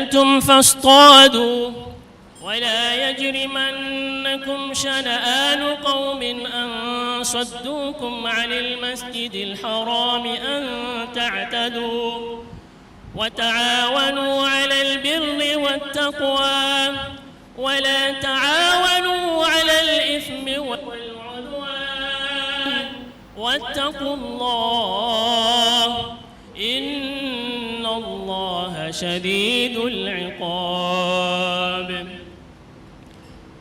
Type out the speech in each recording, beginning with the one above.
حللتم فاصطادوا ولا يجرمنكم شنآن قوم أن صدوكم عن المسجد الحرام أن تعتدوا وتعاونوا على البر والتقوى ولا تعاونوا على الإثم والعدوان واتقوا الله إن الله شديد العقاب.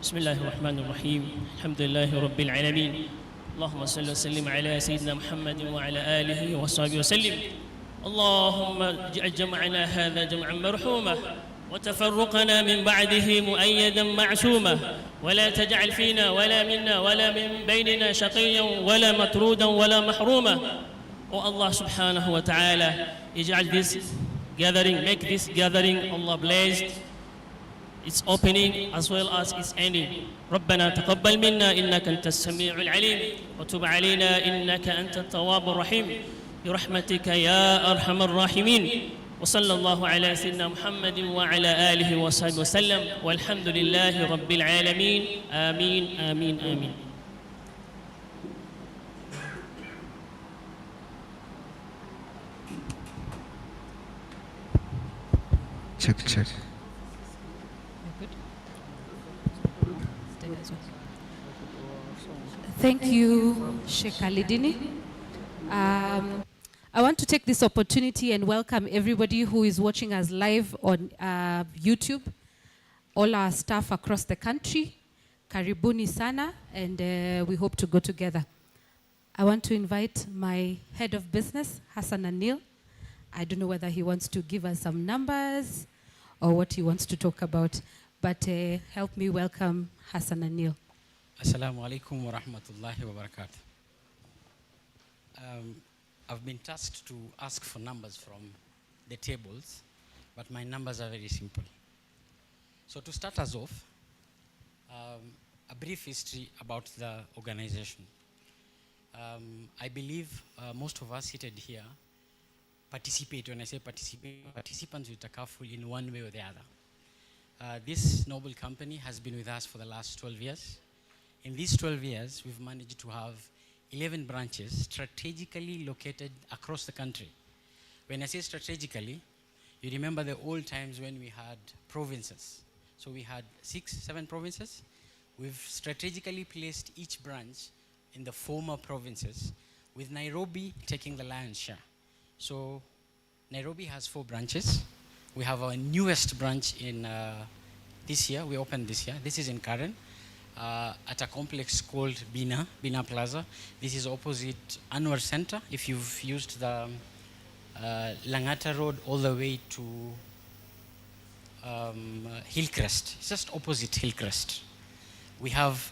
بسم الله الرحمن الرحيم. الحمد لله رب العالمين. اللهم صل وسلم على سيدنا محمد وعلى آله وصحبه وسلم. اللهم اجعل جمعنا هذا جمعا مرحوما وتفرقنا من بعده مؤيدا معصوما ولا تجعل فينا ولا منا ولا من بيننا شقيا ولا مطرودا ولا محروما. Oh Allah subhanahu wa ta'ala, اجعل this gathering, make this gathering Allah blessed, its opening as well as its ending. ربنا تقبل منا إنك أنت السميع العليم وتب علينا إنك أنت التواب الرحيم برحمتك يا أرحم الراحمين. وصلى الله على سيدنا محمد وعلى آله وصحبه وسلم والحمد لله رب العالمين. آمين آمين آمين. Check. Thank you, Sheikh Alidini. I want to take this opportunity and welcome everybody who is watching us live on YouTube, all our staff across the country. Karibuni sana, and we hope to go together. I want to invite my head of business, Hassan Anil. I don't know whether he wants to give us some numbers or what he wants to talk about, but help me welcome Hassan Anil. Assalamu alaikum wa rahmatullahi wa barakatuh. I've been tasked to ask for numbers from the tables, but my numbers are very simple. So to start us off, a brief history about the organization. I believe most of us seated here participate. When I say participate, participants with Takaful in one way or the other. This noble company has been with us for the last 12 years. In these 12 years, we've managed to have 11 branches strategically located across the country. When I say strategically, you remember the old times when we had provinces. So we had 6, 7 provinces. We've strategically placed each branch in the former provinces, with Nairobi taking the lion's share. So Nairobi has 4 branches. We have our newest branch in this year. We opened this year. This is in Karen. At a complex called Bina Plaza. This is opposite Anwar Center. If you've used the Langata Road all the way to Hillcrest, it's just opposite Hillcrest. We have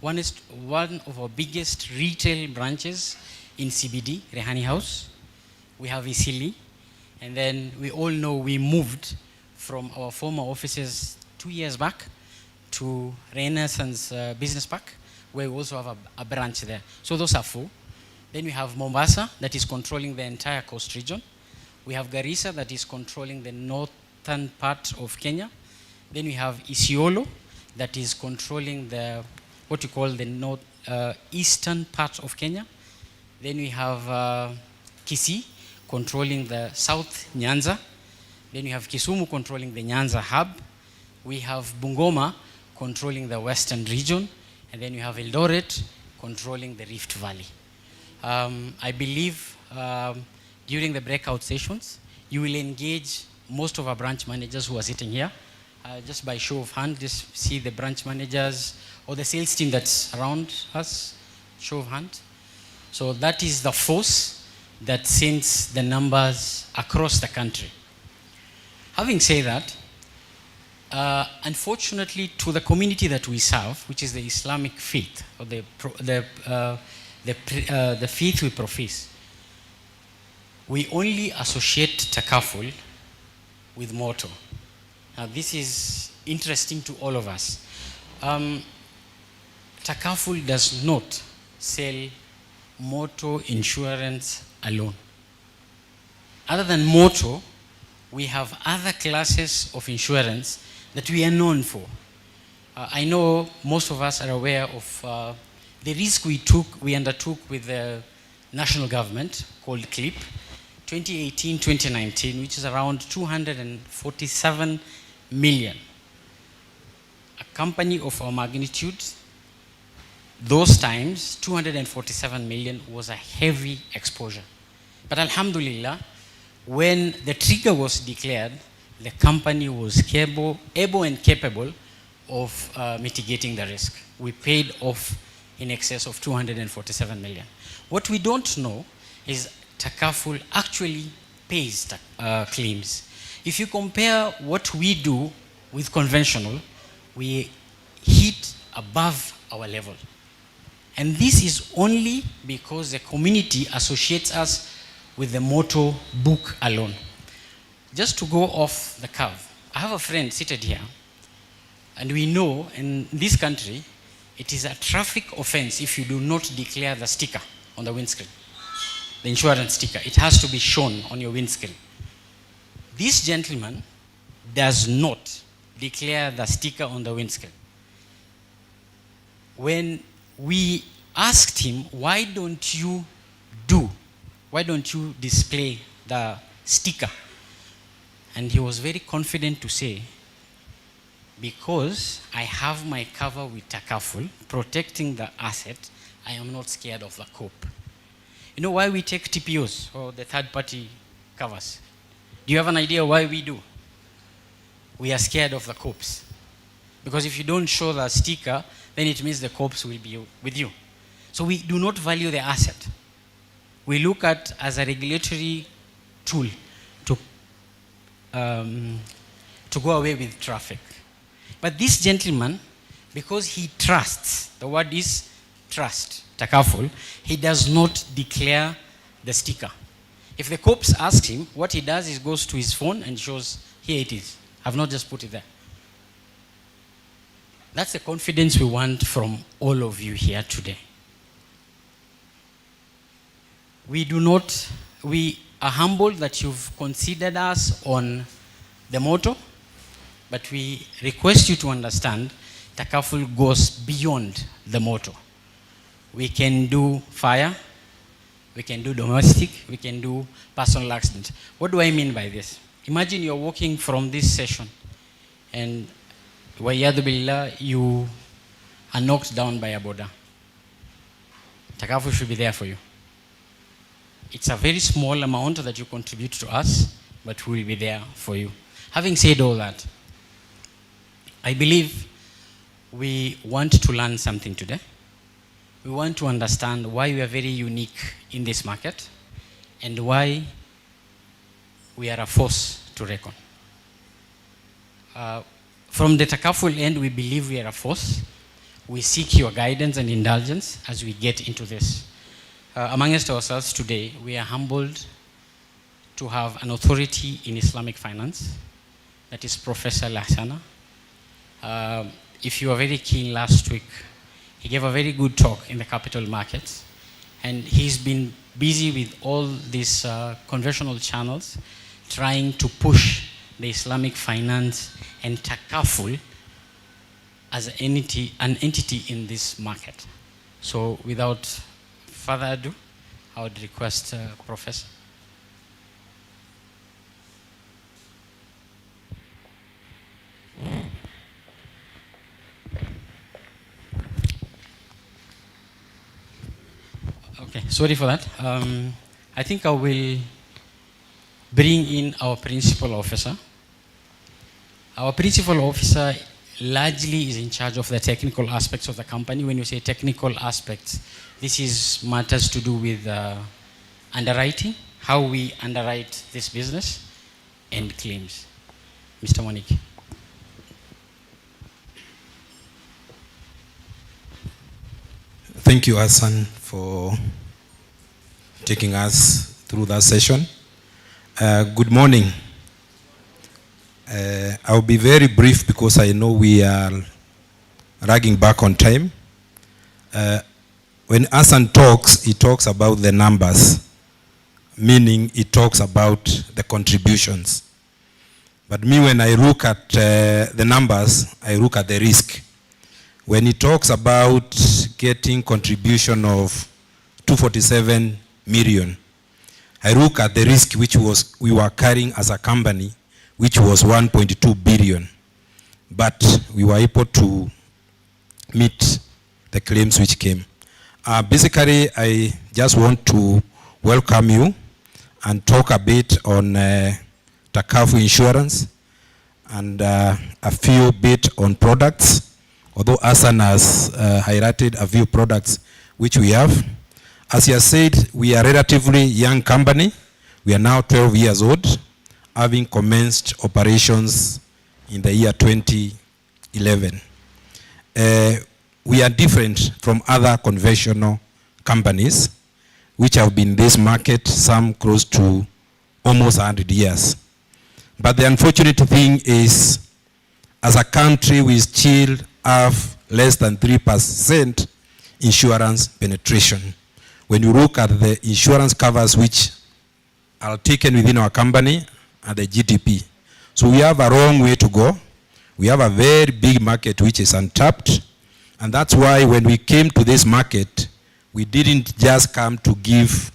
one of our biggest retail branches in CBD, Rehani House. We have Isili, and then we all know we moved from our former offices 2 years back to Renaissance Business Park, where we also have a branch there. So those are 4. Then we have Mombasa, that is controlling the entire coast region. We have Garissa, that is controlling the northern part of Kenya. Then we have Isiolo, that is controlling the, what you call the eastern part of Kenya. Then we have Kisii, controlling the South Nyanza. Then we have Kisumu, controlling the Nyanza hub. We have Bungoma, controlling the western region, and then you have Eldoret controlling the Rift Valley. I believe during the breakout sessions, you will engage most of our branch managers who are sitting here. Just by show of hand, just see the branch managers or the sales team that's around us, show of hand. So that is the force that sends the numbers across the country. Having said that, unfortunately, to the community that we serve, which is the Islamic faith, or the faith we profess, we only associate Takaful with motor. Now, this is interesting to all of us. Takaful does not sell motor insurance alone. Other than motor, we have other classes of insurance that we are known for. I know most of us are aware of the risk we undertook with the national government called CLIP, 2018-2019, which is around 247 million. A company of our magnitude, those times, 247 million was a heavy exposure. But alhamdulillah, when the trigger was declared, the company was able and capable of mitigating the risk. We paid off in excess of 247 million. What we don't know is Takaful actually pays claims. If you compare what we do with conventional, we hit above our level. And this is only because the community associates us with the motor book alone. Just to go off the curve, I have a friend seated here, and we know in this country, it is a traffic offense if you do not declare the sticker on the windscreen, the insurance sticker. It has to be shown on your windscreen. This gentleman does not declare the sticker on the windscreen. When we asked him, why don't you display the sticker? And he was very confident to say, because I have my cover with Takaful, protecting the asset, I am not scared of the COP. You know why we take TPOs, or the third-party covers? Do you have an idea why we do? We are scared of the COPs. Because if you don't show the sticker, then it means the COPs will be with you. So we do not value the asset. We look at as a regulatory tool to go away with traffic. But this gentleman, because he trusts, the word is trust, Takaful, he does not declare the sticker. If the cops ask him, what he does is goes to his phone and shows, here it is. I've not just put it there. That's the confidence we want from all of you here today. We are humbled that you've considered us on the motto, but we request you to understand Takaful goes beyond the motto. We can do fire, we can do domestic, we can do personal accident. What do I mean by this? Imagine you're walking from this session and wa'iyadu billah, you are knocked down by a boda. Takaful should be there for you. It's a very small amount that you contribute to us, but we will be there for you. Having said all that, I believe we want to learn something today. We want to understand why we are very unique in this market and why we are a force to reckon. From the Takaful end, we believe we are a force. We seek your guidance and indulgence as we get into this. Amongst ourselves today, we are humbled to have an authority in Islamic finance, that is Professor Lassana. If you were very keen last week, he gave a very good talk in the capital markets, and he's been busy with all these conventional channels trying to push the Islamic finance and Takaful as an entity in this market. So without further ado, I would request Professor. Okay, sorry for that. I think I will bring in our principal officer. Our principal officer largely is in charge of the technical aspects of the company. When you say technical aspects, this is matters to do with underwriting, how we underwrite this business, and claims. Mr. Monique. Thank you, Hassan, for taking us through that session. Good morning. I'll be very brief because I know we are dragging back on time. When Hassan talks, he talks about the numbers, meaning he talks about the contributions. But me, when I look at the numbers, I look at the risk. When he talks about getting contribution of 247 million, I look at the risk which we were carrying as a company, which was 1.2 billion. But we were able to meet the claims which came. Basically, I just want to welcome you and talk a bit on Takafu insurance and a few bit on products. Although Hassan has highlighted a few products which we have. As he has said, we are a relatively young company. We are now 12 years old, having commenced operations in the year 2011. We are different from other conventional companies which have been in this market, some close to almost 100 years. But the unfortunate thing is, as a country, we still have less than 3% insurance penetration. When you look at the insurance covers which are taken within our company and the GDP. So we have a long way to go. We have a very big market which is untapped. And that's why when we came to this market, we didn't just come to give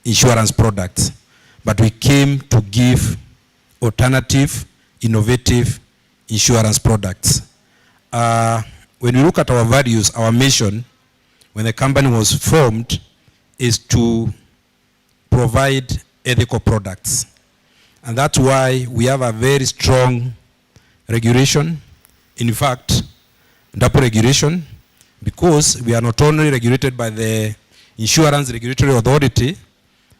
insurance products, but we came to give alternative, innovative insurance products. When we look at our values, our mission, when the company was formed, is to provide ethical products. And that's why we have a very strong regulation. In fact, double regulation, because we are not only regulated by the Insurance Regulatory Authority,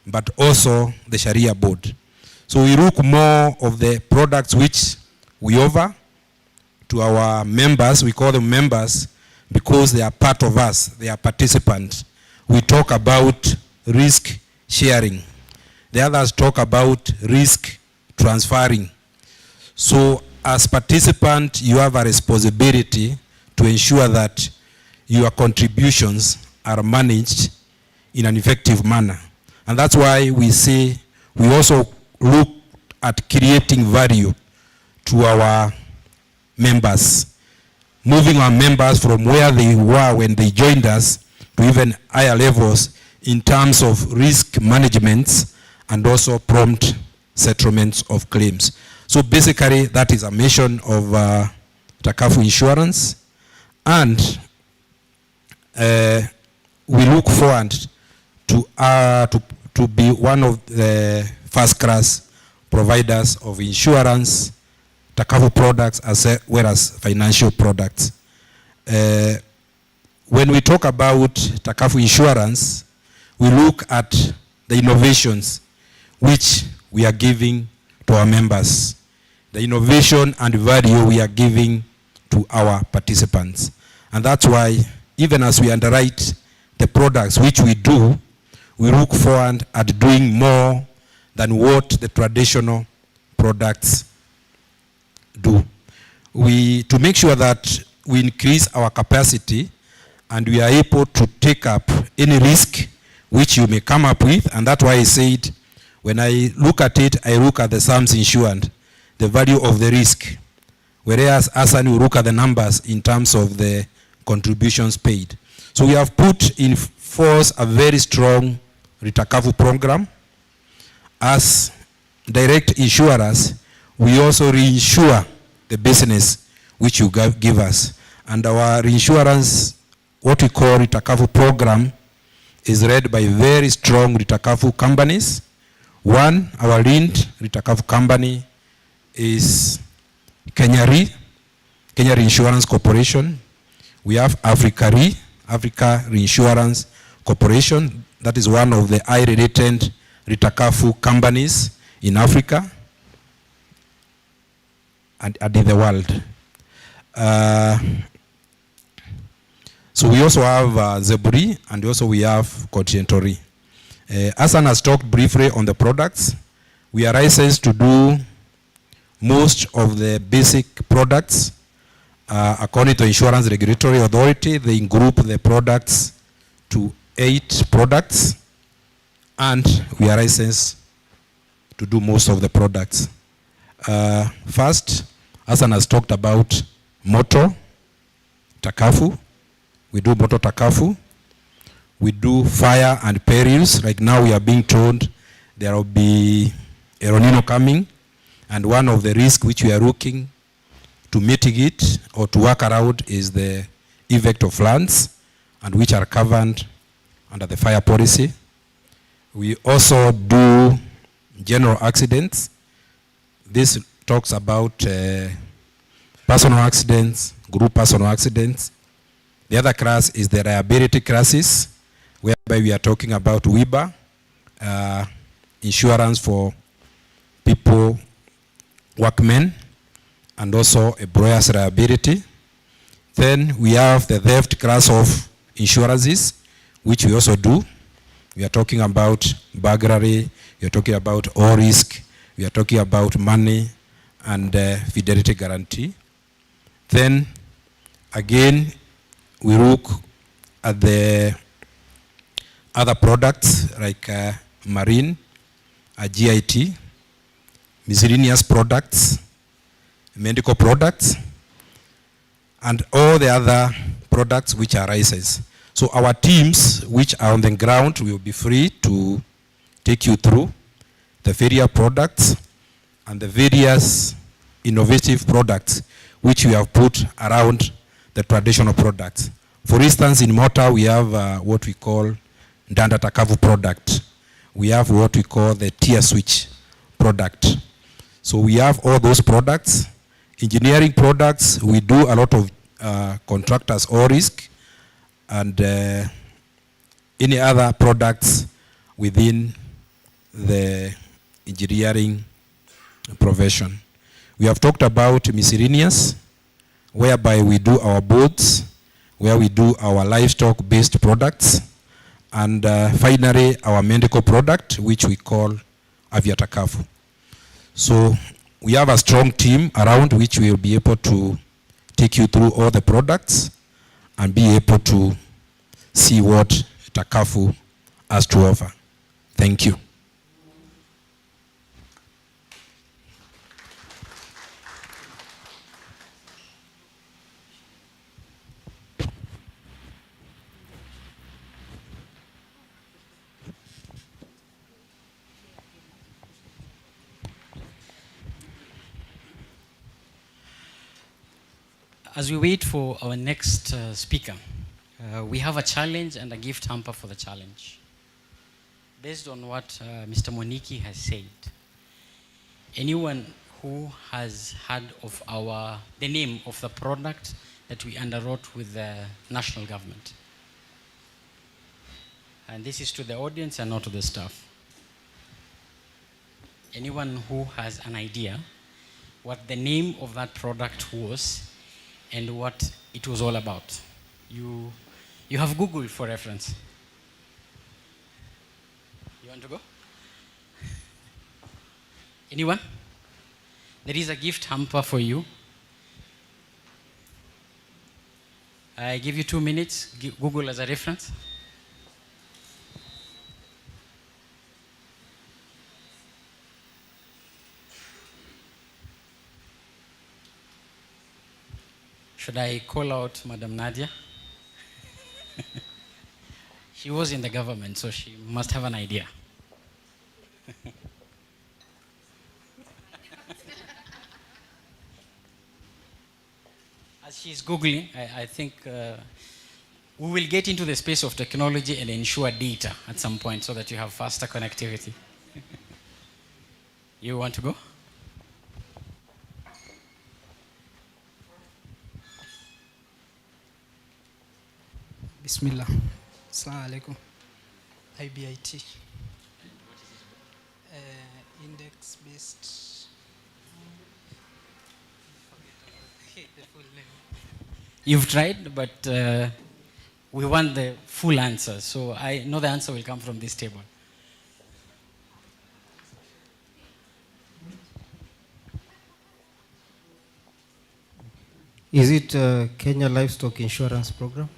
but also the Sharia Board. So we look more of the products which we offer to our members. We call them members because they are part of us, they are participants. We talk about risk sharing. The others talk about risk transferring. So as participant, you have a responsibility to ensure that your contributions are managed in an effective manner. And that's why we say we also look at creating value to our members, moving our members from where they were when they joined us to even higher levels in terms of risk management and also prompt settlements of claims. So basically that is a mission of Takafu Insurance, and we look forward to be one of the first class providers of insurance, Takafu products as well as financial products. When we talk about Takafu Insurance, we look at the innovations which we are giving to our members, the innovation and value we are giving to our participants. And that's why even as we underwrite the products which we do, we look forward at doing more than what the traditional products do. To make sure that we increase our capacity and we are able to take up any risk which you may come up with, and that's why I said, when I look at it, I look at the sums insured, the value of the risk, whereas Hassan will look at the numbers in terms of the contributions paid. So we have put in force a very strong Ritakafu program. As direct insurers, we also reinsure the business which you give us. And our reinsurance, what we call Ritakafu program, is led by very strong Ritakafu companies. One, our lead Ritakafu company is Kenya Reinsurance Corporation. We have Africa Reinsurance Corporation. That is one of the high-rated Ritakafu companies in Africa and in the world. So we also have Zeburi, and also we have Continental. Hassan has talked briefly on the products. We are licensed to do most of the basic products. According to Insurance Regulatory Authority, they group the products to 8 products, and we are licensed to do most of the products. First, Hassan has talked about moto, takafu. We do moto takafu. We do fire and perils. Like now we are being told there will be a El Nino coming, and one of the risks which we are looking to mitigate or to work around is the effect of floods, and which are covered under the fire policy. We also do general accidents. This talks about personal accidents, group personal accidents. The other class is the liability classes, whereby we are talking about WIBA, insurance for people, workmen, and also a employer's liability. Then we have the theft class of insurances, which we also do. We are talking about burglary, we are talking about all risk, we are talking about money and fidelity guarantee. Then again, we look at the other products like marine, GIT, miscellaneous products, medical products, and all the other products which are licensed. So our teams which are on the ground will be free to take you through the various products and the various innovative products which we have put around the traditional products. For instance, in motor we have what we call Ndanda Takavu product. We have what we call the tier switch product. So we have all those products. Engineering products, we do a lot of contractors all risk, and any other products within the engineering profession. We have talked about miscellaneous, whereby we do our boats, where we do our livestock-based products, and finally our medical product, which we call Aviatakafu. So we have a strong team around which we will be able to take you through all the products and be able to see what Takafu has to offer. Thank you. As we wait for our next speaker, we have a challenge and a gift hamper for the challenge. Based on what Mr. Moniki has said, anyone who has heard of the name of the product that we underwrote with the national government? And this is to the audience and not to the staff. Anyone who has an idea what the name of that product was and what it was all about? You have Google for reference. You want to go? Anyone? There is a gift hamper for you. I give you 2 minutes. Google as a reference. Should I call out Madam Nadia? She was in the government, so she must have an idea. As she's Googling, I think we will get into the space of technology and ensure data at some point so that you have faster connectivity. You want to go? Bismillah. Assalamu alaikum. IBIT. Index based. The full name. You've tried, but we want the full answer. So I know the answer will come from this table. Is it Kenya Livestock Insurance Program?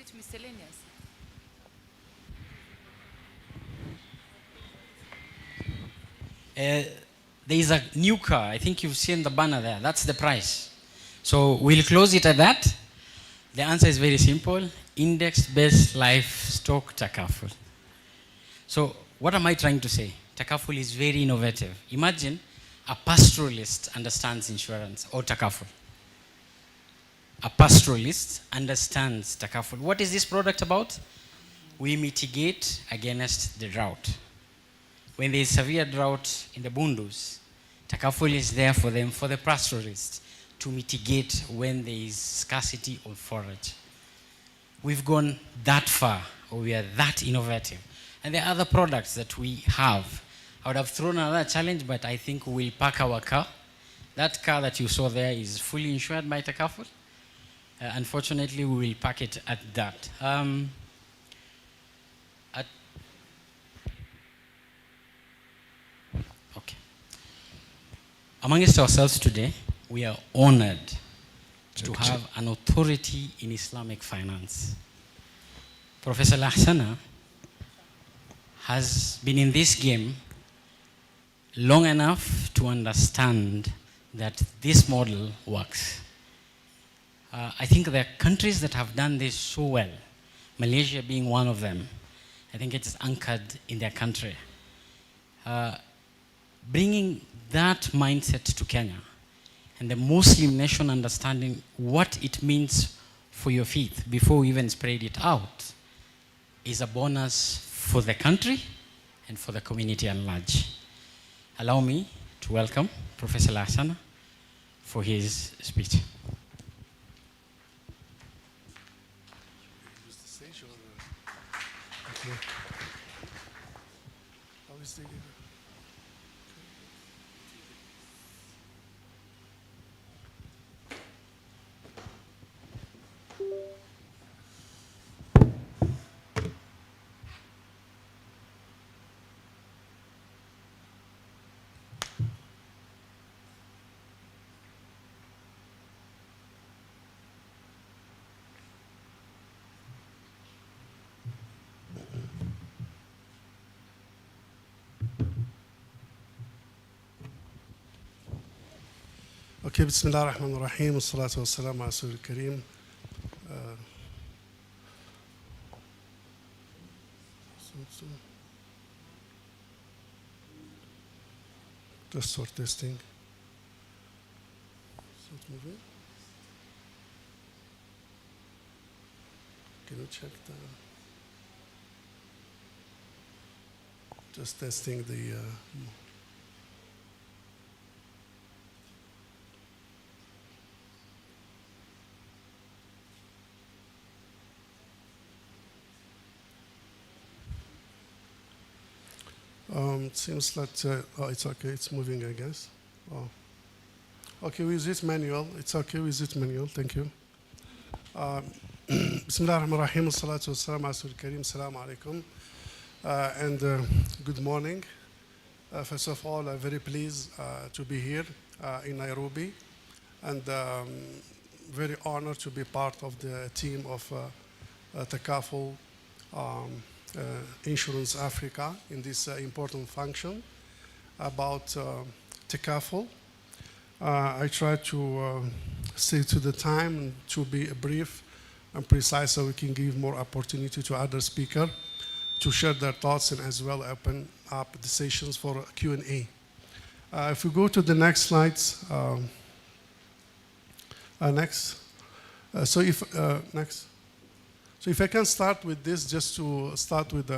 it miscellaneous? There is a new car. I think you've seen the banner there. That's the price. So we'll close it at that. The answer is very simple. Index-based livestock takaful. So what am I trying to say? Takaful is very innovative. Imagine a pastoralist understands insurance or takaful. A pastoralist understands takaful. What is this product about? We mitigate against the drought. When there is severe drought in the Bundus, takaful is there for them, for the pastoralists, to mitigate when there is scarcity of forage. We've gone that far, or we are that innovative. And there are other products that we have. I would have thrown another challenge, but I think we'll park our car. That car that you saw there is fully insured by takaful. Unfortunately, we will park it at that. Okay. Amongst ourselves today, we are honored to have an authority in Islamic finance. Professor Lahsana has been in this game long enough to understand that this model works. I think there are countries that have done this so well, Malaysia being one of them. I think it is anchored in their country. Bringing that mindset to Kenya and the Muslim nation understanding what it means for your faith before we even spread it out is a bonus for the country and for the community at large. Allow me to welcome Professor Lahsana for his speech. Okay, Bismillah ar-Rahman ar-Rahim, wassalatu wassalamu ala Rasulil Kareem. Just start testing. Start moving. Can you check the... Just testing the... It seems that, oh, it's okay, it's moving, I guess. Oh. Okay, we use it manual. It's okay, we use it manual, thank you. Bismillah ar-Rahman ar-Rahim, salatu wassalamu ala Rasulil Kareem, assalamu alaikum. And good morning. First of all, I'm very pleased to be here in Nairobi, and very honored to be part of the team of Takaful Insurance Africa in this important function about Takaful. I try to stick to the time and to be brief and precise so we can give more opportunity to other speakers to share their thoughts and as well open up the sessions for Q&A. If we go to the next slides, next. Next. So if I can start with this, just to start with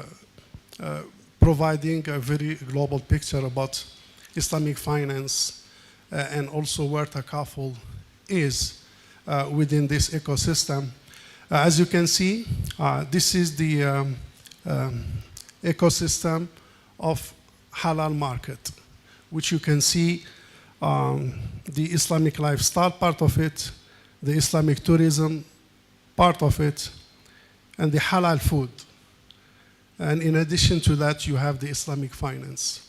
providing a very global picture about Islamic finance and also where Takaful is within this ecosystem. As you can see, this is the ecosystem of halal market, which you can see the Islamic lifestyle part of it, the Islamic tourism part of it, and the halal food. And in addition to that, you have the Islamic finance.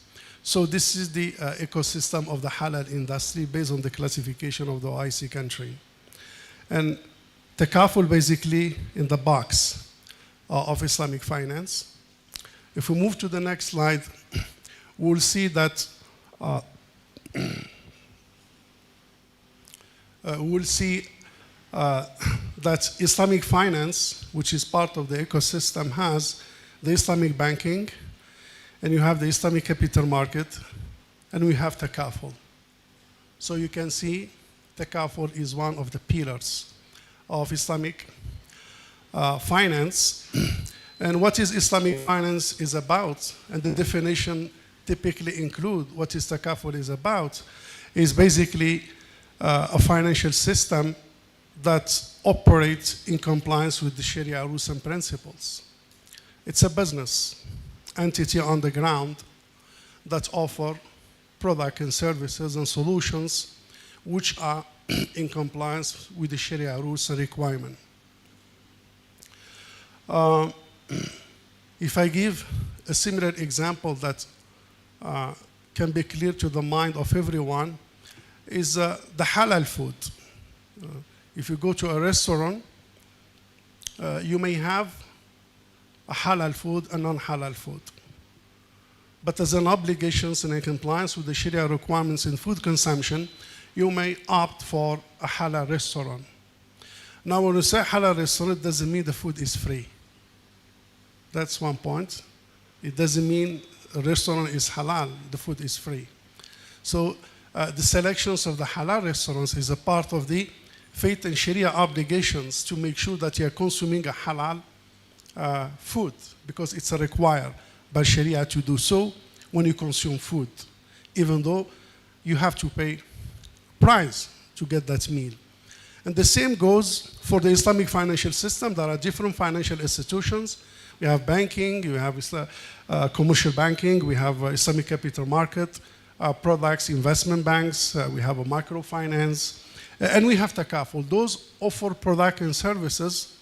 So this is the ecosystem of the halal industry based on the classification of the OIC country. And Takaful basically in the box of Islamic finance. If we move to the next slide, we'll see that that Islamic finance, which is part of the ecosystem, has the Islamic banking, and you have the Islamic capital market, and we have Takaful. So you can see Takaful is one of the pillars of Islamic finance. And what is Islamic finance is about, and the definition typically include what is Takaful is about, is basically a financial system that operates in compliance with the Sharia rules and principles. It's a business entity on the ground that offer products and services and solutions which are in compliance with the Sharia rules and requirements. If I give a similar example that can be clear to the mind of everyone, is the halal food. If you go to a restaurant, you may have a halal food and non-halal food. But as an obligation and in compliance with the Sharia requirements in food consumption, you may opt for a halal restaurant. Now, when you say halal restaurant, it doesn't mean the food is free. That's one point. It doesn't mean a restaurant is halal, the food is free. So the selections of the halal restaurants is a part of the faith and Sharia obligations to make sure that you are consuming a halal food, because it's a required by Sharia to do so when you consume food, even though you have to pay price to get that meal. And the same goes for the Islamic financial system. There are different financial institutions. We have banking, we have commercial banking, we have Islamic capital market, products, investment banks, we have a microfinance, and we have Takaful. Those offer products and services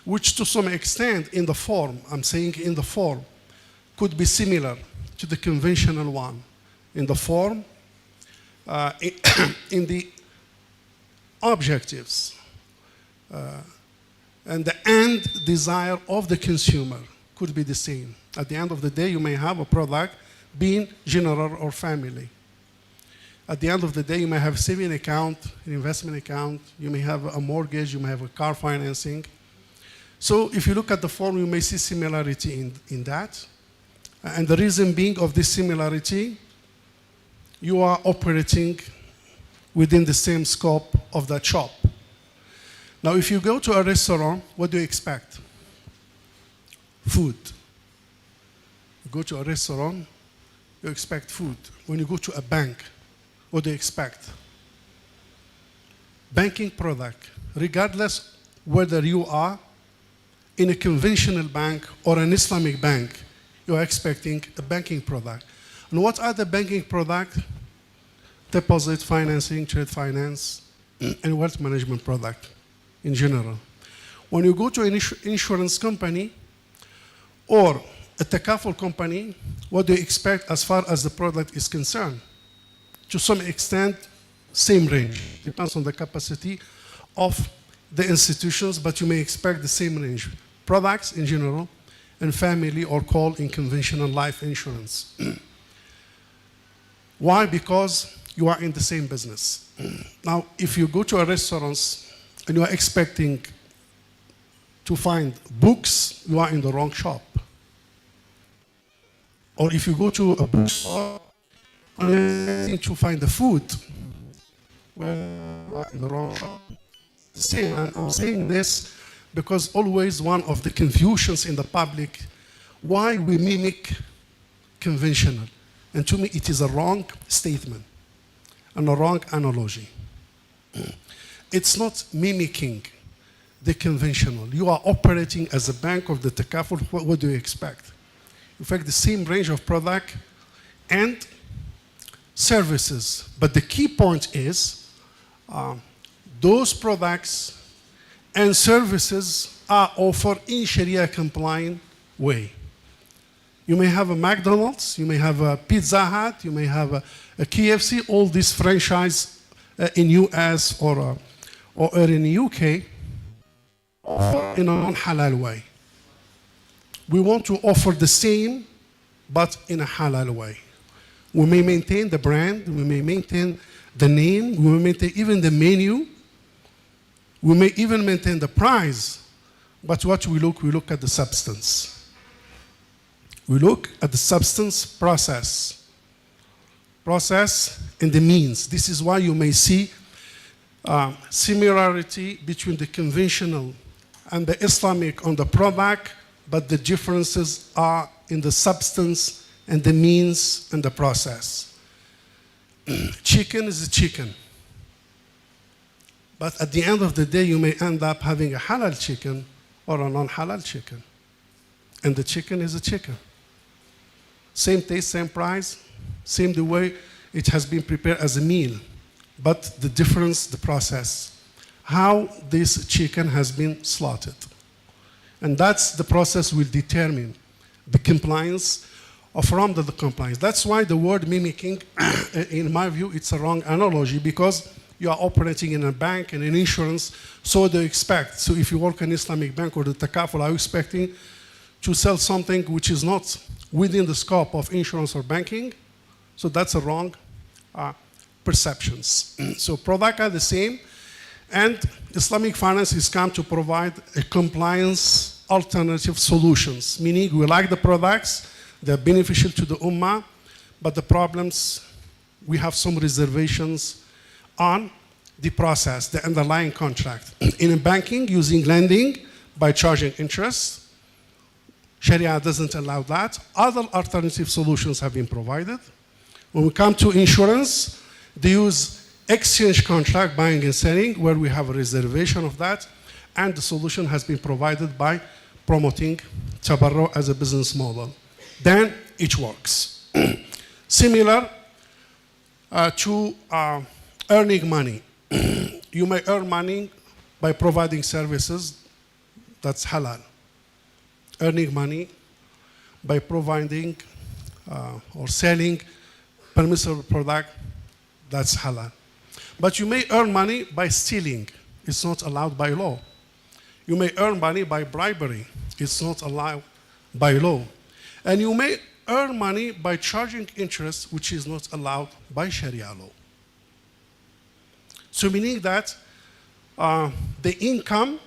which to some extent in the form, I'm saying in the form, could be similar to the conventional one. In the form, in the objectives, and the end desire of the consumer could be the same. At the end of the day, you may have a product being general or family. At the end of the day, you may have a saving account, an investment account, you may have a mortgage, you may have a car financing. So if you look at the form, you may see similarity in that. And the reason being of this similarity, you are operating within the same scope of that shop. Now, if you go to a restaurant, what do you expect? Food. You go to a restaurant, you expect food. When you go to a bank, what do you expect? Banking product, regardless whether you are in a conventional bank or an Islamic bank, you are expecting a banking product. And what are the banking products? Deposit financing, trade finance, and wealth management product in general. When you go to an insurance company or a Takaful company, what do you expect as far as the product is concerned? To some extent, same range. Depends on the capacity of the institutions, but you may expect the same range. Products in general, and family or call in conventional life insurance. Why? Because you are in the same business. Now, if you go to a restaurant and you are expecting to find books, you are in the wrong shop. Or if you go to a bookstore and you're expecting to find the food, well, you are in the wrong shop. Same, and I'm saying this because always one of the confusions in the public, why we mimic conventional. And to me, it is a wrong statement and a wrong analogy. It's not mimicking the conventional. You are operating as a bank of the Takaful. What do you expect? In fact, the same range of product and services. But the key point is those products and services are offered in Sharia compliant way. You may have a McDonald's, you may have a Pizza Hut, you may have a KFC, all these franchise in US or in the UK, or in a non-halal way. We want to offer the same, but in a halal way. We may maintain the brand, we may maintain the name, we may maintain even the menu, we may even maintain the price, but what we look at the substance. We look at the substance process and the means. This is why you may see similarity between the conventional and the Islamic on the product, but the differences are in the substance and the means and the process. Chicken is a chicken. But at the end of the day, you may end up having a halal chicken or a non-halal chicken. And the chicken is a chicken. Same taste, same price, same the way it has been prepared as a meal. But the difference, the process, how this chicken has been slaughtered. And that's the process will determine the compliance or from the compliance. That's why the word mimicking, in my view, it's a wrong analogy because you are operating in a bank and in insurance, so they expect. So if you work in Islamic bank or the takaful, are you expecting to sell something which is not within the scope of insurance or banking? So that's a wrong perceptions. So products are the same, and Islamic finance has come to provide a compliance alternative solutions, meaning we like the products, they're beneficial to the ummah, but the problems, we have some reservations on the process, the underlying contract. In banking, using lending by charging interest, Sharia doesn't allow that. Other alternative solutions have been provided. When we come to insurance, they use exchange contract, buying and selling, where we have a reservation of that, and the solution has been provided by promoting tabarru as a business model. Then it works. Similar to earning money. You may earn money by providing services, that's halal. Earning money by providing or selling permissible product, that's halal. But you may earn money by stealing, it's not allowed by law. You may earn money by bribery, it's not allowed by law. And you may earn money by charging interest, which is not allowed by Sharia law. So meaning that the income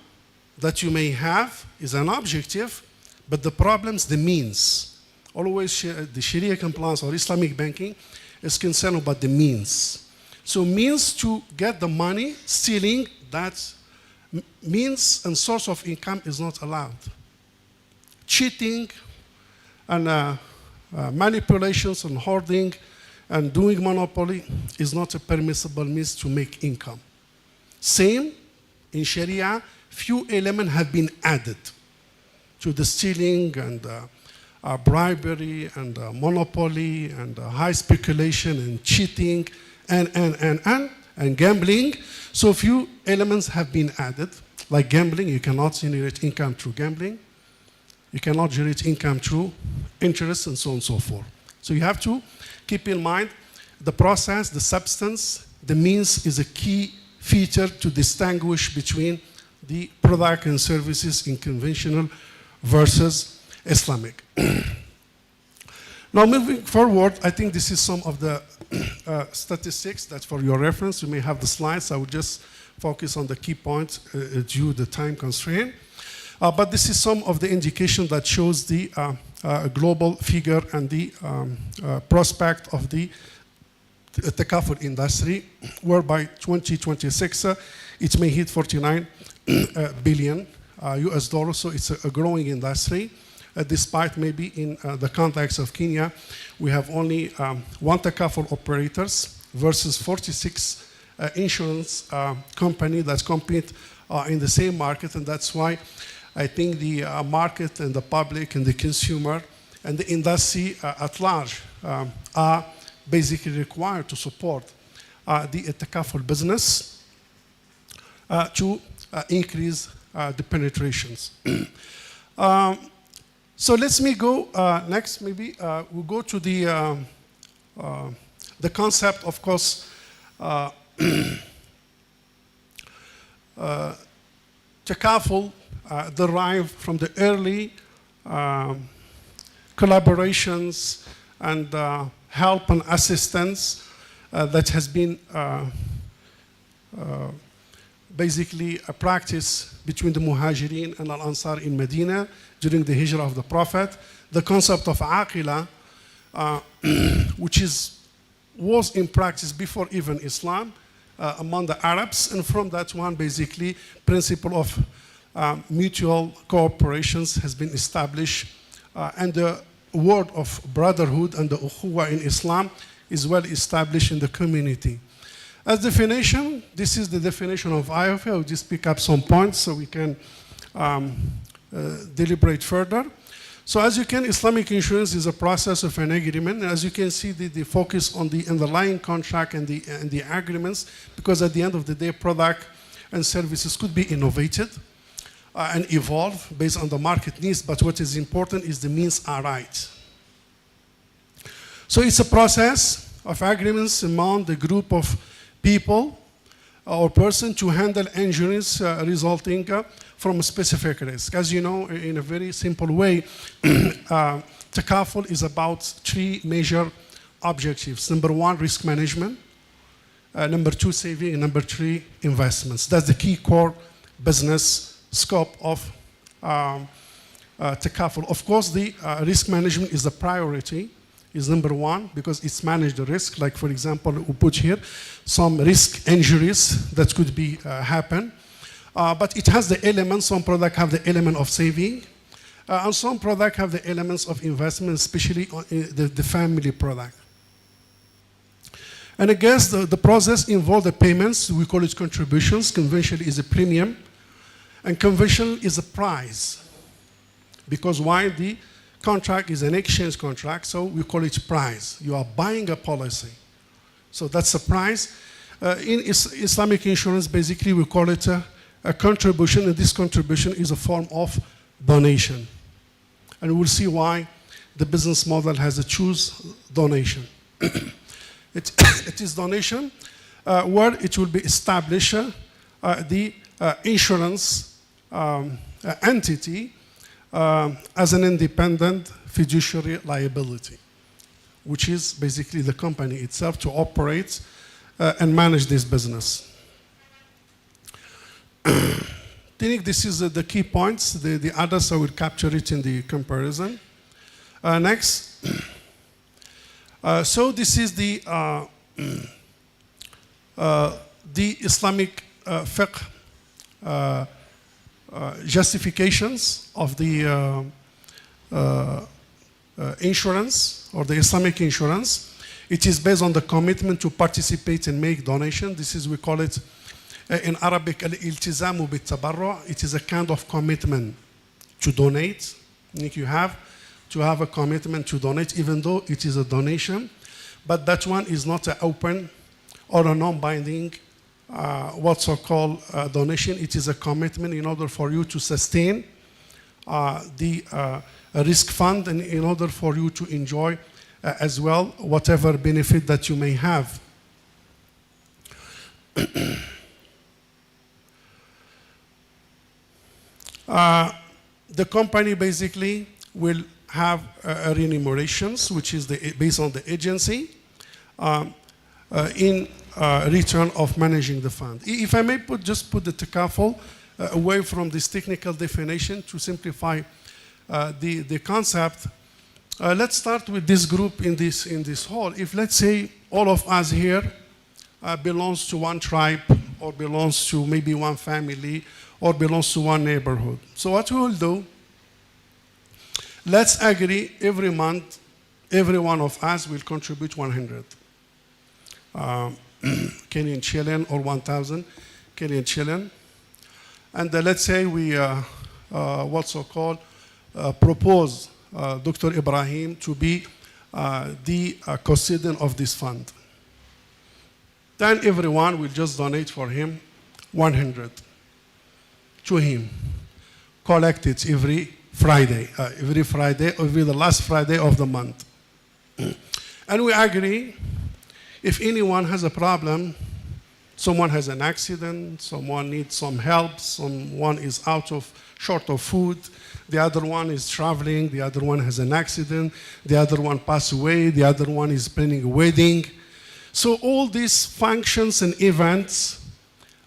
that you may have is an objective, but the problems, the means. Always the Sharia compliance or Islamic banking is concerned about the means. So means to get the money, stealing, that means and source of income is not allowed. Cheating and manipulations and hoarding and doing monopoly is not a permissible means to make income. Same in Sharia, few elements have been added to the stealing and bribery and monopoly and high speculation and cheating and gambling. So few elements have been added, like gambling. You cannot generate income through gambling. You cannot generate income through interest and so on and so forth. So you have to keep in mind the process, the substance, the means is a key feature to distinguish between the product and services in conventional versus Islamic. Now moving forward, I think this is some of the statistics that for your reference, you may have the slides. I will just focus on the key points due to the time constraint. But this is some of the indication that shows the global figure and the prospect of the takaful industry, where by 2026 it may hit 49 billion US dollars. So it's a growing industry. Despite maybe in the context of Kenya, we have only one takaful operators versus 46 insurance company that compete in the same market, and that's why I think the market and the public and the consumer and the industry at large are basically required to support the takaful business to increase the penetrations. So let me go next. Maybe we'll go to the concept, of course. Takaful derived from the early collaborations and help and assistance that has been basically a practice between the Muhajirin and Al-Ansar in Medina during the Hijrah of the Prophet. The concept of aqila, which was in practice before even Islam among the Arabs, and from that one, basically, principle of mutual cooperations has been established, and the word of brotherhood and the ukhuwa in Islam is well established in the community. As definition, this is the definition of IFA. I'll just pick up some points so we can deliberate further. So as you can, Islamic insurance is a process of an agreement. As you can see, the focus on the underlying contract and the agreements, because at the end of the day, product and services could be innovated and evolve based on the market needs, but what is important is the means are right. So it's a process of agreements among the group of people or person to handle injuries resulting from a specific risk. As you know, in a very simple way, takaful is about three major objectives. Number one, risk management. Number two, saving. And number three, investments. That's the key core business scope of takaful. Of course, the risk management is the priority, is number one, because it's managed the risk. Like, for example, we put here some risk injuries that could be happen. But it has the elements, some products have the element of saving, and some products have the elements of investment, especially on the family product. And I guess the process involves the payments. We call it contributions. Conventional is a premium, and conventional is a price. Because while the contract is an exchange contract, so we call it price. You are buying a policy. So that's a price. In Islamic insurance, basically, we call it a contribution, and this contribution is a form of donation. And we'll see why the business model has a choose donation. It is donation where it will be established the insurance entity as an independent fiduciary liability, which is basically the company itself to operate and manage this business. I think this is the key points. The others, I will capture it in the comparison. Next. So this is the Islamic fiqh justifications of the insurance or the Islamic insurance. It is based on the commitment to participate and make donation. This is, we call it in Arabic, al-iltizamu bit-tabarru'. It is a kind of commitment to donate. You have to have a commitment to donate, even though it is a donation. But that one is not an open or a non-binding what's so-called donation. It is a commitment in order for you to sustain the risk fund and in order for you to enjoy as well whatever benefit that you may have. The company basically will have remunerations, which is based on the agency, in return of managing the fund. If I may just put the takaful away from this technical definition to simplify the concept, let's start with this group in this hall. If, let's say, all of us here belongs to one tribe, or belongs to maybe one family, or belongs to one neighborhood. So what we will do, let's agree every month, every one of us will contribute 100 Kenyan shilling or 1,000 Kenyan shilling. And let's say we what's so called propose Dr. Ibrahim to be the custodian of this fund. Then everyone will just donate for him 100 to him. Collect it every Friday, every the last Friday of the month. And we agree, if anyone has a problem, someone has an accident, someone needs some help, someone is out of short of food, the other one is traveling, the other one has an accident, the other one passed away, the other one is planning a wedding. So all these functions and events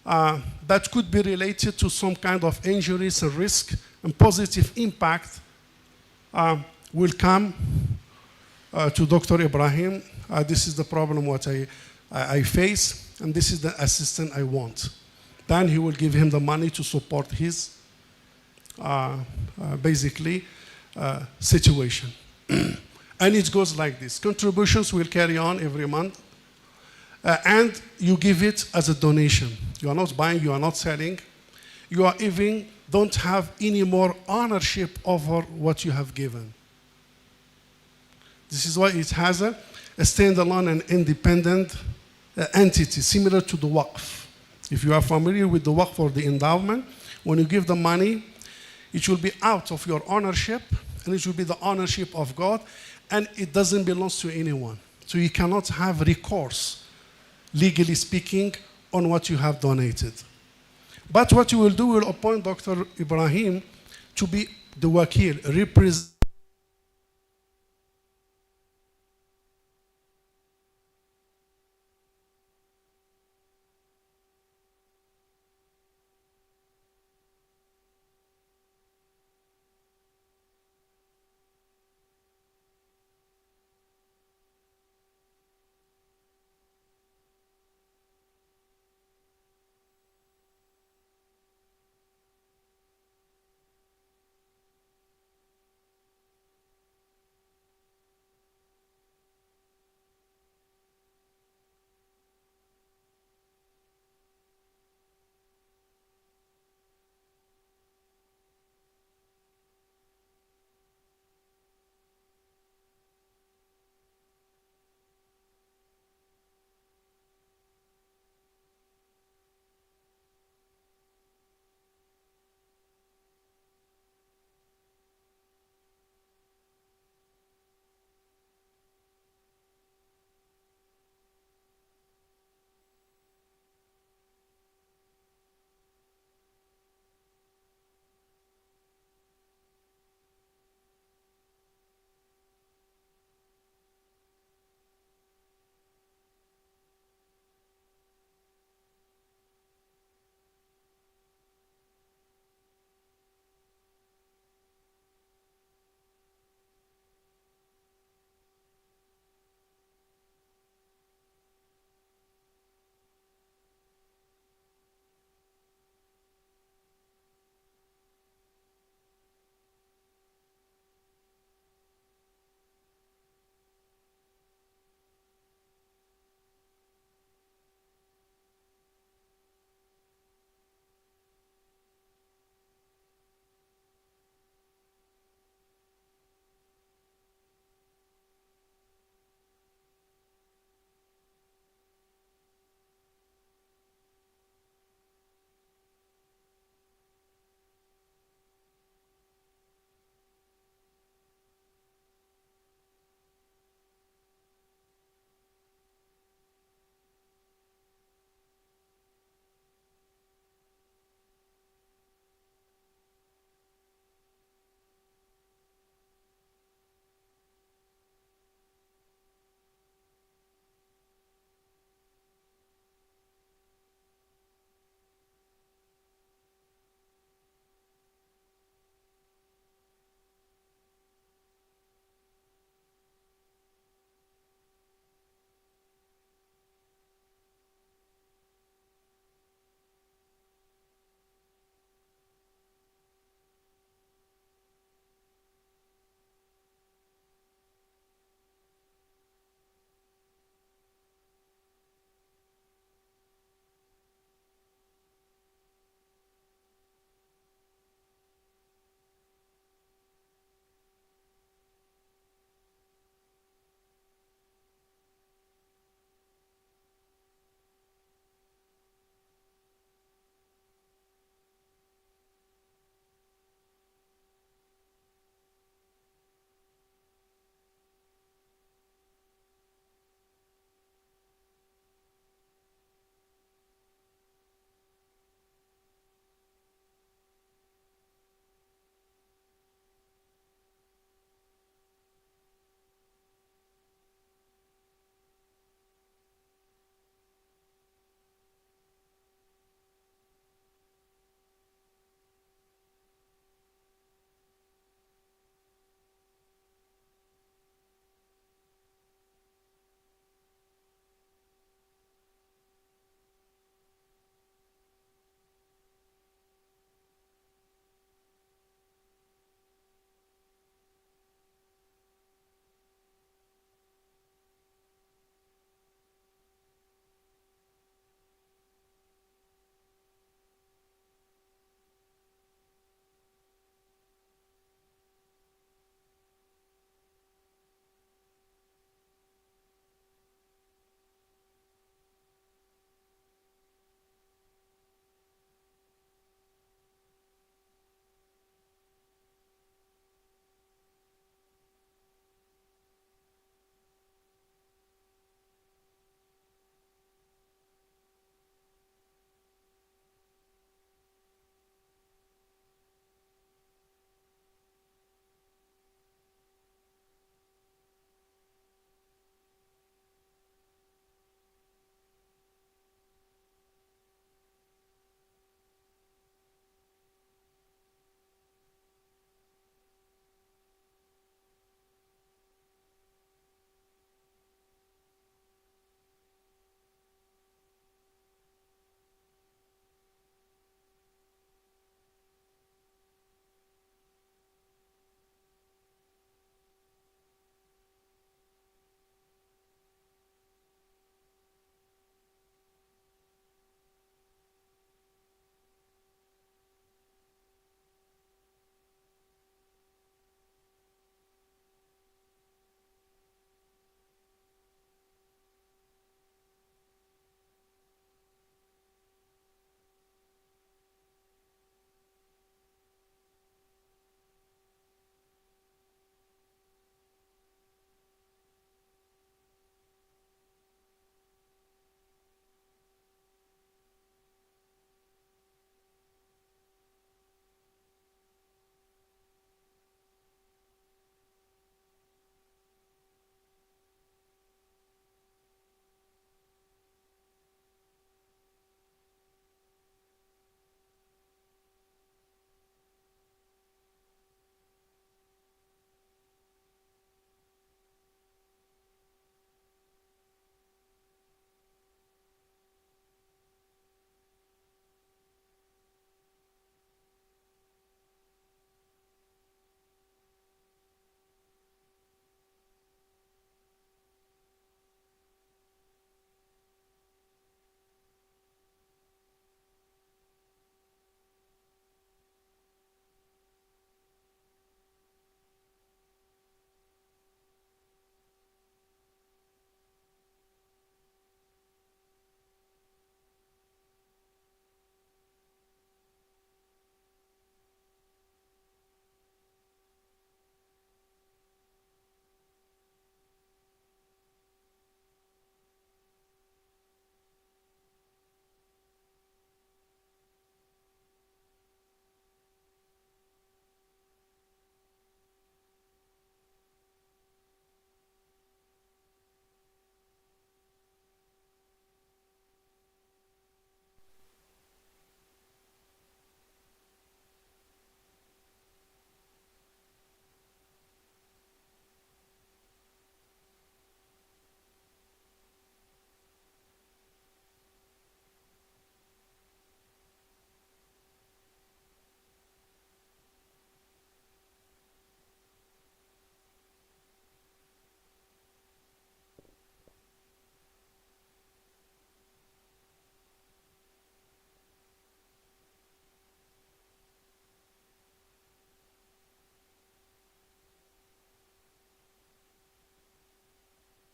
that could be related to some kind of injuries and risk and positive impact will come to Dr. Ibrahim. This is the problem what I face, and this is the assistant I want. Then he will give him the money to support his basically situation. And it goes like this. Contributions will carry on every month. And you give it as a donation. You are not buying, you are not selling. You are even don't have any more ownership over what you have given. This is why it has a standalone and independent entity, similar to the waqf. If you are familiar with the waqf or the endowment, when you give the money, it will be out of your ownership, and it will be the ownership of God, and it doesn't belong to anyone. So you cannot have recourse, legally speaking, on what you have donated. But what you will do, will appoint Dr. Ibrahim to be the wakil, represent.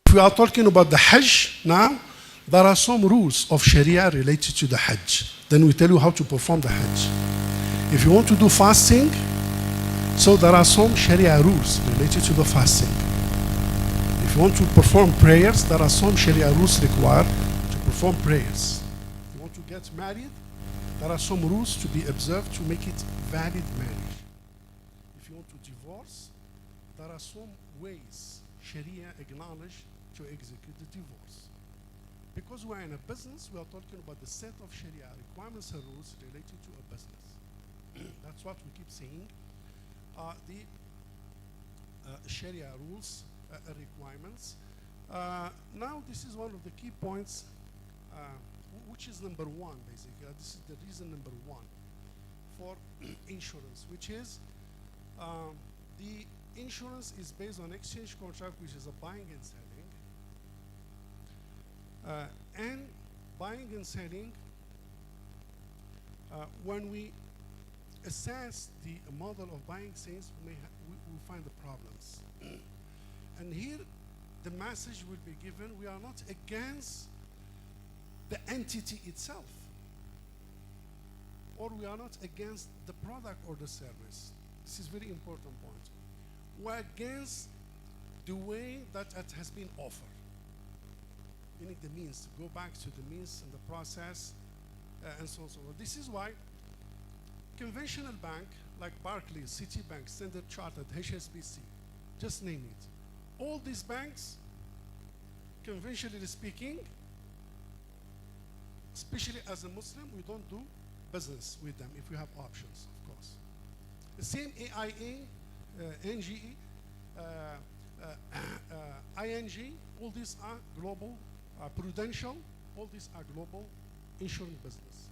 If we are talking about the Hajj now, there are some rules of Sharia related to the Hajj. Then we tell you how to perform the Hajj. If you want to do fasting, so there are some Sharia rules related to the fasting. If you want to perform prayers, there are some Sharia rules required to perform prayers. If you want to get married, there are some rules to be observed to make it valid marriage. If you want to divorce, there are some ways Sharia acknowledge to execute the divorce. Because we are in a business, we are talking about the set of Sharia requirements and rules related to a business. That's what we keep saying. The Sharia rules, requirements. Now this is one of the key points, which is number one, basically. This is the reason number one for insurance, which is the insurance is based on exchange contract, which is a buying and selling. And buying and selling, when we assess the model of buying sales, we find the problems. And here, the message will be given, we are not against the entity itself, or we are not against the product or the service. This is a very important point. We're against the way that it has been offered. You need the means to go back to the means and the process, and so on and so forth. This is why conventional bank like Barclays, Citibank, Standard Chartered, HSBC, just name it. All these banks, conventionally speaking, especially as a Muslim, we don't do business with them if we have options, of course. The same AIA, NGE, ING, all these are global, Prudential, all these are global insurance business.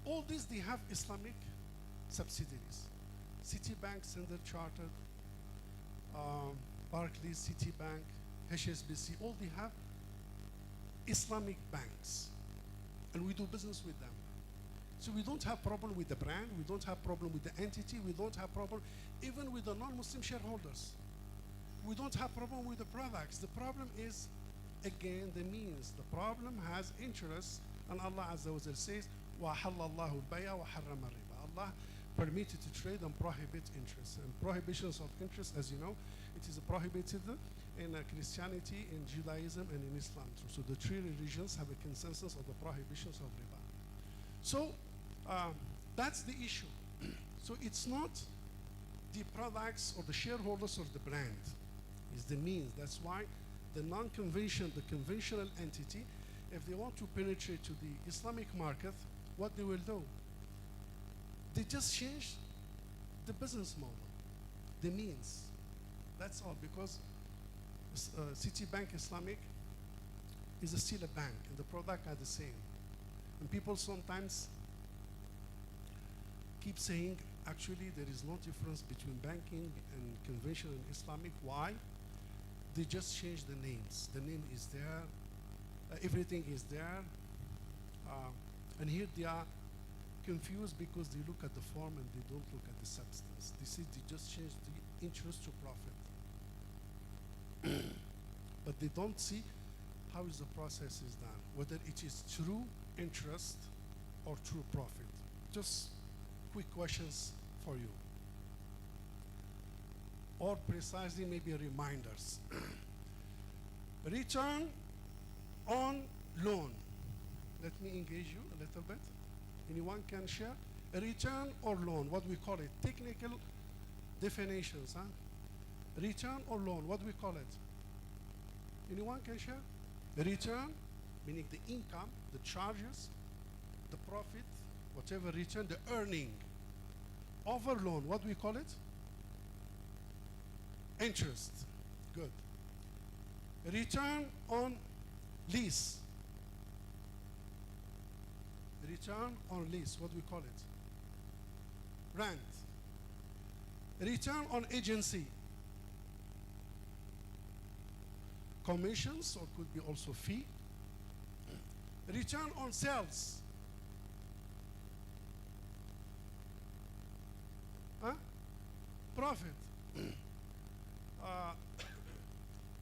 All these, they have Islamic subsidiaries. Citibank, Standard Chartered, Barclays, Citibank, HSBC, all they have Islamic banks. And we do business with them. So we don't have problem with the brand, we don't have problem with the entity, we don't have problem even with the non-Muslim shareholders. We don't have problem with the products. The problem is, again, the means. The problem has interest, and Allah Azza wa Jal says, وَحَلَّ اللَّهُ الْبَيْعَ وَحَرَّمَ الرِّبَا. Allah permitted to trade and prohibit interest. And prohibitions of interest, as you know, it is prohibited in Christianity, in Judaism, and in Islam too. So the three religions have a consensus of the prohibitions of riba. So that's the issue. So it's not the products or the shareholders or the brand, it's the means. That's why the non-conventional, the conventional entity, if they want to penetrate to the Islamic market, what they will do? They just change the business model, the means. That's all, because Citibank Islamic is still a bank, and the product are the same. And people sometimes keep saying, actually, there is no difference between banking and conventional and Islamic. Why? They just change the names. The name is there, everything is there, and here they are confused because they look at the form and they don't look at the substance. They say they just change the interest to profit. But they don't see how is the process is done, whether it is true interest or true profit. Just quick questions for you. Or precisely maybe reminders. Return on loan. Let me engage you a little bit. Anyone can share? A return or loan, what we call it? Technical definitions, huh? Return or loan, what we call it? Anyone can share? A return, meaning the income, the charges, the profit, whatever return, the earning. Over loan, what we call it? Interest. Good. Return on lease. Return on lease, what we call it? Rent. Return on agency. Commissions, or could be also fee. Return on sales. Huh? Profit.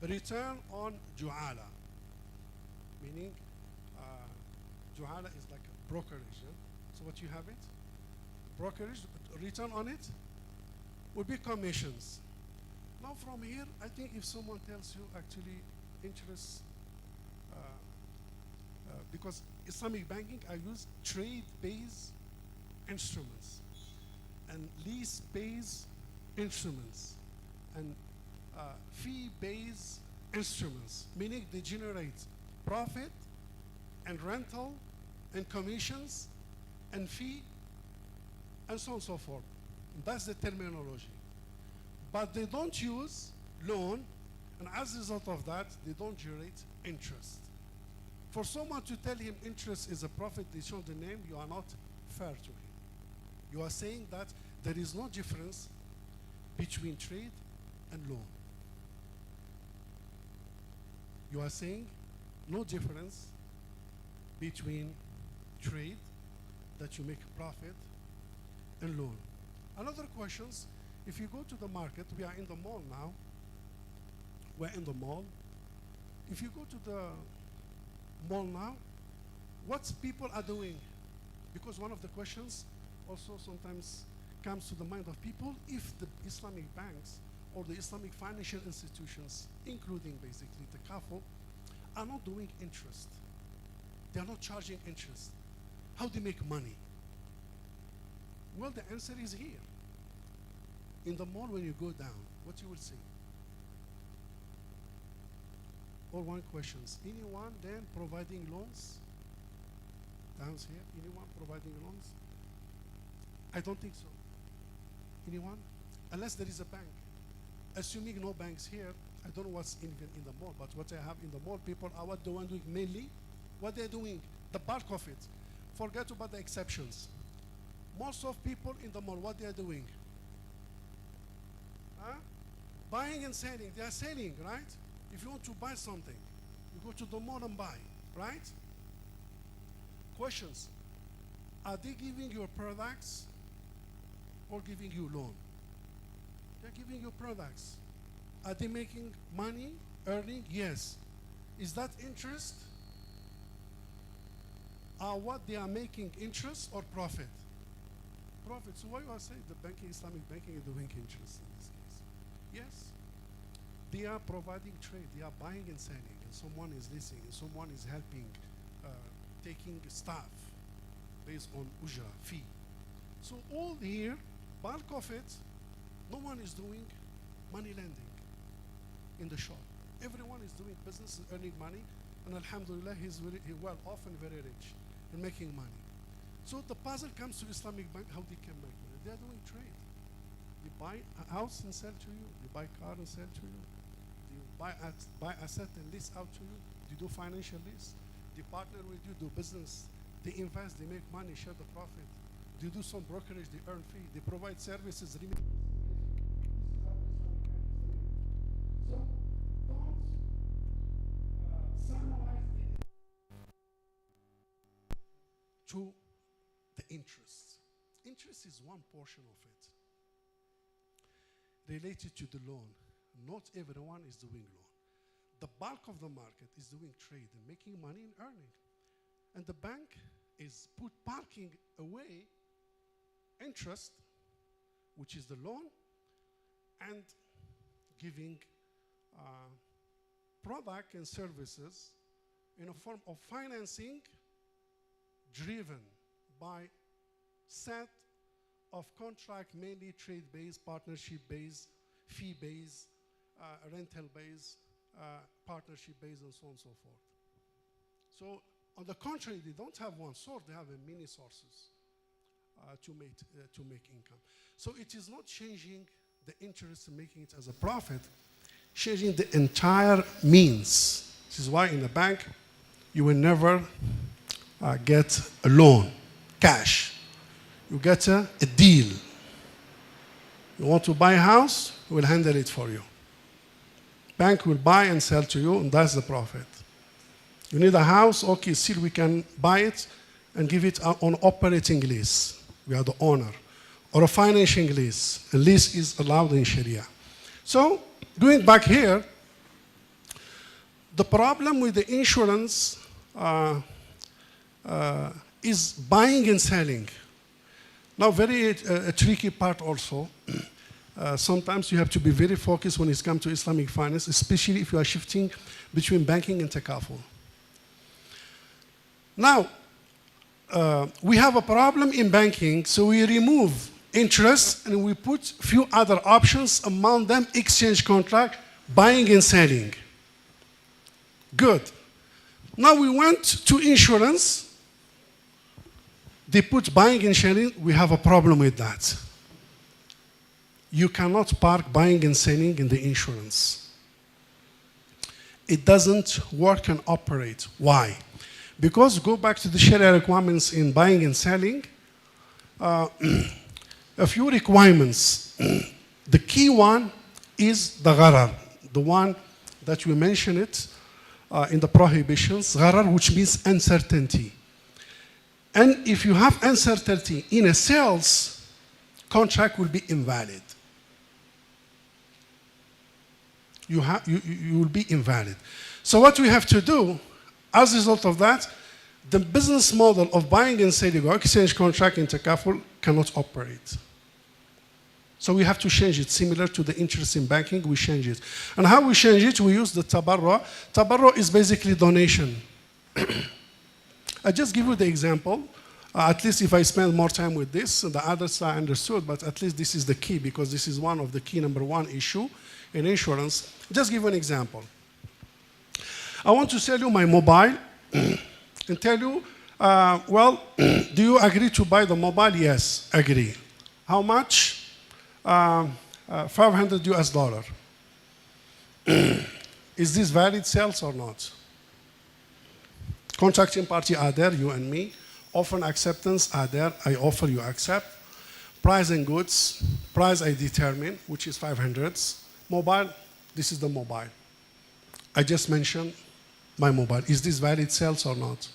return on ju'ala, meaning ju'ala is like a brokerage. Yeah? So what you have it, brokerage, return on it would be commissions. Now from here, I think if someone tells you actually interest, because Islamic banking, I use trade-based instruments and lease-based instruments and fee-based instruments, meaning they generate profit and rental and commissions and fee and so on and so forth. That's the terminology. But they don't use loan, and as a result of that, they don't generate interest. For someone to tell him interest is a profit, they show the name, you are not fair to him. You are saying that there is no difference between trade and loan. You are saying no difference between trade, that you make profit, and loan. Another questions, if you go to the market, we are in the mall now. We're in the mall. If you go to the mall now, what people are doing? Because one of the questions also sometimes comes to the mind of people, if the Islamic banks or the Islamic financial institutions, including basically the CAFO, are not doing interest. They are not charging interest. How do they make money? Well, the answer is here. In the mall, when you go down, what you will see? Or one questions. Anyone then providing loans? Down here, anyone providing loans? I don't think so. Anyone? Unless there is a bank. Assuming no banks here, I don't know what's even in the mall, but what I have in the mall, people are what the one doing mainly, what they're doing, the bulk of it. Forget about the exceptions. Most of people in the mall, what they are doing? Huh? Buying and selling. They are selling, right? If you want to buy something, you go to the mall and buy, right? Questions. Are they giving you products or giving you loan? They're giving you products. Are they making money, earning? Yes. Is that interest? Are what they are making interest or profit? Profit. So why you are saying the banking, Islamic banking is doing interest in this case? Yes. They are providing trade. They are buying and selling, and someone is leasing, and someone is helping, taking staff based on ujra, fee. So all here, bulk of it, no one is doing money lending in the shop. Everyone is doing business and earning money, and alhamdulillah, he's well off and very rich and making money. So the puzzle comes to Islamic bank, how they can make money. They are doing trade. They buy a house and sell to you. They buy car and sell to you. They buy asset and lease out to you. They do financial lease. They partner with you, do business. They invest, they make money, share the profit. They do some brokerage, they earn fee. They provide services. So don't summarize to the interest. Interest is one portion of it related to the loan. Not everyone is doing loan. The bulk of the market is doing trade and making money and earning. And the bank is parking away interest, which is the loan, and giving product and services in a form of financing driven by set of contract, mainly trade-based, partnership-based, fee-based, rental-based, partnership-based, and so on and so forth. So on the contrary, they don't have one source, they have many sources to make income. So it is not changing the interest and making it as a profit, changing the entire means. This is why in the bank, you will never get a loan, cash. You get a deal. You want to buy a house, we'll handle it for you. Bank will buy and sell to you, and that's the profit. You need a house, okay, still we can buy it and give it on operating lease. We are the owner. Or a financing lease. A lease is allowed in Sharia. So, going back here, The problem with the insurance is buying and selling. Now, very a tricky part also. Sometimes you have to be very focused when it comes to Islamic finance, especially if you are shifting between banking and takaful. Now, we have a problem in banking, so we remove interest and we put few other options, among them exchange contract, buying and selling. Good. Now we went to insurance. They put buying and selling. We have a problem with that. You cannot park buying and selling in the insurance. It doesn't work and operate. Why? Because go back to the Sharia requirements in buying and selling, a few requirements. The key one is the gharar, the one that we mentioned it in the prohibitions, gharar, which means uncertainty. And if you have uncertainty in a sales, contract will be invalid. You will be invalid. So what we have to do, as a result of that, the business model of buying and selling or exchange contract in takaful cannot operate. So we have to change it. Similar to the interest in banking, we change it. And how we change it, we use the tabarra. Tabarra is basically donation. I just give you the example. At least if I spend more time with this, the others I understood, but at least this is the key, because this is one of the key number one issue in insurance. Just give you an example. I want to sell you my mobile and tell you, well, do you agree to buy the mobile? Yes, agree. How much? 500 US dollar. Is this valid sales or not? Contracting party are there, you and me. Offer acceptance are there, I offer, you accept. Price and goods, price I determine, which is 500s. Mobile, this is the mobile. I just mentioned my mobile. Is this valid sales or not?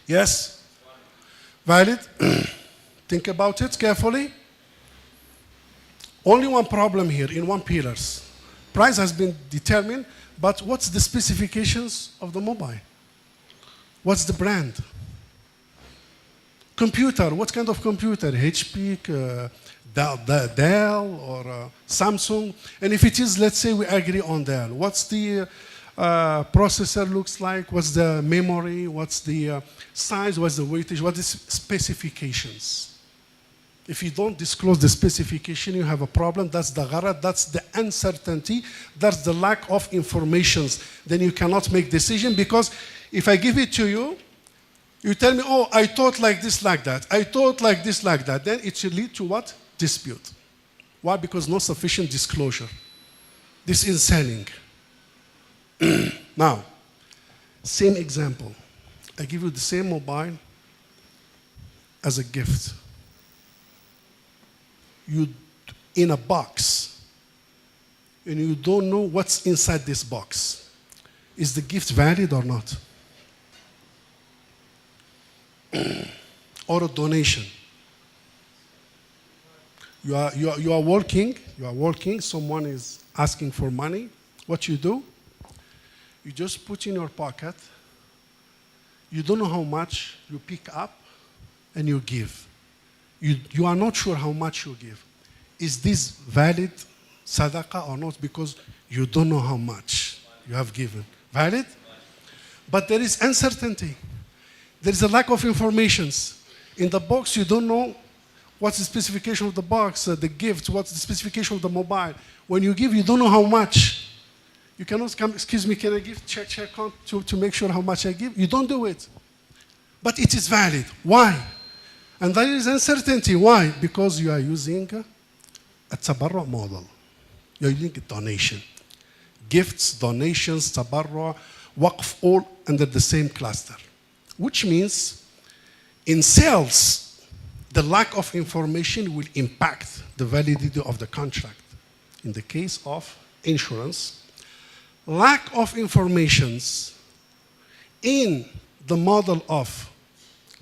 Yes? Valid? Think about it carefully. Only one problem here in one pillars. Price has been determined, but what's the specifications of the mobile? What's the brand? Computer, what kind of computer? HP, Dell, or Samsung? And if it is, let's say we agree on Dell. What's the processor looks like? What's the memory? What's the size? What's the weightage? What is specifications? If you don't disclose the specification, you have a problem. That's the gharar, that's the uncertainty, that's the lack of information. Then you cannot make decision, because if I give it to you, you tell me, oh, I thought like this, like that. I thought like this, like that. Then it should lead to what? Dispute. Why? Because no sufficient disclosure. This is selling. Now, same example. I give you the same mobile as a gift. You in a box, and you don't know what's inside this box. Is the gift valid or not? Or a donation. You are working, someone is asking for money. What you do? You just put in your pocket. You don't know how much, you pick up and you give. You are not sure how much you give. Is this valid sadaqah or not? Because you don't know how much you have given. Valid? But there is uncertainty. There is a lack of information. In the box, you don't know what's the specification of the box, the gift, what's the specification of the mobile. When you give, you don't know how much. You cannot come, excuse me, can I give check count to make sure how much I give? You don't do it. But it is valid. Why? And there is uncertainty. Why? Because you are using a tabarra model. You're using a donation. Gifts, donations, tabarra, waqf, all under the same cluster. Which means in sales, the lack of information will impact the validity of the contract. In the case of insurance, lack of information in the model of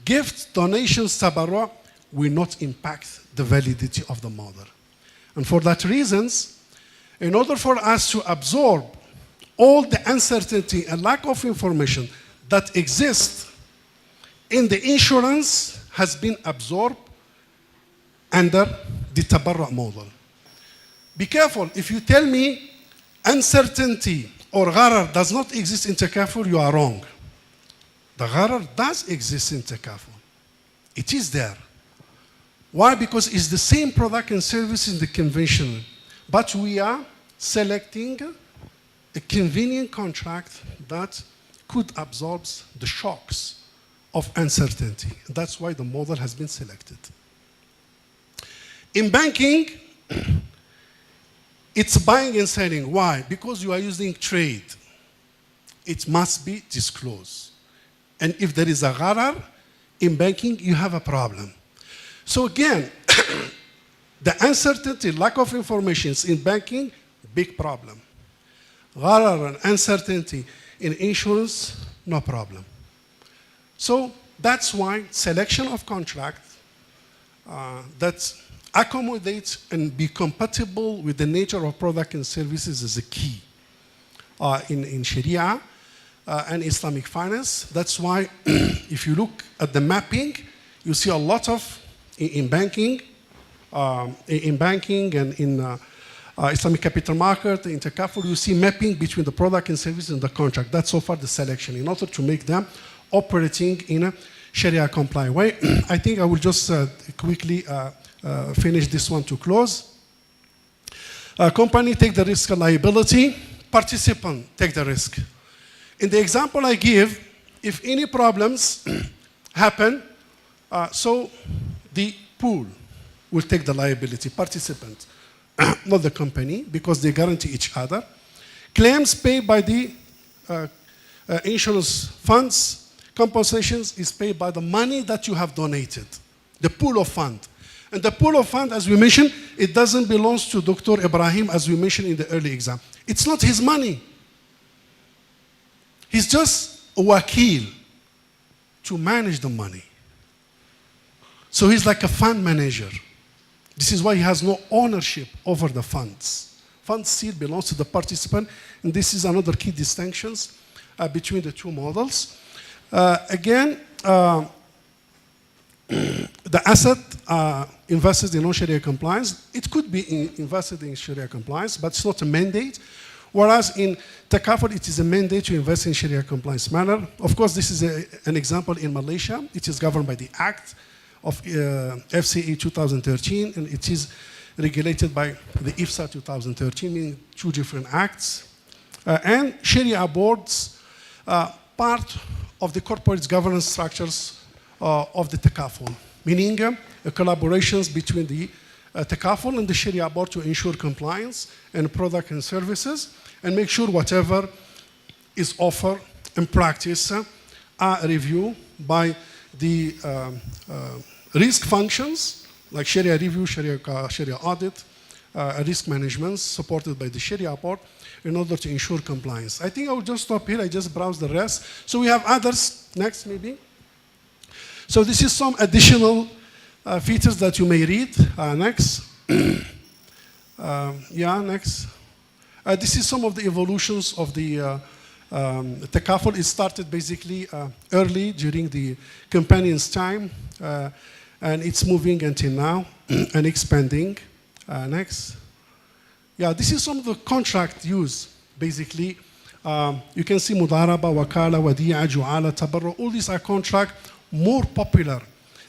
gifts, donations, tabarra will not impact the validity of the model. And for that reasons, in order for us to absorb all the uncertainty and lack of information that exists in the insurance has been absorbed under the tabarra model. Be careful, if you tell me uncertainty or gharar does not exist in takaful, you are wrong. The gharar does exist in takaful. It is there. Why? Because it's the same product and service in the conventional, but we are selecting a convenient contract that could absorb the shocks of uncertainty. That's why the model has been selected. In banking, it's buying and selling. Why? Because you are using trade. It must be disclosed. And if there is a gharar in banking, you have a problem. So again, the uncertainty, lack of information in banking, big problem. Gharar and uncertainty in insurance, no problem. So that's why selection of contract that accommodates and be compatible with the nature of product and services is a key in Sharia and Islamic finance. That's why if you look at the mapping, you see a lot of in banking and in Islamic capital market, in takaful, you see mapping between the product and service and the contract. That's so far the selection in order to make them operating in a Sharia compliant way. I think I will just quickly finish this one to close. Company take the risk of liability, participant take the risk. In the example I give, if any problems happen, so the pool will take the liability, participant, not the company, because they guarantee each other. Claims paid by the insurance funds, compensations is paid by the money that you have donated, the pool of fund. And the pool of fund, as we mentioned, it doesn't belong to Dr. Ibrahim, as we mentioned in the early exam. It's not his money. He's just a wakil to manage the money. So he's like a fund manager. This is why he has no ownership over the funds. Fund still belongs to the participant, and this is another key distinctions between the two models. Again, the asset invested in non-Sharia compliance, it could be invested in Sharia compliance, but it's not a mandate. Whereas in takaful, it is a mandate to invest in Sharia compliance manner. Of course, this is an example in Malaysia. It is governed by the Act of FCE 2013, and it is regulated by the IFSA 2013, meaning two different acts. And Sharia boards, part of the corporate governance structures of the takaful, meaning collaborations between the takaful and the Sharia board to ensure compliance and product and services, and make sure whatever is offered in practice are reviewed by the risk functions like Sharia review, Sharia audit, risk management supported by the Sharia board in order to ensure compliance. I think I will just stop here. I just browse the rest. So we have others. Next, maybe. So this is some additional features that you may read. Next. Yeah, next. This is some of the evolutions of the takaful. It started basically early during the companion's time, and it's moving until now and expanding. Next. Yeah, this is some of the contract used, basically. You can see mudaraba, wakala, wadi'a, ju'ala, tabarru. All these are contracts more popular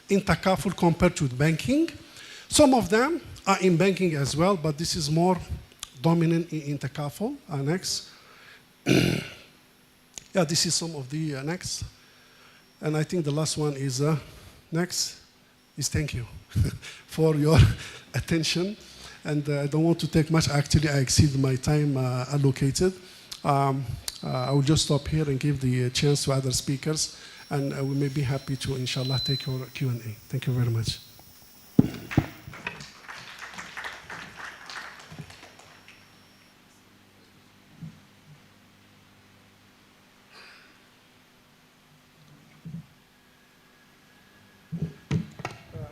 in takaful compared to banking. Some of them are in banking as well, but this is more dominant in takaful. Next. Yeah, this is some of the next. And I think the last one is next is thank you for your attention. And I don't want to take much. Actually, I exceed my time allocated. I will just stop here and give the chance to other speakers. And we may be happy to, inshallah, take your Q&A. Thank you very much.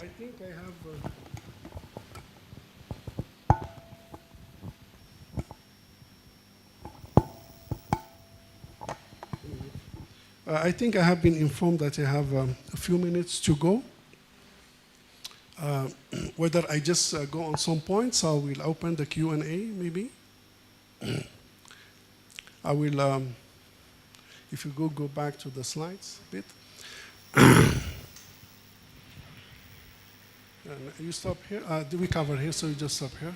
I think I have... I think I have been informed that I have a few minutes to go. Whether I just go on some points, I will open the Q&A maybe. I will, if you go back to the slides a bit. And you stop here. Do we cover here? So you just stop here.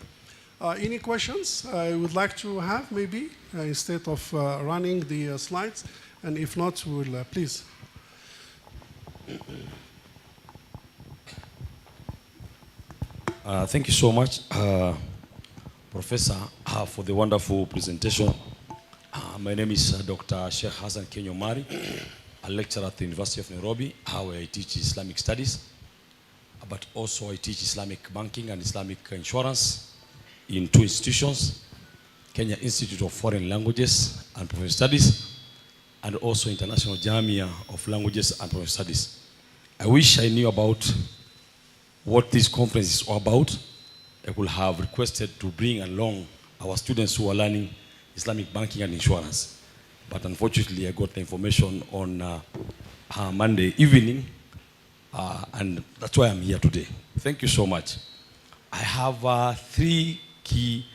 Any questions I would like to have maybe instead of running the slides? And if not, we'll please. Thank you so much, Professor, for the wonderful presentation. My name is Dr. Sheikh Hassan Kenyomari, a lecturer at the University of Nairobi, where I teach Islamic studies, but also I teach Islamic banking and Islamic insurance in 2 institutions, Kenya Institute of Foreign Languages and Professional Studies, and also International Jamia of Languages and Professional Studies. I wish I knew about what this conference is all about. I could have requested to bring along our students who are learning Islamic banking and insurance. But unfortunately, I got the information on Monday evening, and that's why I'm here today. Thank you so much. I have 3 key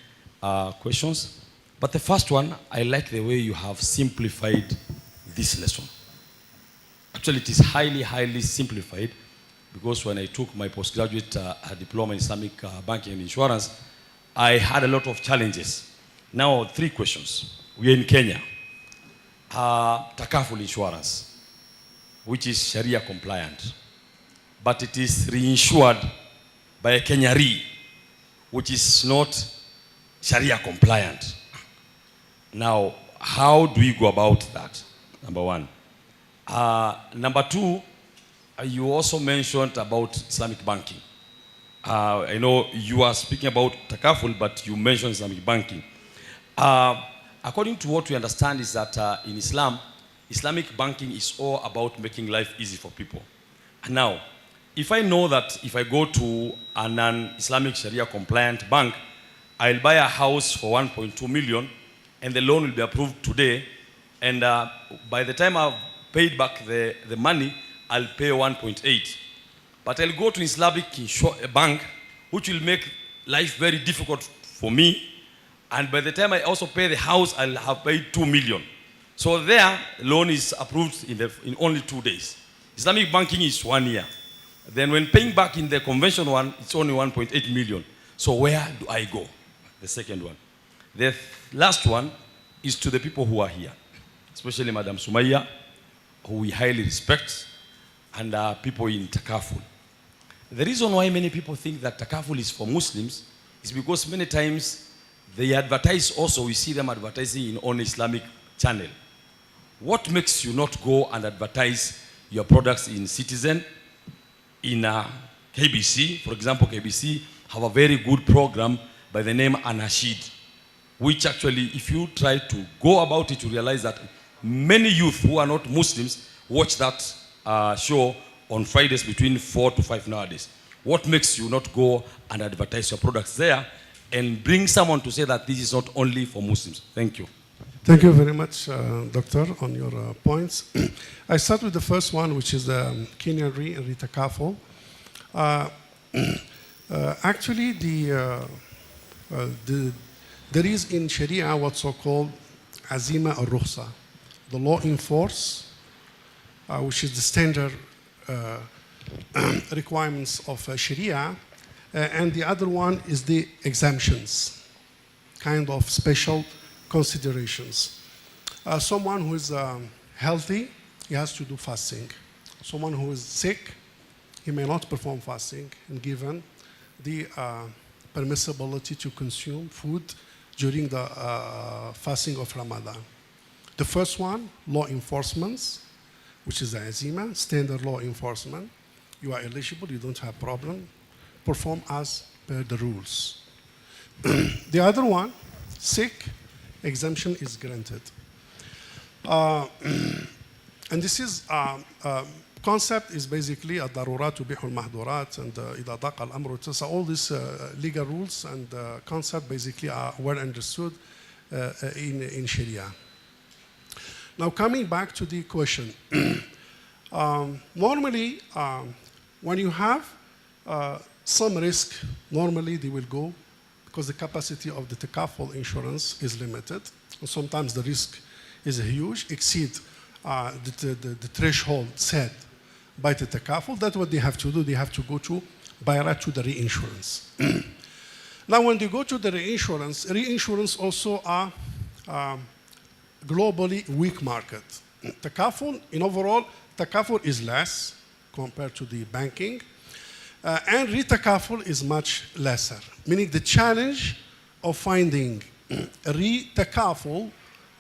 questions. But the first one, I like the way you have simplified this lesson. Actually, it is highly, highly simplified, because when I took my postgraduate diploma in Islamic banking and insurance, I had a lot of challenges. Now, 3 questions. We are in Kenya. Takaful insurance, which is Sharia compliant, but it is reinsured by a Kenya Re, which is not Sharia compliant. Now, how do we go about that? Number 1. Number 2, you also mentioned about Islamic banking. I know you are speaking about Takaful, but you mentioned Islamic banking. According to what we understand is that in Islam, Islamic banking is all about making life easy for people. And now, if I know that if I go to a non-Islamic Sharia compliant bank, I'll buy a house for 1.2 million and the loan will be approved today, and by the time I've paid back the money, I'll pay 1.8. But I'll go to Islamic bank, which will make life very difficult for me. And by the time I also pay the house, I'll have paid 2 million. So there, loan is approved in only 2 days. Islamic banking is 1 year. Then when paying back in the conventional one, it's only 1.8 million. So where do I go? The second one. The last one is to the people who are here, especially Madam Sumaya, who we highly respect, and people in Takaful. The reason why many people think that Takaful is for Muslims is because many times they advertise also, we see them advertising in on Islamic channel. What makes you not go and advertise your products in Citizen, in KBC? For example, KBC have a very good program by the name Anashid, which actually, if you try to go about it, you realize that many youth who are not Muslims watch that show on Fridays between 4 to 5 nowadays. What makes you not go and advertise your products there and bring someone to say that this is not only for Muslims? Thank you. Thank you very much, Doctor, on your points. I start with the first one, which is the Kenya Re and Takaful. Actually, there is in Sharia what's so-called Azima al-Rukhsa, the law in force, which is the standard requirements of Sharia, and the other one is the exemptions, kind of special considerations. Someone who is healthy, he has to do fasting. Someone who is sick, he may not perform fasting, and given the permissibility to consume food during the fasting of Ramadan. The first one, law enforcement, which is the Azima, standard law enforcement. You are eligible, you don't have problem. Perform as per the rules. The other one, sick, exemption is granted. And this is, concept is basically الضرورات تبيح المحظورات and إذا ضاق الأمر اتسع. All these legal rules and concept basically are well understood in Sharia. Now, coming back to the question. Normally, when you have some risk, normally they will go because the capacity of the takaful insurance is limited. And sometimes the risk is huge, exceed the threshold set by the takaful. That's what they have to do. They have to go to to the reinsurance. Now, when they go to the reinsurance also are globally weak market. Takaful, in overall, takaful is less compared to the banking, and retakaful is much lesser, meaning the challenge of finding a retakaful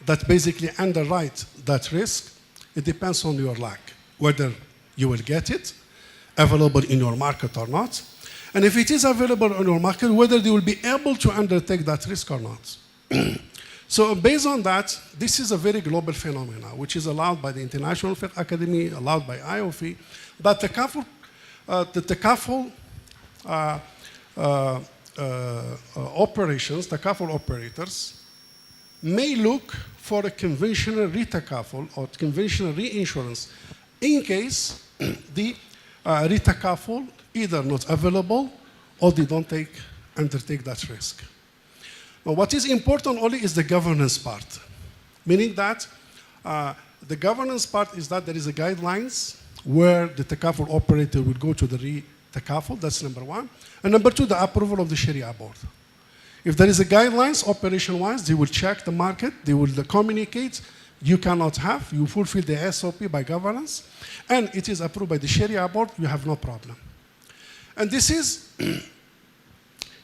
that basically underwrite that risk, it depends on your luck, whether you will get it available in your market or not, and if it is available in your market, whether they will be able to undertake that risk or not. So based on that, this is a very global phenomenon, which is allowed by the International Fiqh Academy, allowed by IOFI, but the takaful operations, takaful operators, may look for a conventional retakaful or conventional reinsurance in case the retakaful either not available or they don't undertake that risk. Now, what is important only is the governance part, meaning that the governance part is that there is a guidelines where the takaful operator will go to the re-takaful, that's number one. And number two, the approval of the Sharia board. If there is a guidelines operation-wise, they will check the market, they will communicate, you cannot have, you fulfill the SOP by governance, and it is approved by the Sharia board, you have no problem. And this is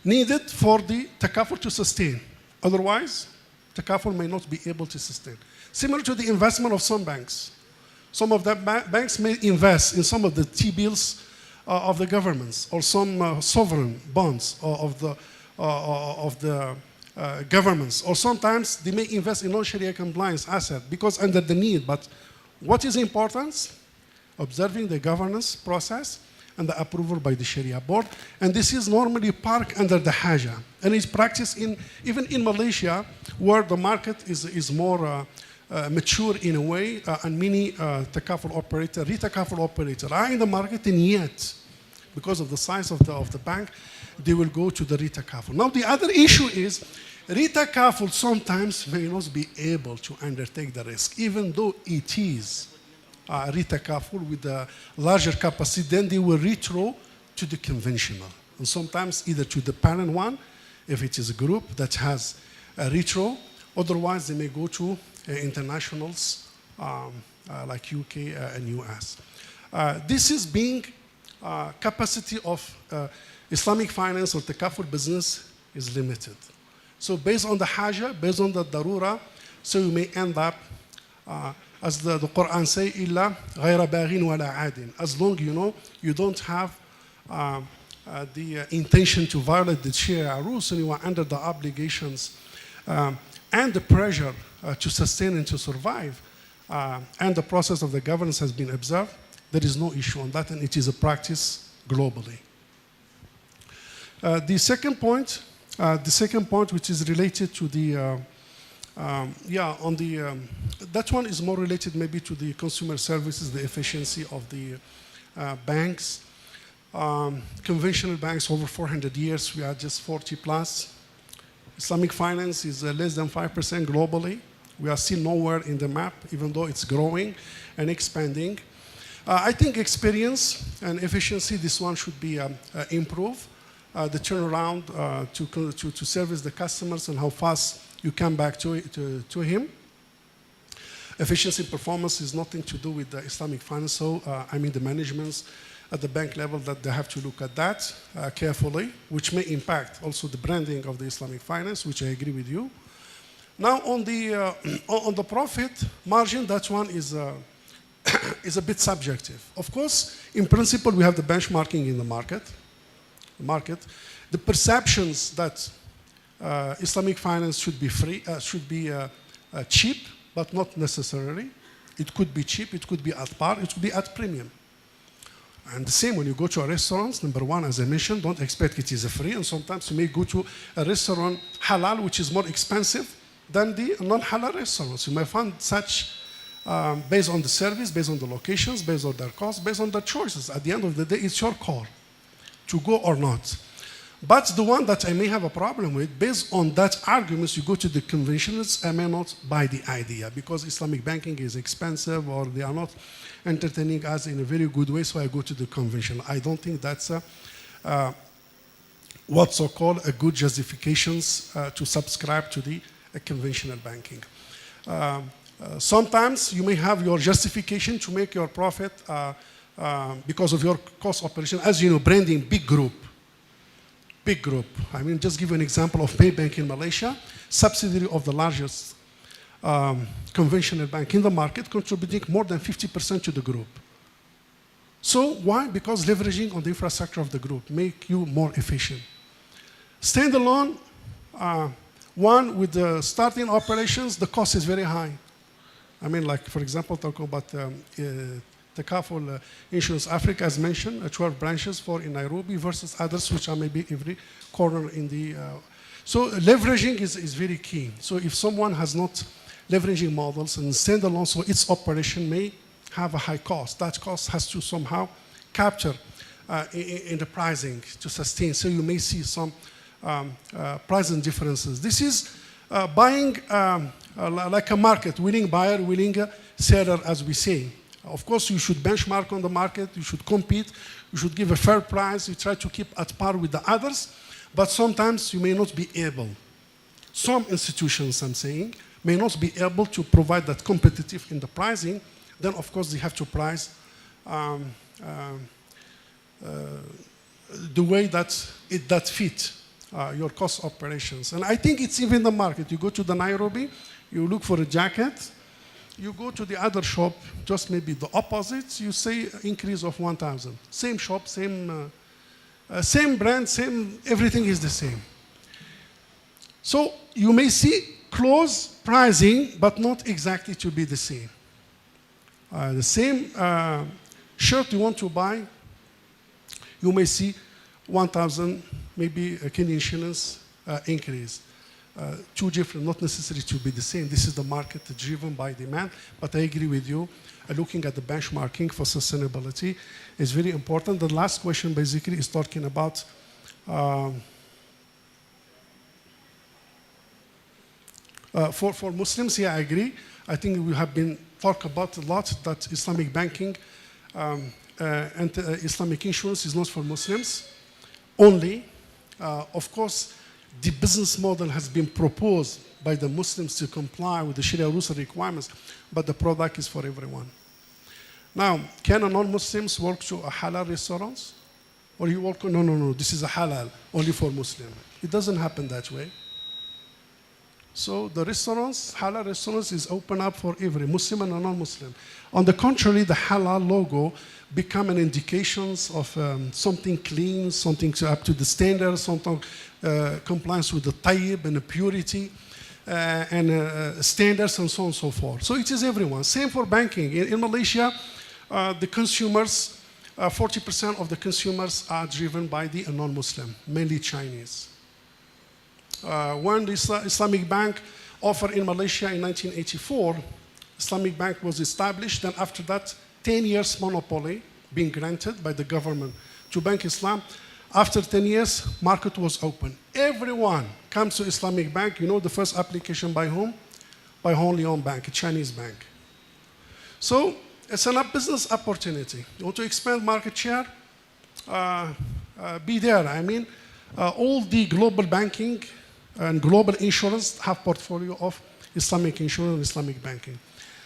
needed for the takaful to sustain. Otherwise, takaful may not be able to sustain. Similar to the investment of some banks. Some of the banks may invest in some of the T-bills of the governments or some sovereign bonds of the governments. Or sometimes they may invest in non-Sharia compliance asset because under the need. But what is important? Observing the governance process and the approval by the Sharia board. And this is normally parked under the Haja. And it's practiced even in Malaysia, where the market is more mature in a way, and many takaful operator, retakaful operator are in the market, and yet, because of the size of the bank, they will go to the retakaful. Now, the other issue is retakaful sometimes may not be able to undertake the risk, even though it is retakaful with a larger capacity, then they will retro to the conventional. And sometimes either to the parent one, if it is a group that has a retro, otherwise they may go to internationals like UK and US. This is being capacity of Islamic finance or takaful business is limited. So based on the haja, based on the darura, so you may end up as the Quran say, إِلَّا غَيْرَ بَاغٍ وَلَا عَادٍ. As long you don't have the intention to violate the Sharia rules and you are under the obligations and the pressure to sustain and to survive, and the process of the governance has been observed, there is no issue on that, and it is a practice globally. The second point, which is related to the that one is more related maybe to the consumer services, the efficiency of the banks. Conventional banks over 400 years, we are just 40 plus. Islamic finance is less than 5% globally. We are still nowhere in the map, even though it's growing and expanding. I think experience and efficiency, this one should be improved. The turnaround to service the customers and how fast you come back to him. Efficiency performance is nothing to do with the Islamic finance, so I mean the managements at the bank level that they have to look at that carefully, which may impact also the branding of the Islamic finance, which I agree with you. Now on the profit margin, that one is a bit subjective. Of course, in principle, we have the benchmarking in the market. The perceptions that Islamic finance should be free, should be cheap, but not necessarily. It could be cheap, it could be at par, it could be at premium. And the same when you go to a restaurant, number one, as I mentioned, don't expect it is free, and sometimes you may go to a restaurant halal, which is more expensive than the non-halal restaurants. You may find such based on the service, based on the locations, based on their costs, based on their choices. At the end of the day, it's your call to go or not. But the one that I may have a problem with, based on that arguments, you go to the conventionals, I may not buy the idea because Islamic banking is expensive or they are not entertaining us in a very good way, so I go to the conventional. I don't think that's what's so-called a good justifications to subscribe to the conventional banking. Sometimes you may have your justification to make your profit because of your cost operation. As you know, branding, big group. Big group. I mean, just give you an example of Maybank in Malaysia, subsidiary of the largest conventional bank in the market, contributing more than 50% to the group. So why? Because leveraging on the infrastructure of the group make you more efficient. Standalone, one with the starting operations, the cost is very high. I mean, like, for example, talking about Takaful Insurance Africa, as mentioned, 12 branches for in Nairobi versus others which are maybe every corner in the... So leveraging is very key. So if someone has not leveraging models and standalone, so its operation may have a high cost. That cost has to somehow capture in the pricing to sustain. So you may see some pricing differences. This is buying like a market, willing buyer, willing seller, as we say. Of course, you should benchmark on the market, you should compete, you should give a fair price, you try to keep at par with the others, but sometimes you may not be able. Some institutions, I'm saying, may not be able to provide that competitive in the pricing, then of course they have to price the way that fit your cost operations. And I think it's even the market. You go to the Nairobi, you look for a jacket, you go to the other shop, just maybe the opposite, you say increase of 1,000. Same shop, same brand, same, everything is the same. So you may see close pricing, but not exactly to be the same. The same shirt you want to buy, you may see 1,000, maybe a Kenyan shillings increase. Two different, not necessary to be the same. This is the market driven by demand, but I agree with you. Looking at the benchmarking for sustainability is very important. The last question basically is talking about for Muslims. Yeah, I agree. I think we have been talked about a lot that Islamic banking and Islamic insurance is not for Muslims only. Of course, the business model has been proposed by the Muslims to comply with the Sharia rules and requirements, but the product is for everyone. Now, can a non-Muslims work to a halal restaurants? Or you work, no, this is a halal, only for Muslim. It doesn't happen that way. So the restaurants, halal restaurants is open up for every Muslim and a non-Muslim. On the contrary, the halal logo become an indication of something clean, something up to the standards, something compliance with the tayyib and the purity and standards and so on and so forth. So it is everyone. Same for banking. In Malaysia, the consumers, 40% of the consumers are driven by the non-Muslim, mainly Chinese. When the Islamic Bank offered in Malaysia in 1984, Islamic Bank was established, and after that, 10 years monopoly being granted by the government to Bank Islam. After 10 years, market was open. Everyone comes to Islamic Bank. You know the first application by whom? By Hong Leong Bank, a Chinese bank. So it's a business opportunity. You want to expand market share? Be there. I mean, all the global banking and global insurance have portfolio of Islamic insurance and Islamic banking.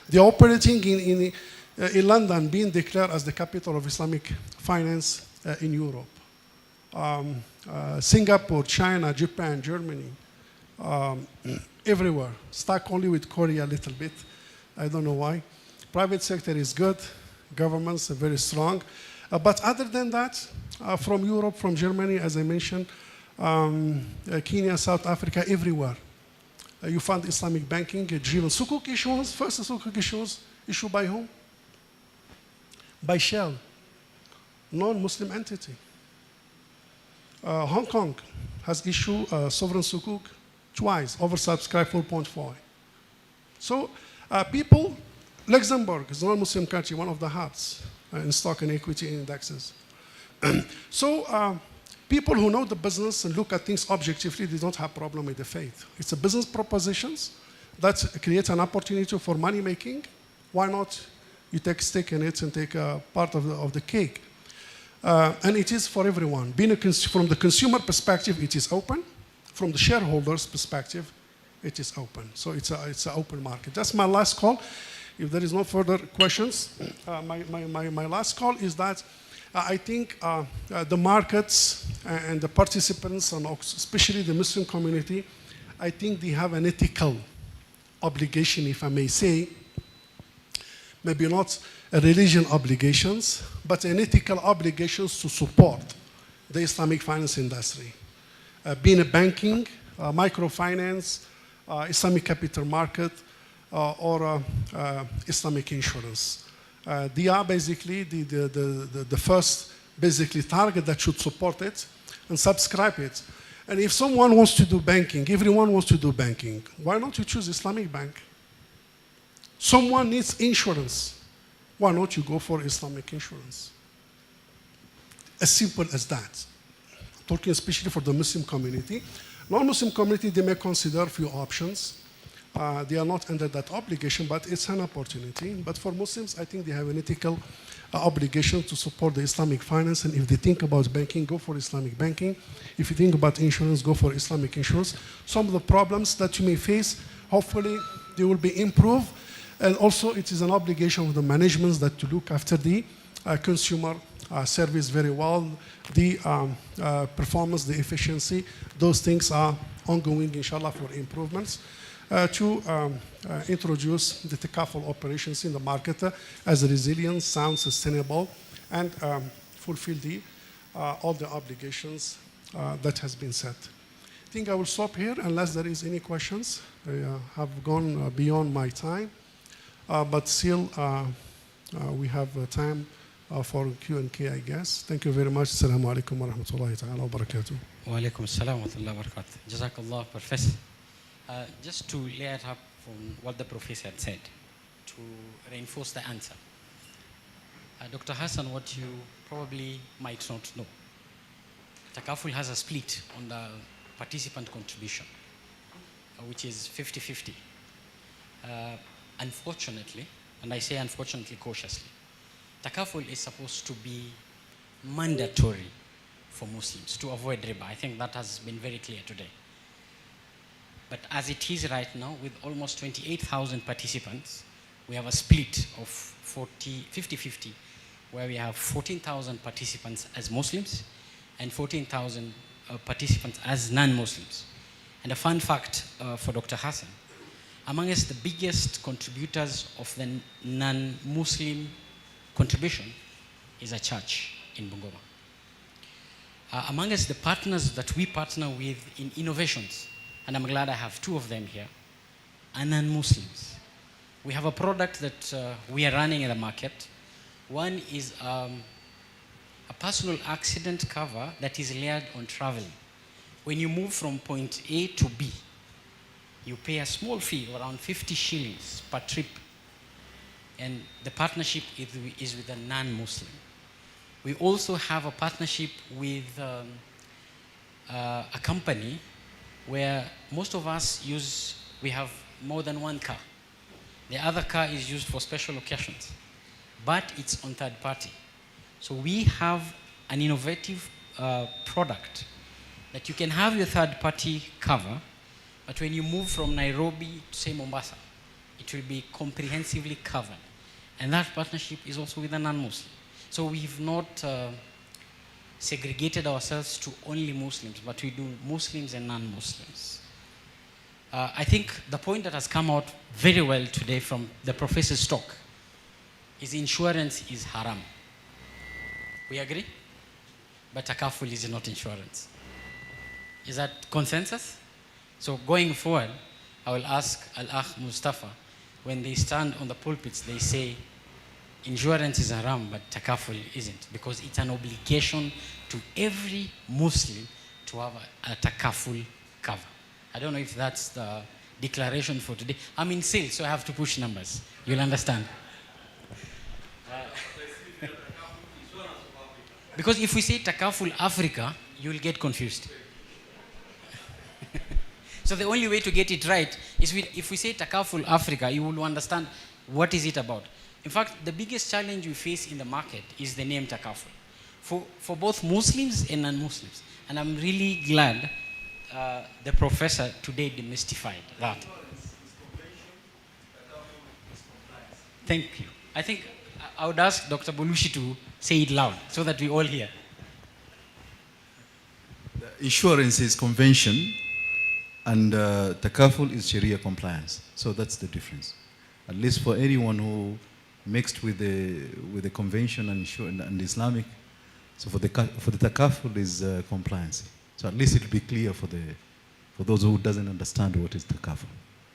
They are operating in London, being declared as the capital of Islamic finance in Europe. Singapore, China, Japan, Germany, everywhere. Stuck only with Korea a little bit. I don't know why. Private sector is good. Governments are very strong. But other than that, from Europe, from Germany, as I mentioned, Kenya, South Africa, everywhere. You find Islamic banking driven. Sukuk issuance, first Sukuk issuance issued by whom? By Shell, non-Muslim entity. Hong Kong has issued sovereign Sukuk twice, oversubscribed 4.4. So people Luxembourg is a non-Muslim country, one of the hubs in stock and equity indexes. So people who know the business and look at things objectively, they don't have problem with the faith. It's a business propositions that create an opportunity for money making. Why not you take a stake in it and take a part of the cake? And it is for everyone. From the consumer perspective, it is open. From the shareholders' perspective, it is open. So it's an open market. That's my last call. If there is no further questions, my last call is that I think the markets and the participants, and especially the Muslim community, I think they have an ethical obligation, if I may say, maybe not a religion obligations, but an ethical obligations to support the Islamic finance industry. Being a banking, microfinance, Islamic capital market, or Islamic insurance. They are basically the first basically target that should support it and subscribe it. And if someone wants to do banking, everyone wants to do banking, why not you choose Islamic bank? Someone needs insurance, why not you go for Islamic insurance? As simple as that. I'm talking especially for the Muslim community. Non-Muslim community, they may consider a few options. They are not under that obligation, but it's an opportunity. But for Muslims, I think they have an ethical obligation to support the Islamic finance. And if they think about banking, go for Islamic banking. If you think about insurance, go for Islamic insurance. Some of the problems that you may face, hopefully, they will be improved. And also, it is an obligation of the management that to look after the consumer service very well, the performance, the efficiency. Those things are ongoing, inshallah, for improvements. To introduce the takaful operations in the market as resilient, sound, sustainable, and fulfill all the obligations that has been set. I think I will stop here unless there is any questions. I have gone beyond my time, but still we have time for Q&K, I guess. Thank you very much. Assalamu alaikum wa rahmatullahi ta'ala wa barakatuh. Wa alaikum assalam wa rahmatullahi wa barakatuh. Jazakallah, Professor. Just to layer it up from what the professor had said, to reinforce the answer. Dr. Hassan, what you probably might not know, Takaful has a split on the participant contribution, which is 50-50. Unfortunately, and I say unfortunately cautiously, Takaful is supposed to be mandatory for Muslims to avoid riba. I think that has been very clear today. But as it is right now, with almost 28,000 participants, we have a split of 50-50, where we have 14,000 participants as Muslims and 14,000 participants as non-Muslims. And a fun fact for Dr. Hassan, amongst the biggest contributors of the non-Muslim contribution is a church in Bungoma. Amongst the partners that we partner with in innovations, and I'm glad I have two of them here, are non-Muslims. We have a product that we are running in the market. One is a personal accident cover that is layered on traveling. When you move from point A to B, you pay a small fee, around 50 shillings per trip. And the partnership is with a non-Muslim. We also have a partnership with a company where most of us we have more than one car. The other car is used for special occasions, but it's on third party. So we have an innovative product that you can have your third party cover, but when you move from Nairobi to say Mombasa, it will be comprehensively covered. And that partnership is also with a non-Muslim. So we've not segregated ourselves to only Muslims, but we do Muslims and non-Muslims. I think the point that has come out very well today from the professor's talk is insurance is haram. We agree? But takaful is not insurance. Is that consensus? So going forward, I will ask Al-Akh Mustafa, when they stand on the pulpits, they say, insurance is haram, but takaful isn't, because it's an obligation to every Muslim to have a takaful cover. I don't know if that's the declaration for today. I'm in sales, so I have to push numbers. You'll understand. Because if we say Takaful Africa, you'll get confused. So the only way to get it right is if we say Takaful Africa, you will understand what is it about. In fact, the biggest challenge we face in the market is the name Takaful. For both Muslims and non-Muslims. And I'm really glad the professor today demystified that. Thank you. I think I would ask Dr. Bolushi to say it loud so that we all hear. Insurance is convention and takaful is Sharia compliance. So that's the difference. At least for anyone who mixed with the convention and Islamic, so for the takaful is compliance. So at least it'll be clear for those who doesn't understand what is takaful.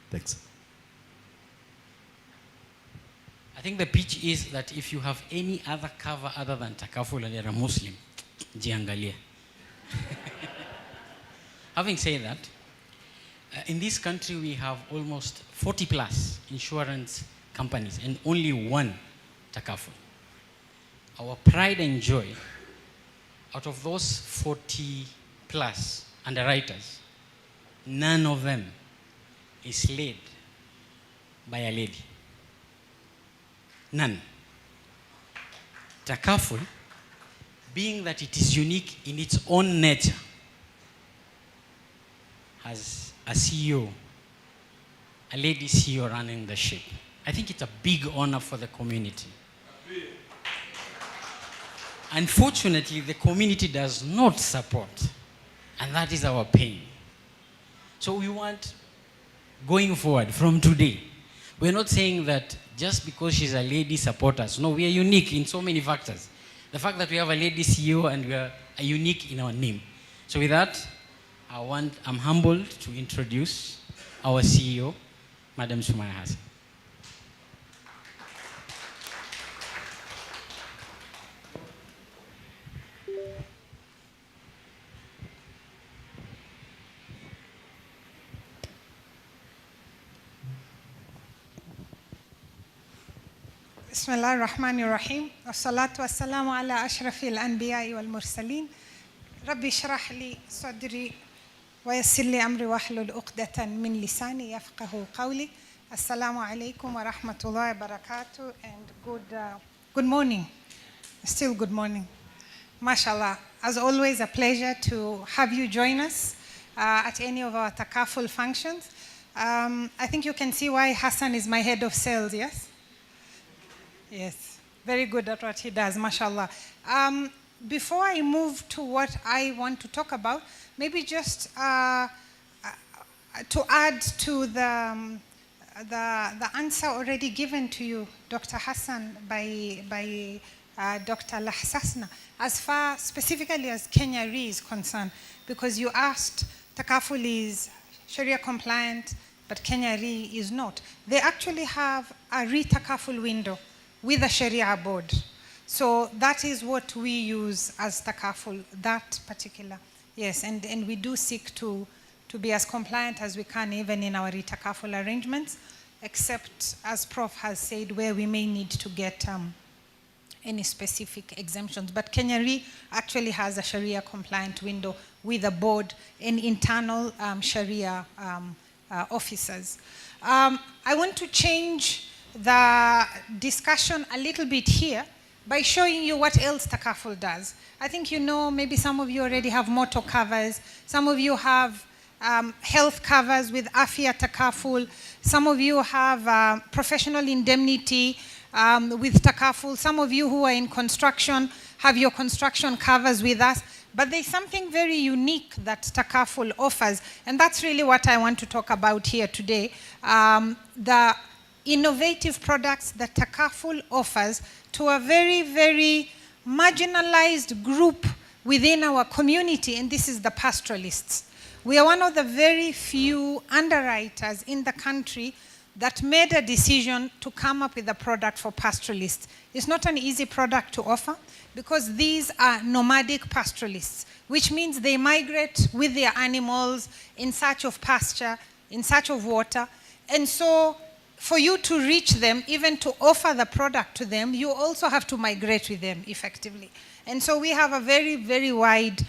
Thanks. I think the pitch is that if you have any other cover other than takaful and you're a Muslim, jiangalia. Having said that, in this country we have almost 40 plus insurance companies and only one takaful. Our pride and joy, out of those 40 plus underwriters, none of them is led by a lady. None. Takaful, being that it is unique in its own nature, has a CEO, a lady CEO running the ship. I think it's a big honor for the community. Unfortunately, the community does not support, and that is our pain. So we want, going forward from today, we're not saying that just because she's a lady support us. No, we are unique in so many factors. The fact that we have a lady CEO and we are unique in our name. So with that, I'm humbled to introduce our CEO, Madam Sumaya Hassan. بسم الله الرحمن الرحيم والصلاة والسلام على أشرف الأنبياء والمرسلين ربي اشرح لي صدري ويسر لي أمري واحلل عقدة من لساني يفقه قولي السلام عليكم ورحمة الله وبركاته and good morning, still good morning. MashaAllah, as always a pleasure to have you join us at any of our takaful functions. I think you can see why Hassan is my head of sales, yes? Yes, very good at what he does, mashallah. Before I move to what I want to talk about, maybe just to add to the answer already given to you, Dr. Hassan, by Dr. Lahsasna, as far specifically as Kenya Re is concerned, because you asked, takaful is Sharia compliant, but Kenya Re is not. They actually have a re-takaful window with a Sharia board. So that is what we use as takaful, that particular. Yes, and we do seek to be as compliant as we can even in our takaful arrangements, except as Prof has said, where we may need to get any specific exemptions. But Kenya Re actually has a Sharia compliant window with a board and internal Sharia officers. I want to change the discussion a little bit here by showing you what else takaful does. I think you know, maybe some of you already have motor covers, some of you have health covers with Afia takaful, some of you have professional indemnity with takaful, some of you who are in construction have your construction covers with us, but there's something very unique that takaful offers, and that's really what I want to talk about here today. The innovative products that takaful offers to a very, very marginalized group within our community, and this is the pastoralists. We are one of the very few underwriters in the country that made a decision to come up with a product for pastoralists. It's not an easy product to offer because these are nomadic pastoralists, which means they migrate with their animals in search of pasture in search of water. And so for you to reach them, even to offer the product to them, you also have to migrate with them effectively. And so we have a very, very wide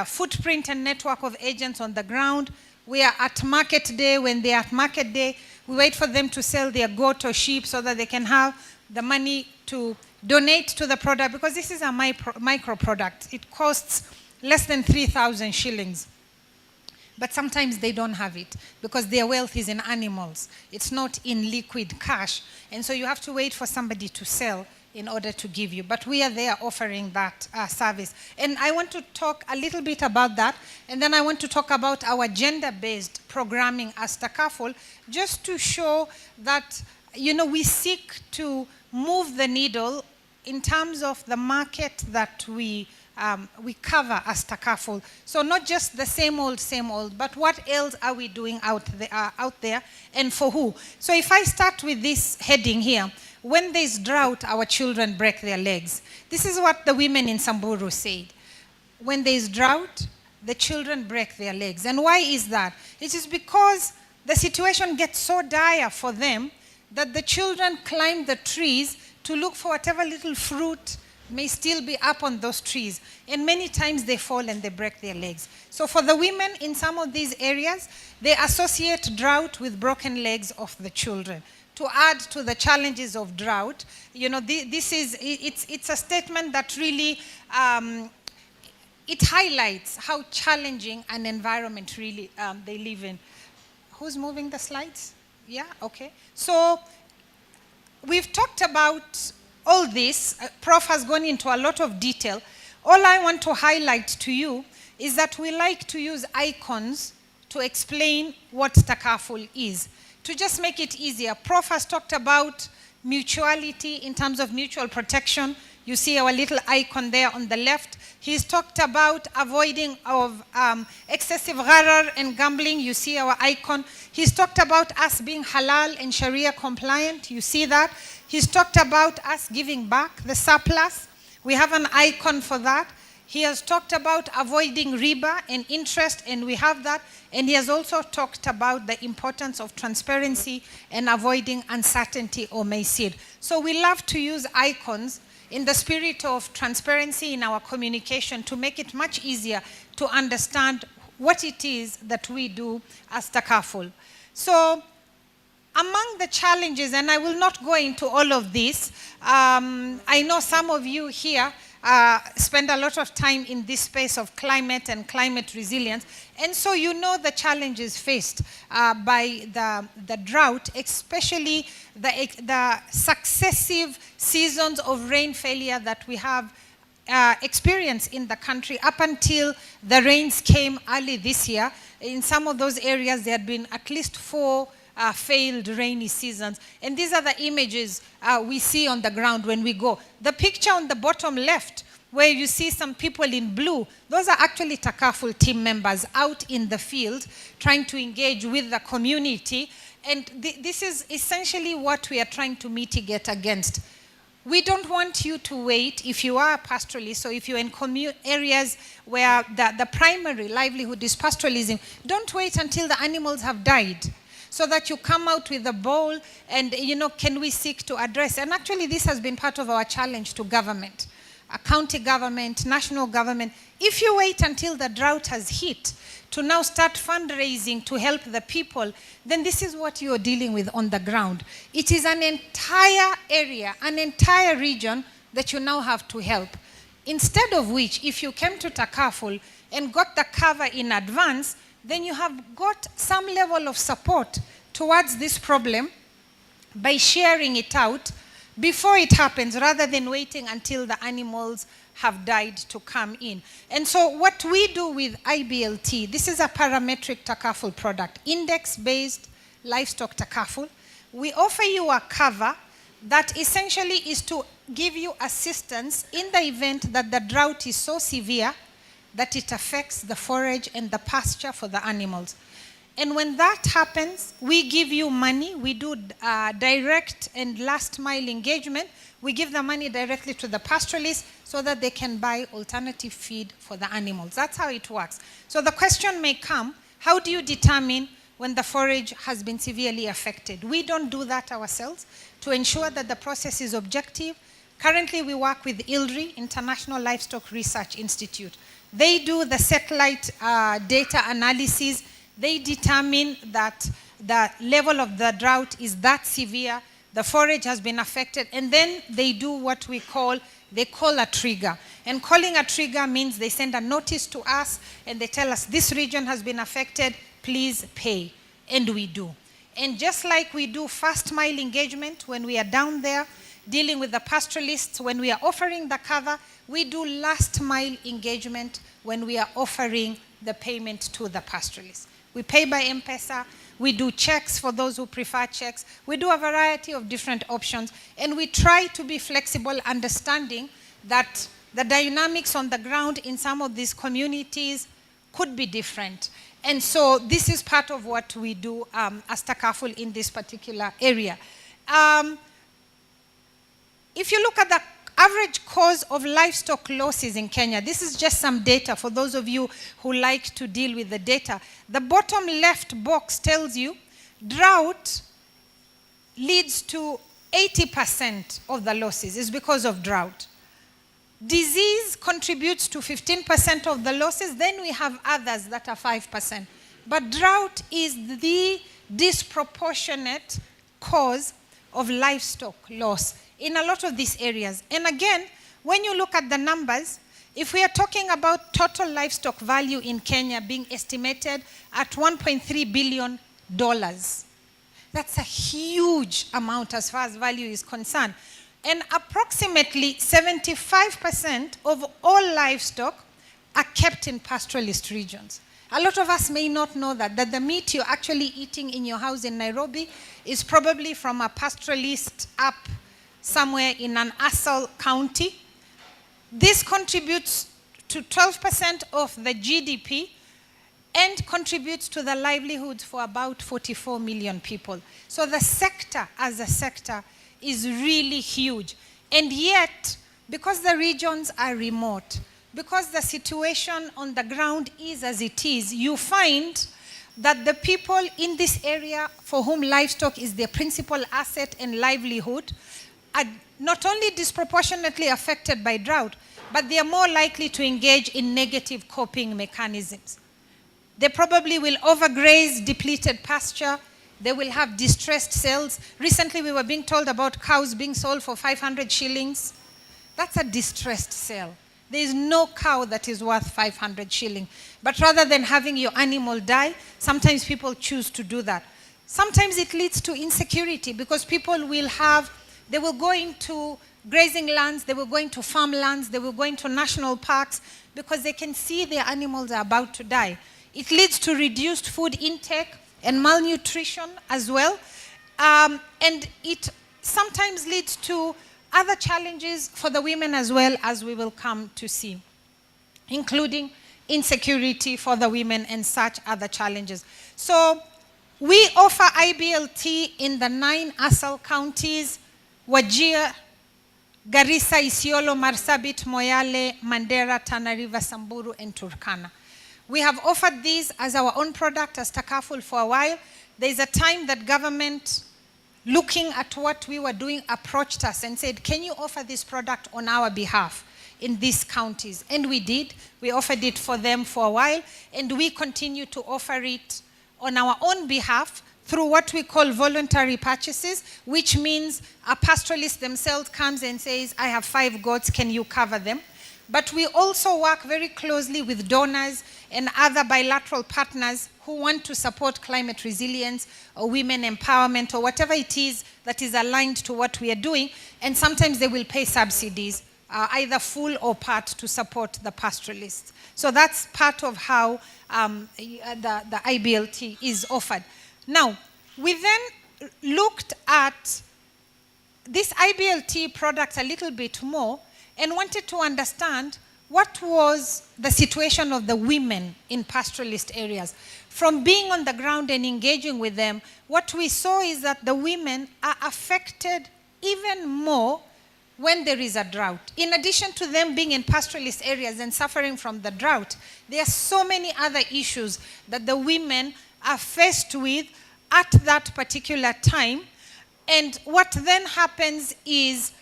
footprint and network of agents on the ground. We are at market day. When they are at market day, we wait for them to sell their goat or sheep so that they can have the money to donate to the product, because this is a micro product. It costs less than 3,000 shillings. But sometimes they don't have it because their wealth is in animals. It's not in liquid cash. And so you have to wait for somebody to sell in order to give you. But we are there offering that service. And I want to talk a little bit about that. And then I want to talk about our gender-based programming as Takaful, just to show that, you know, we seek to move the needle in terms of the market that we cover as Takaful. So not just the same old, but what else are we doing out there and for who? So if I start with this heading here, when there's drought, our children break their legs. This is what the women in Samburu said. When there's drought, the children break their legs. And why is that? It is because the situation gets so dire for them that the children climb the trees to look for whatever little fruit may still be up on those trees. And many times they fall and they break their legs. So for the women in some of these areas, they associate drought with broken legs of the children. To add to the challenges of drought, you know, it's a statement that really, it highlights how challenging an environment really they live in. Who's moving the slides? Yeah, okay. So we've talked about all this. Prof has gone into a lot of detail. All I want to highlight to you is that we like to use icons to explain what Takaful is, to just make it easier. Prof has talked about mutuality in terms of mutual protection. You see our little icon there on the left. He's talked about avoiding of excessive gharar and gambling. You see our icon. He's talked about us being halal and Sharia compliant. You see that. He's talked about us giving back the surplus. We have an icon for that. He has talked about avoiding riba and interest, and we have that. And he has also talked about the importance of transparency and avoiding uncertainty or maysir. So we love to use icons in the spirit of transparency in our communication to make it much easier to understand what it is that we do as Takaful. So among the challenges, and I will not go into all of this, I know some of you here spend a lot of time in this space of climate and climate resilience, and so you know the challenges faced by the drought, especially the successive seasons of rain failure that we have experienced in the country up until the rains came early this year. In some of those areas, there had been at least 4 failed rainy seasons. And these are the images we see on the ground when we go. The picture on the bottom left, where you see some people in blue, those are actually Takaful team members out in the field trying to engage with the community. And this is essentially what we are trying to mitigate against. We don't want you to wait if you are a pastoralist, or if you're in areas where the primary livelihood is pastoralism, don't wait until the animals have died, so that you come out with a bowl and, you know, can we seek to address? And actually this has been part of our challenge to government, a county government, national government. If you wait until the drought has hit to now start fundraising to help the people, then this is what you're dealing with on the ground. It is an entire area, an entire region that you now have to help. Instead of which, if you came to Takaful and got the cover in advance, then you have got some level of support towards this problem by sharing it out before it happens, rather than waiting until the animals have died to come in. And so what we do with IBLT, this is a parametric Takaful product, index-based livestock Takaful. We offer you a cover that essentially is to give you assistance in the event that the drought is so severe that it affects the forage and the pasture for the animals. And when that happens, we give you money. We do direct and last mile engagement. We give the money directly to the pastoralists so that they can buy alternative feed for the animals. That's how it works. So the question may come, how do you determine when the forage has been severely affected. We don't do that ourselves. To ensure that the process is objective, currently we work with ILRI, International Livestock Research Institute. They do the satellite data analysis. They determine that the level of the drought is that severe, the forage has been affected, and then they do what they call a trigger. And calling a trigger means they send a notice to us and they tell us this region has been affected, please pay. And we do. And just like we do first mile engagement when we are down there dealing with the pastoralists, when we are offering the cover, we do last mile engagement when we are offering the payment to the pastoralists. We pay by M-Pesa, we do checks for those who prefer checks, we do a variety of different options, and we try to be flexible, understanding that the dynamics on the ground in some of these communities could be different. And so this is part of what we do as Takaful in this particular area. If you look at the average cause of livestock losses in Kenya, this is just some data for those of you who like to deal with the data. The bottom left box tells you drought leads to 80% of the losses is because of drought. Disease contributes to 15% of the losses. Then we have others that are 5%. But drought is the disproportionate cause of livestock loss in a lot of these areas. And again, when you look at the numbers, if we are talking about total livestock value in Kenya being estimated at $1.3 billion, that's a huge amount as far as value is concerned. And approximately 75% of all livestock are kept in pastoralist regions. A lot of us may not know that the meat you're actually eating in your house in Nairobi is probably from a pastoralist up somewhere in an ASAL county. This contributes to 12% of the GDP and contributes to the livelihoods for about 44 million people. So the sector as a sector is really huge. And yet, because the regions are remote, because the situation on the ground is as it is, you find that the people in this area for whom livestock is their principal asset and livelihood are not only disproportionately affected by drought, but they are more likely to engage in negative coping mechanisms. They probably will overgraze depleted pasture. They will have distressed sales. Recently, we were being told about cows being sold for 500 shillings. That's a distressed sale. There is no cow that is worth 500 shillings. But rather than having your animal die, sometimes people choose to do that. Sometimes it leads to insecurity because people they will go into grazing lands, they will go into farmlands, they will go into national parks because they can see their animals are about to die. It leads to reduced food intake and malnutrition as well. And it sometimes leads to other challenges for the women as well, as we will come to see, including insecurity for the women and such other challenges. So we offer IBLT in the 9 ASAL counties: Wajir, Garissa, Isiolo, Marsabit, Moyale, Mandera, Tana River, Samburu, and Turkana. We have offered these as our own product as Takaful for a while. There's a time that government, looking at what we were doing, approached us and said, can you offer this product on our behalf in these counties? And we did. We offered it for them for a while, and we continue to offer it on our own behalf through what we call voluntary purchases, which means a pastoralist themselves comes and says, I have 5 goats, can you cover them? But we also work very closely with donors and other bilateral partners who want to support climate resilience or women empowerment or whatever it is that is aligned to what we are doing. And sometimes they will pay subsidies, either full or part, to support the pastoralists. So that's part of how the IBLT is offered. Now, we then looked at this IBLT product a little bit more and wanted to understand what was the situation of the women in pastoralist areas. From being on the ground and engaging with them, what we saw is that the women are affected even more when there is a drought. In addition to them being in pastoralist areas and suffering from the drought, there are so many other issues that the women are faced with at that particular time. And what then happens is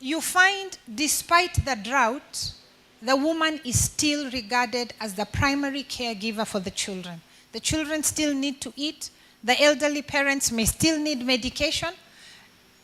you find, despite the drought, the woman is still regarded as the primary caregiver for the children. The children still need to eat. The elderly parents may still need medication.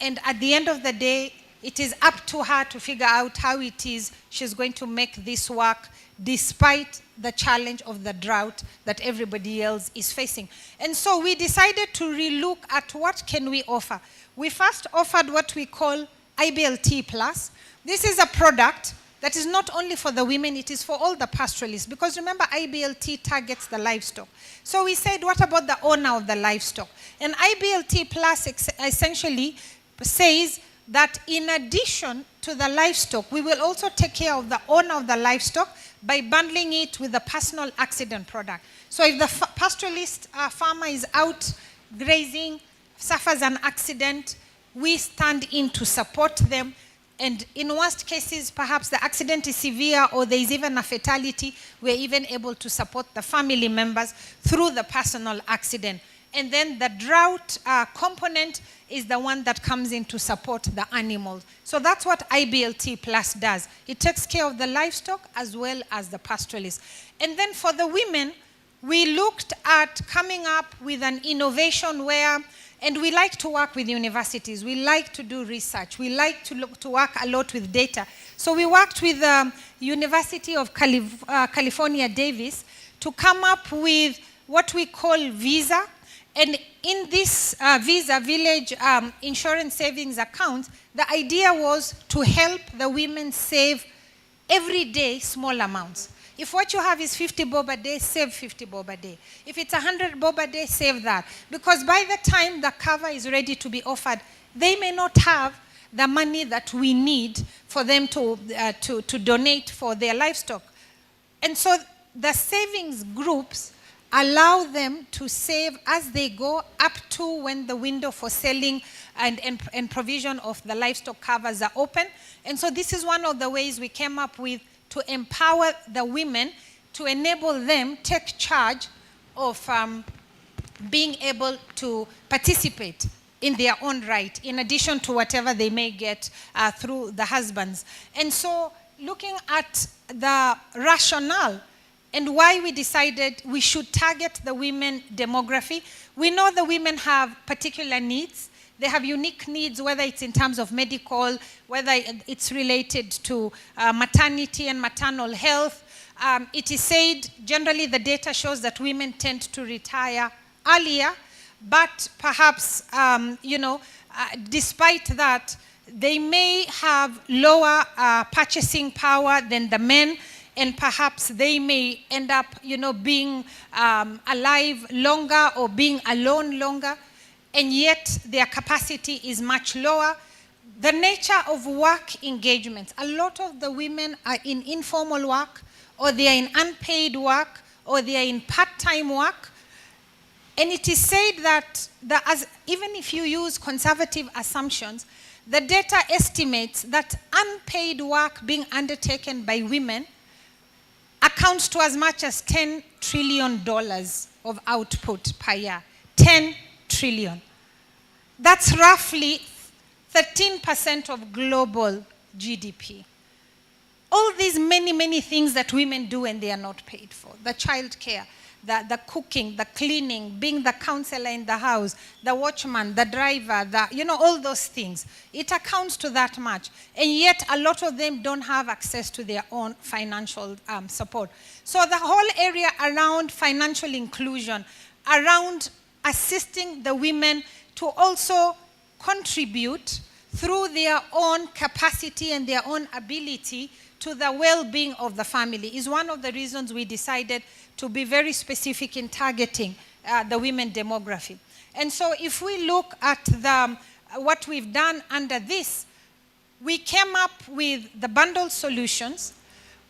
And at the end of the day, it is up to her to figure out how it is she's going to make this work despite the challenge of the drought that everybody else is facing. And so we decided to relook at what can we offer. We first offered what we call IBLT Plus. This is a product that is not only for the women, it is for all the pastoralists. Because remember, IBLT targets the livestock. So we said, what about the owner of the livestock? And IBLT Plus essentially says that in addition to the livestock, we will also take care of the owner of the livestock by bundling it with the personal accident product. So if the pastoralist farmer is out grazing, suffers an accident, we stand in to support them. And in worst cases, perhaps the accident is severe or there is even a fatality, we're even able to support the family members through the personal accident. And then the drought component is the one that comes in to support the animals. So that's what IBLT Plus does. It takes care of the livestock as well as the pastoralists. And then for the women, we looked at coming up with an innovation where, and we like to work with universities, we like to do research, we like to work a lot with data. So we worked with the University of California, Davis, to come up with what we call Visa. And in this Visa Village Insurance Savings Account, the idea was to help the women save every day small amounts. If what you have is 50 bob a day, save 50 bob a day. If it's 100 bob a day, save that. Because by the time the cover is ready to be offered, they may not have the money that we need for them to donate for their livestock. And so the savings groups allow them to save as they go up to when the window for selling and provision of the livestock covers are open. And so this is one of the ways we came up with to empower the women, to enable them take charge of being able to participate in their own right, in addition to whatever they may get through the husbands. And so looking at the rationale and why we decided we should target the women demography, we know the women have particular needs. They have unique needs, whether it's in terms of medical, whether it's related to maternity and maternal health. It is said, generally the data shows that women tend to retire earlier, but perhaps, despite that, they may have lower purchasing power than the men, and perhaps they may end up, being alive longer or being alone longer, and yet their capacity is much lower. The nature of work engagements, a lot of the women are in informal work, or they are in unpaid work, or they are in part-time work. And it is said that even if you use conservative assumptions, the data estimates that unpaid work being undertaken by women accounts to as much as $10 trillion of output per year. 10 trillion. That's roughly 13% of global GDP. All these many, many things that women do and they are not paid for. The child care, the cooking, the cleaning, being the counselor in the house, the watchman, the driver, all those things. It accounts to that much. And yet a lot of them don't have access to their own financial support. So the whole area around financial inclusion, around assisting the women to also contribute through their own capacity and their own ability to the well-being of the family is one of the reasons we decided to be very specific in targeting the women demography. And so if we look at what we've done under this, we came up with the bundle solutions.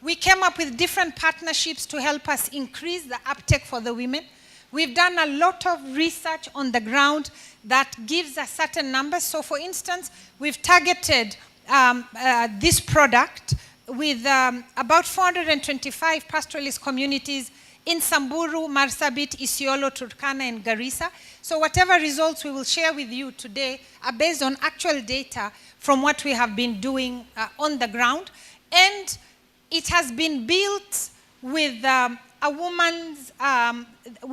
We came up with different partnerships to help us increase the uptake for the women. We've done a lot of research on the ground that gives us certain numbers. So for instance, we've targeted this product with about 425 pastoralist communities in Samburu, Marsabit, Isiolo, Turkana, and Garissa. So whatever results we will share with you today are based on actual data from what we have been doing on the ground. And it has been built with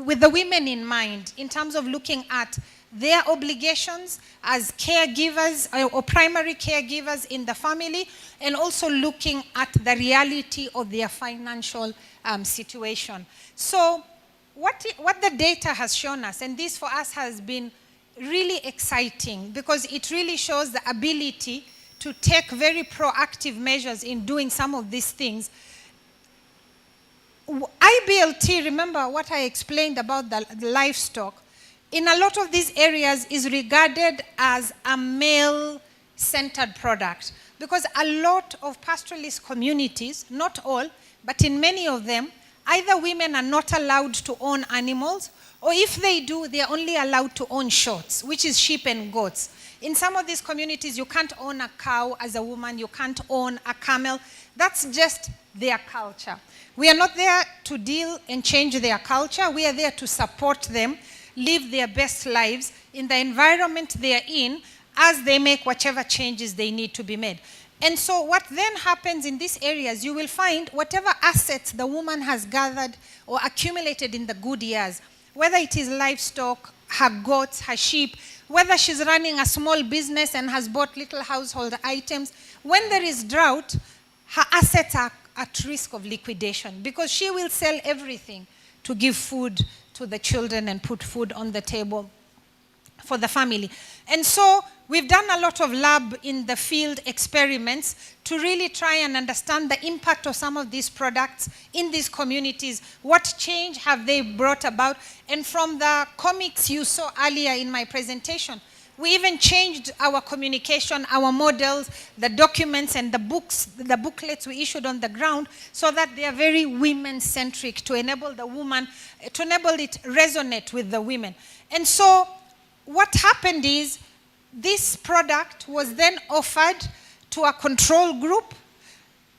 with the women in mind, in terms of looking at their obligations as caregivers or primary caregivers in the family, and also looking at the reality of their financial situation. So what the data has shown us, and this for us has been really exciting, because it really shows the ability to take very proactive measures in doing some of these things. IBLT, remember what I explained about the livestock, in a lot of these areas is regarded as a male-centered product, because a lot of pastoralist communities, not all, but in many of them, either women are not allowed to own animals, or if they do, they are only allowed to own shoats, which is sheep and goats. In some of these communities, you can't own a cow as a woman, you can't own a camel. That's just their culture. We are not there to deal and change their culture. We are there to support them live their best lives in the environment they are in, as they make whatever changes they need to be made. And so what then happens in these areas, you will find whatever assets the woman has gathered or accumulated in the good years, whether it is livestock, her goats, her sheep, whether she's running a small business and has bought little household items, when there is drought, her assets are at risk of liquidation, because she will sell everything to give food to the children and put food on the table for the family. And so we've done a lot of lab in the field experiments to really try and understand the impact of some of these products in these communities. What change have they brought about? And from the comics you saw earlier in my presentation, we even changed our communication, our models, the documents and the books, the booklets we issued on the ground, so that they are very women-centric, to enable the woman, to enable it resonate with the women. And so what happened is, this product was then offered to a control group,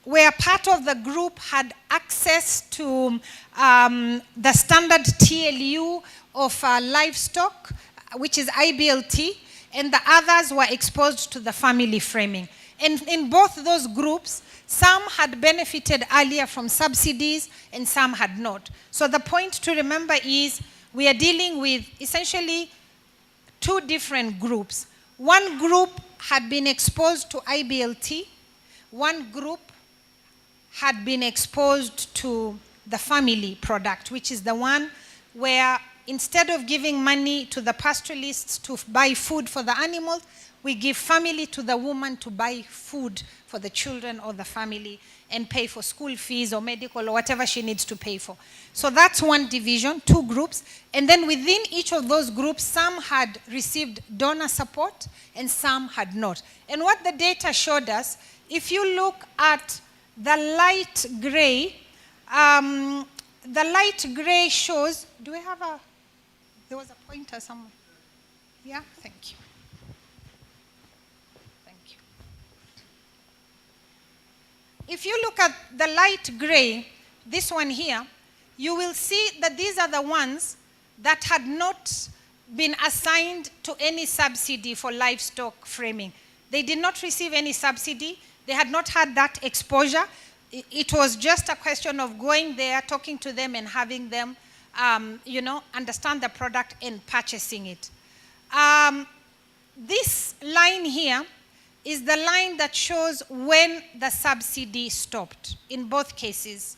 where part of the group had access to the standard TLU of livestock, which is IBLT, and the others were exposed to the family framing. And in both those groups, some had benefited earlier from subsidies and some had not. So the point to remember is, we are dealing with essentially two different groups. One group had been exposed to IBLT, one group had been exposed to the family product, which is the one where instead of giving money to the pastoralists to buy food for the animals, we give family to the woman to buy food for the children or the family and pay for school fees or medical or whatever she needs to pay for. So that's one division, two groups. And then within each of those groups, some had received donor support and some had not. And what the data showed us, if you look at the light gray shows, do we have a, there was a pointer somewhere. Yeah, thank you. Thank you. If you look at the light gray, this one here, you will see that these are the ones that had not been assigned to any subsidy for livestock framing. They did not receive any subsidy. They had not had that exposure. It was just a question of going there, talking to them and having them understand the product and purchasing it. This line here is the line that shows when the subsidy stopped in both cases.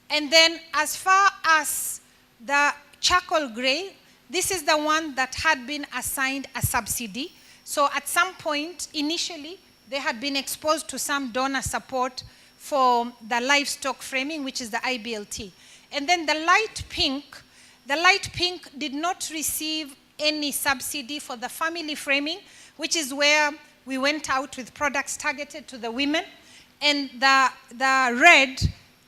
And then as far as the charcoal gray, this is the one that had been assigned a subsidy. So at some point, initially, they had been exposed to some donor support for the livestock framing, which is the IBLT. And then the light pink did not receive any subsidy for the family framing, which is where we went out with products targeted to the women. And the red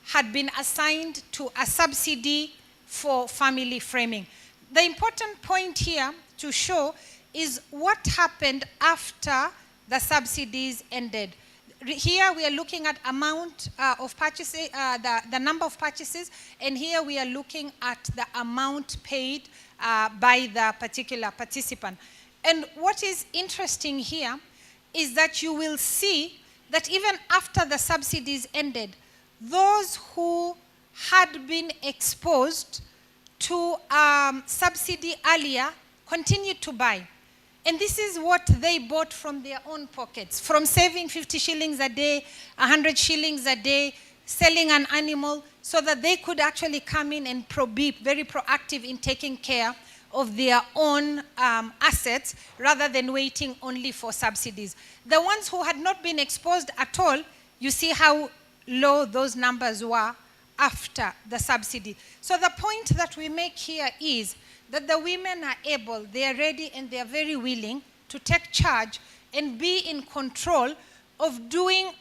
had been assigned to a subsidy for family framing. The important point here to show is what happened after the subsidies ended. here we are looking at amount of purchases, the number of purchases, and here we are looking at the amount paid by the particular participant. And what is interesting here is that you will see that even after the subsidies ended, those who had been exposed to subsidy earlier continued to buy. And this is what they bought from their own pockets, from saving 50 shillings a day, 100 shillings a day, selling an animal, so that they could actually come in and be very proactive in taking care of their own assets, rather than waiting only for subsidies. The ones who had not been exposed at all, you see how low those numbers were after the subsidy. So the point that we make here is that the women are able, they are ready, and they are very willing to take charge and be in control of doing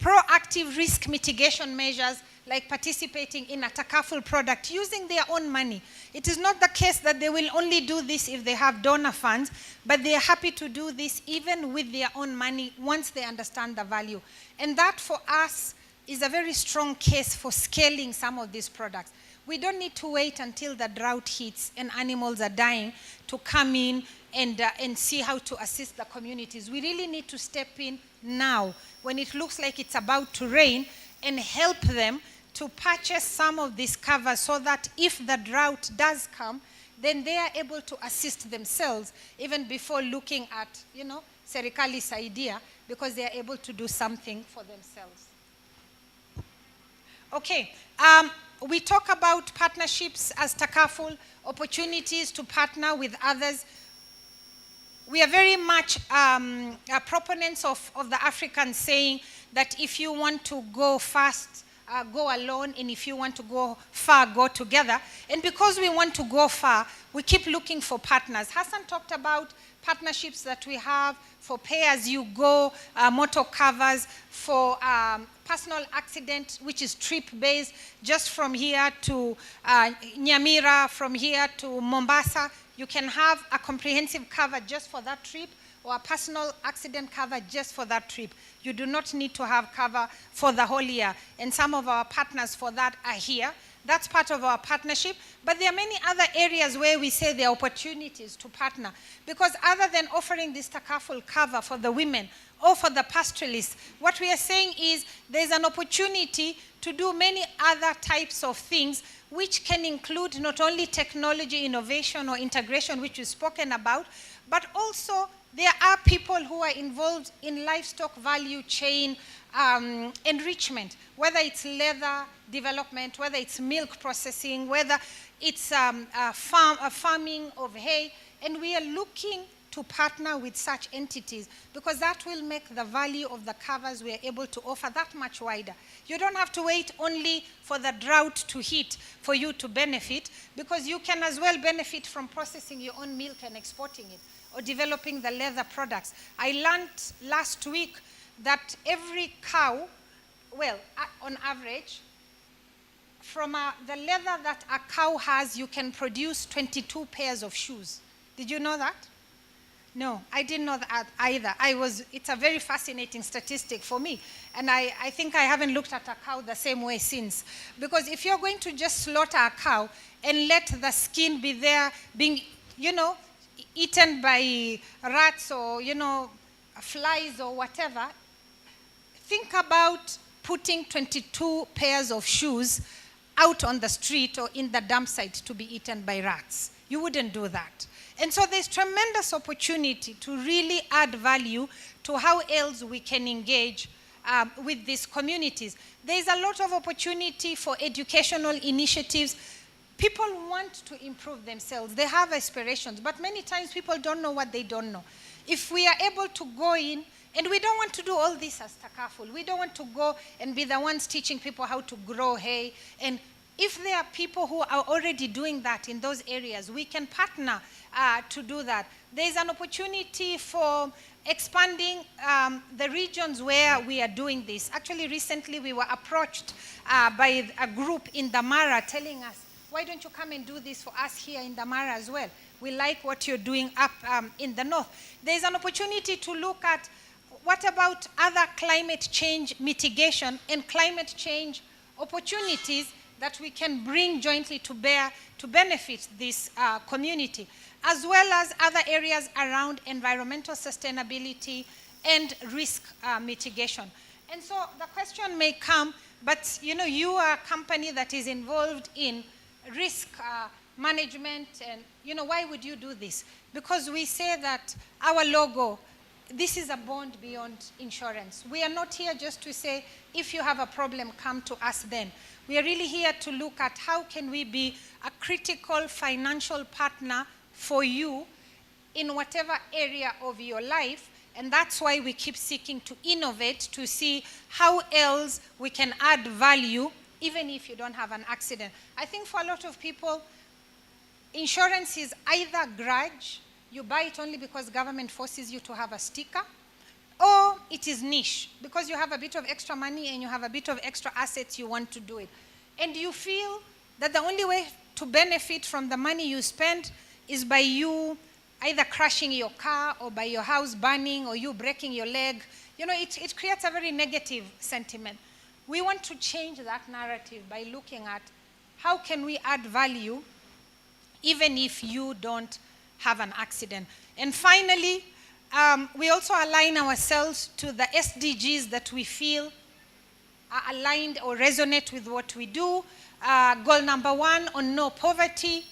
proactive risk mitigation measures, like participating in a takaful product using their own money. It is not the case that they will only do this if they have donor funds, but they are happy to do this even with their own money once they understand the value. And that for us is a very strong case for scaling some of these products. We don't need to wait until the drought hits and animals are dying to come in and see how to assist the communities. We really need to step in now when it looks like it's about to rain and help them to purchase some of these covers, so that if the drought does come, then they are able to assist themselves even before looking at, serikali's idea, because they are able to do something for themselves. Okay. We talk about partnerships as takaful, opportunities to partner with others. We are very much proponents of the African saying that if you want to go fast, go alone, and if you want to go far, go together. And because we want to go far, we keep looking for partners. Hassan talked about partnerships that we have for pay-as-you-go, motor covers, for personal accident, which is trip-based, just from here to Nyamira, from here to Mombasa. You can have a comprehensive cover just for that trip, or a personal accident cover just for that trip. You do not need to have cover for the whole year. And some of our partners for that are here. That's part of our partnership. But there are many other areas where we say there are opportunities to partner. Because other than offering this takaful cover for the women or for the pastoralists, what we are saying is there's an opportunity to do many other types of things, which can include not only technology, innovation, or integration, which we've spoken about, but also there are people who are involved in livestock value chain enrichment, whether it's leather development, whether it's milk processing, whether it's farming of hay. And we are looking to partner with such entities, because that will make the value of the covers we are able to offer that much wider. You don't have to wait only for the drought to hit for you to benefit, because you can as well benefit from processing your own milk and exporting it, or developing the leather products. I learned last week that every cow, on average, from the leather that a cow has, you can produce 22 pairs of shoes. Did you know that? No, I didn't know that either. It's a very fascinating statistic for me. And I think I haven't looked at a cow the same way since. Because if you're going to just slaughter a cow and let the skin be there being, eaten by rats or, flies or whatever, think about putting 22 pairs of shoes out on the street or in the dump site to be eaten by rats. You wouldn't do that. And so there's tremendous opportunity to really add value to how else we can engage with these communities. There's a lot of opportunity for educational initiatives. People want to improve themselves. They have aspirations, but many times people don't know what they don't know. If we are able to go in, and we don't want to do all this as takaful. We don't want to go and be the ones teaching people how to grow hay. And if there are people who are already doing that in those areas, we can partner to do that. There's an opportunity for expanding the regions where we are doing this. Actually, recently we were approached by a group in Damara telling us, why don't you come and do this for us here in Damara as well? We like what you're doing up in the north. There's an opportunity to look at What about other climate change mitigation and climate change opportunities that we can bring jointly to bear to benefit this community, as well as other areas around environmental sustainability and risk mitigation? And so the question may come, but you are a company that is involved in risk management, and why would you do this? Because we say that our logo, this is a bond beyond insurance. We are not here just to say, if you have a problem, come to us then. We are really here to look at how can we be a critical financial partner for you in whatever area of your life. And that's why we keep seeking to innovate, to see how else we can add value, even if you don't have an accident. I think for a lot of people, insurance is either grudge, you buy it only because government forces you to have a sticker, or it is niche, because you have a bit of extra money and you have a bit of extra assets, you want to do it. And you feel that the only way to benefit from the money you spend is by you either crashing your car, or by your house burning, or you breaking your leg. It creates a very negative sentiment. We want to change that narrative by looking at how can we add value even if you don't have an accident. And finally, we also align ourselves to the SDGs that we feel are aligned or resonate with what we do. Goal number 1 on no poverty,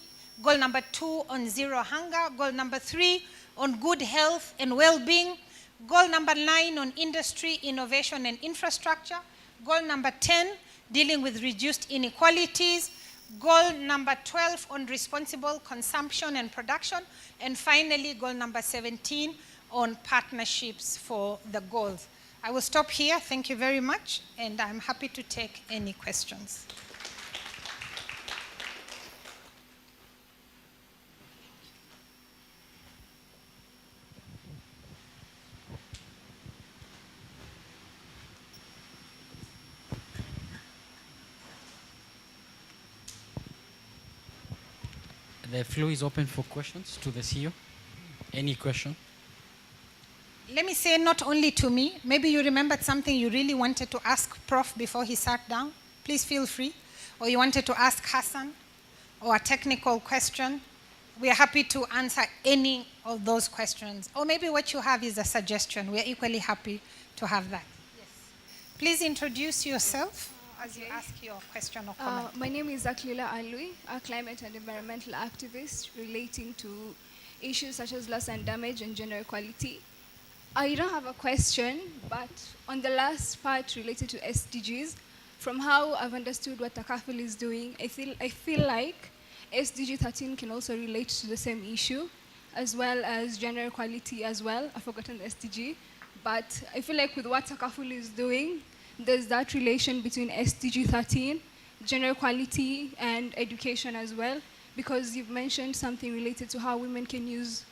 goal number 2 on zero hunger, goal number 3 on good health and well-being, goal number 9 on industry, innovation and infrastructure, goal number 10 dealing with reduced inequalities, goal number 12 on responsible consumption and production, and finally goal number 17 on partnerships for the goals. I will stop here. Thank you very much, and I'm happy to take any questions. The floor is open for questions to the CEO. Any question? Let me say, not only to me, maybe you remembered something you really wanted to ask Prof before he sat down. Please feel free. Or you wanted to ask Hassan, or a technical question. We are happy to answer any of those questions. Or maybe what you have is a suggestion. We are equally happy to have that. Yes. Please introduce yourself as you ask your question or comment. My name is Aklila Alui, a climate and environmental activist relating to issues such as loss and damage and gender equality. I don't have a question, but on the last part related to SDGs, from how I've understood what Takaful is doing, I feel like SDG 13 can also relate to the same issue, as well as gender equality as well. I've forgotten the SDG, but I feel like with what Takaful is doing, there's that relation between SDG 13, gender equality, and education as well, because you've mentioned something related to how women can use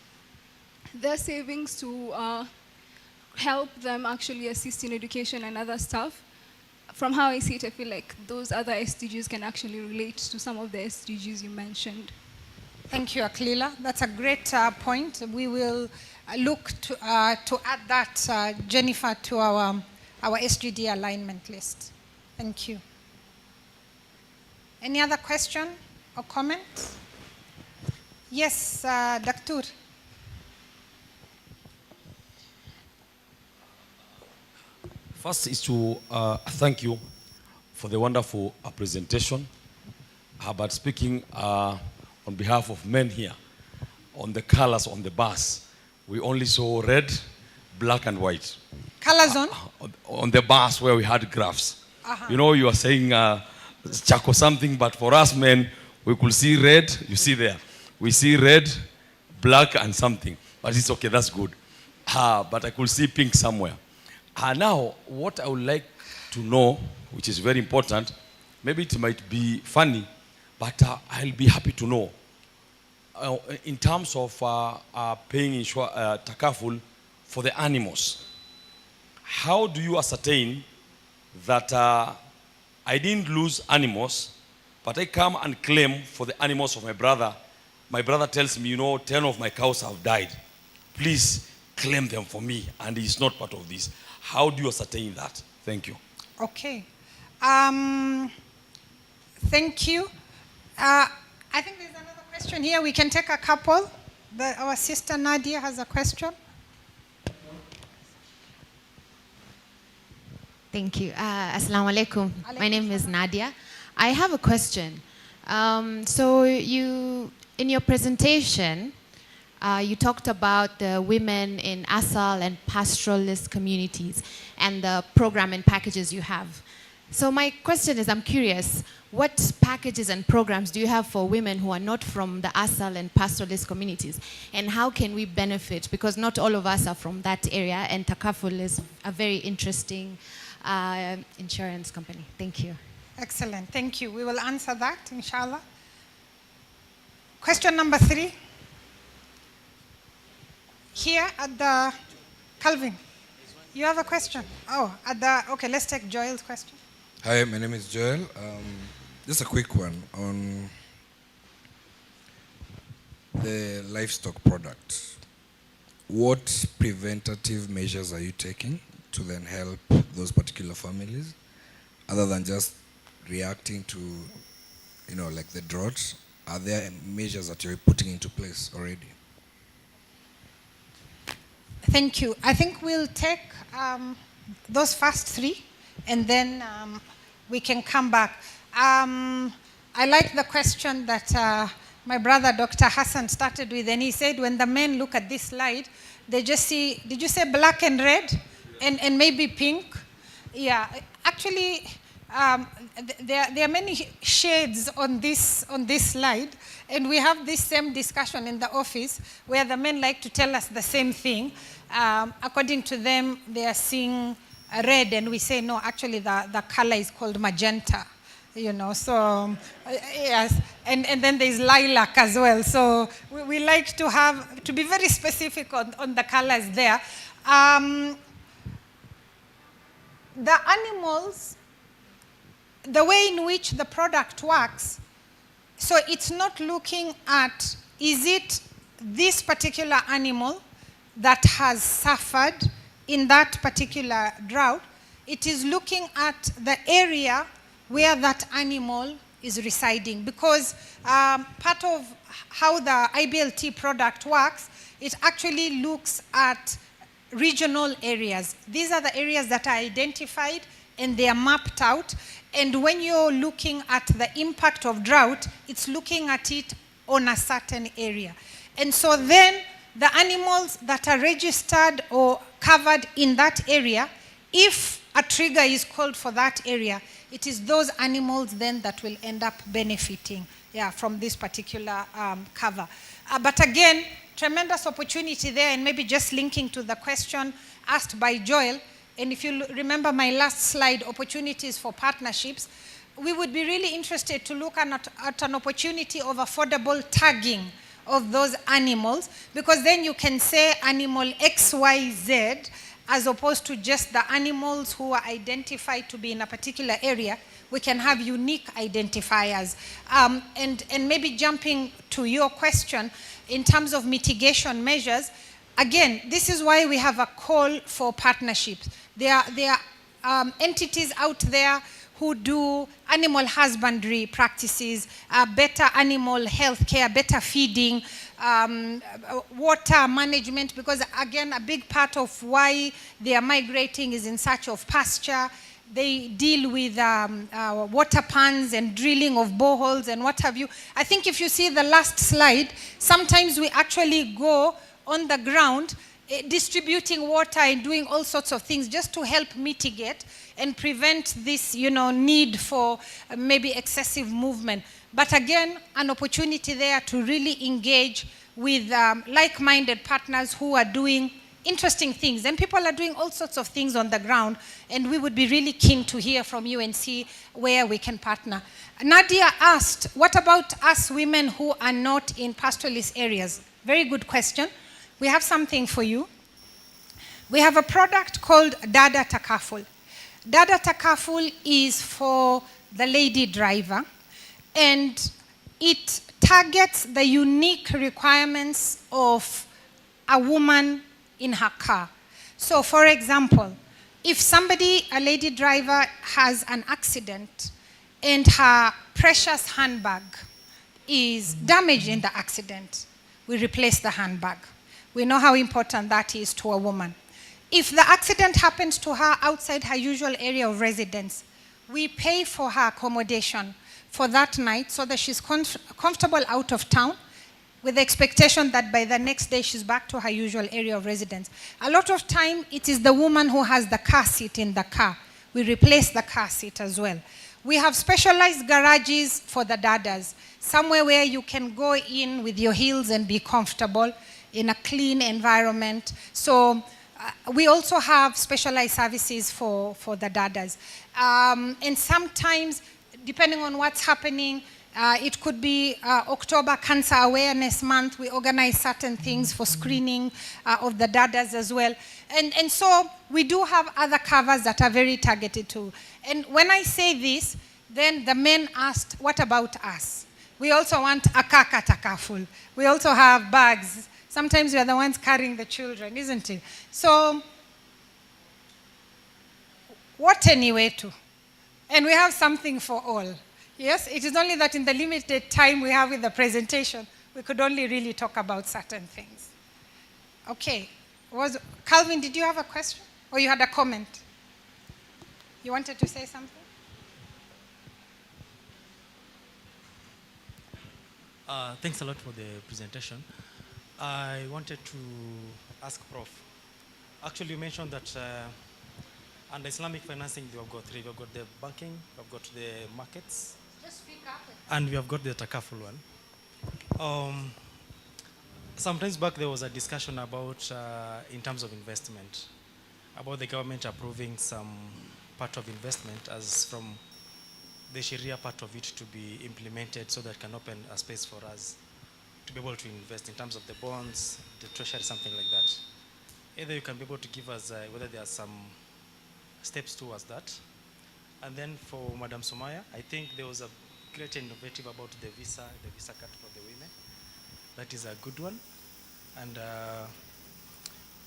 their savings to help them actually assist in education and other stuff. From how I see it, I feel like those other SDGs can actually relate to some of the SDGs you mentioned. Thank you, Aklila. That's a great point. We will look to add that, Jennifer, to our SGD alignment list. Thank you. Any other question or comment? Yes, Dr. First is to thank you for the wonderful presentation. But speaking on behalf of men here, on the colors on the bus, we only saw red, black, and white. Colors on? On the bus where we had graphs. You know, you are saying charcoal something, but for us men, we could see red. You see there. We see red, black, and something. But it's okay, that's good. But I could see pink somewhere. Now, what I would like to know, which is very important, maybe it might be funny, but I'll be happy to know, in terms of paying takaful for the animals, how do you ascertain that I didn't lose animals, but I come and claim for the animals of my brother? My brother tells me, you know, 10 of my cows have died. Please claim them for me and he's not part of this. How do you ascertain that? Thank you. Okay. Thank you. I think there's another question here. We can take a couple. Our sister Nadia has a question. Thank you. Assalamu alaikum. My name is Nadia. I have a question. So you, in your presentation, you talked about the women in ASAL and pastoralist communities and the program and packages you have. So my question is, I'm curious, what packages and programs do you have for women who are not from the ASAL and pastoralist communities? And how can we benefit? Because not all of us are from that area, and Takaful is a very interesting insurance company. Thank you. Excellent. Thank you. We will answer that, inshallah. Question number 3. Here at the Calvin. You have a question? Oh, okay, let's take Joel's question. Hi, my name is Joel. Just a quick one on the livestock product. What preventative measures are you taking to then help those particular families, other than just reacting to, like the drought? Are there measures that you're putting into place already? Thank you. I think we'll take those first 3, and then we can come back. I like the question that my brother Dr. Hassan started with, and he said when the men look at this slide, they just see, did you say black and red? And maybe pink? Yeah, actually, there are many shades on this slide, and we have this same discussion in the office where the men like to tell us the same thing. According to them, they are seeing red, and we say, no, actually the color is called magenta, so yes, and then there's lilac as well. So we like to be very specific on the colors there. The animals, the way in which the product works, so it's not looking at, is it this particular animal that has suffered in that particular drought? It is looking at the area where that animal is residing, because part of how the IBLT product works, it actually looks at regional areas. These are the areas that are identified and they are mapped out. And when you're looking at the impact of drought, it's looking at it on a certain area. And so then the animals that are registered or covered in that area, if a trigger is called for that area, it is those animals then that will end up benefiting from this particular cover. But again, tremendous opportunity there, and maybe just linking to the question asked by Joel, and if you remember my last slide, opportunities for partnerships, we would be really interested to look at an opportunity of affordable tagging of those animals, because then you can say animal XYZ as opposed to just the animals who are identified to be in a particular area. We can have unique identifiers. And maybe jumping to your question, in terms of mitigation measures, again, this is why we have a call for partnerships. There are entities out there who do animal husbandry practices, better animal health care, better feeding, water management, because again, a big part of why they are migrating is in search of pasture. They deal with water pans and drilling of boreholes and what have you. I think if you see the last slide, sometimes we actually go on the ground distributing water and doing all sorts of things just to help mitigate and prevent this, need for maybe excessive movement. But again, an opportunity there to really engage with like-minded partners who are doing interesting things. And people are doing all sorts of things on the ground, and we would be really keen to hear from you and see where we can partner. Nadia asked, what about us women who are not in pastoralist areas? Very good question. We have something for you. We have a product called Dada Takaful. Dada Takaful is for the lady driver, and it targets the unique requirements of a woman in her car. So for example, if somebody, a lady driver, has an accident and her precious handbag is damaged in the accident, we replace the handbag. We know how important that is to a woman. If the accident happens to her outside her usual area of residence, we pay for her accommodation for that night so that she's comfortable out of town, with the expectation that by the next day she's back to her usual area of residence. A lot of time, it is the woman who has the car seat in the car. We replace the car seat as well. We have specialized garages for the dadas, somewhere where you can go in with your heels and be comfortable in a clean environment. So we also have specialized services for the dadas. And sometimes, depending on what's happening, it could be October Cancer Awareness Month. We organize certain things for screening of the dadas as well. And so we do have other covers that are very targeted too. And when I say this, then the men asked, what about us? We also want a kaka takaful. We also have bags. Sometimes we are the ones carrying the children, isn't it? So, what anyway to? And we have something for all. Yes, it is only that in the limited time we have with the presentation, we could only really talk about certain things. Okay. Calvin, did you have a question? Or you had a comment? You wanted to say something? Thanks a lot for the presentation. I wanted to ask Prof. Actually, you mentioned that under Islamic financing, we have got three. We have got the banking, we have got the markets, just speak up. And we have got the takaful one. Sometimes back there was a discussion about, in terms of investment, about the government approving some part of investment as from the Sharia part of it to be implemented so that it can open a space for us to be able to invest in terms of the bonds, the treasury, something like that. Either you can be able to give us whether there are some steps towards that. And then for Madam Sumaya, I think there was a great innovative about the visa cut for the women. That is a good one. And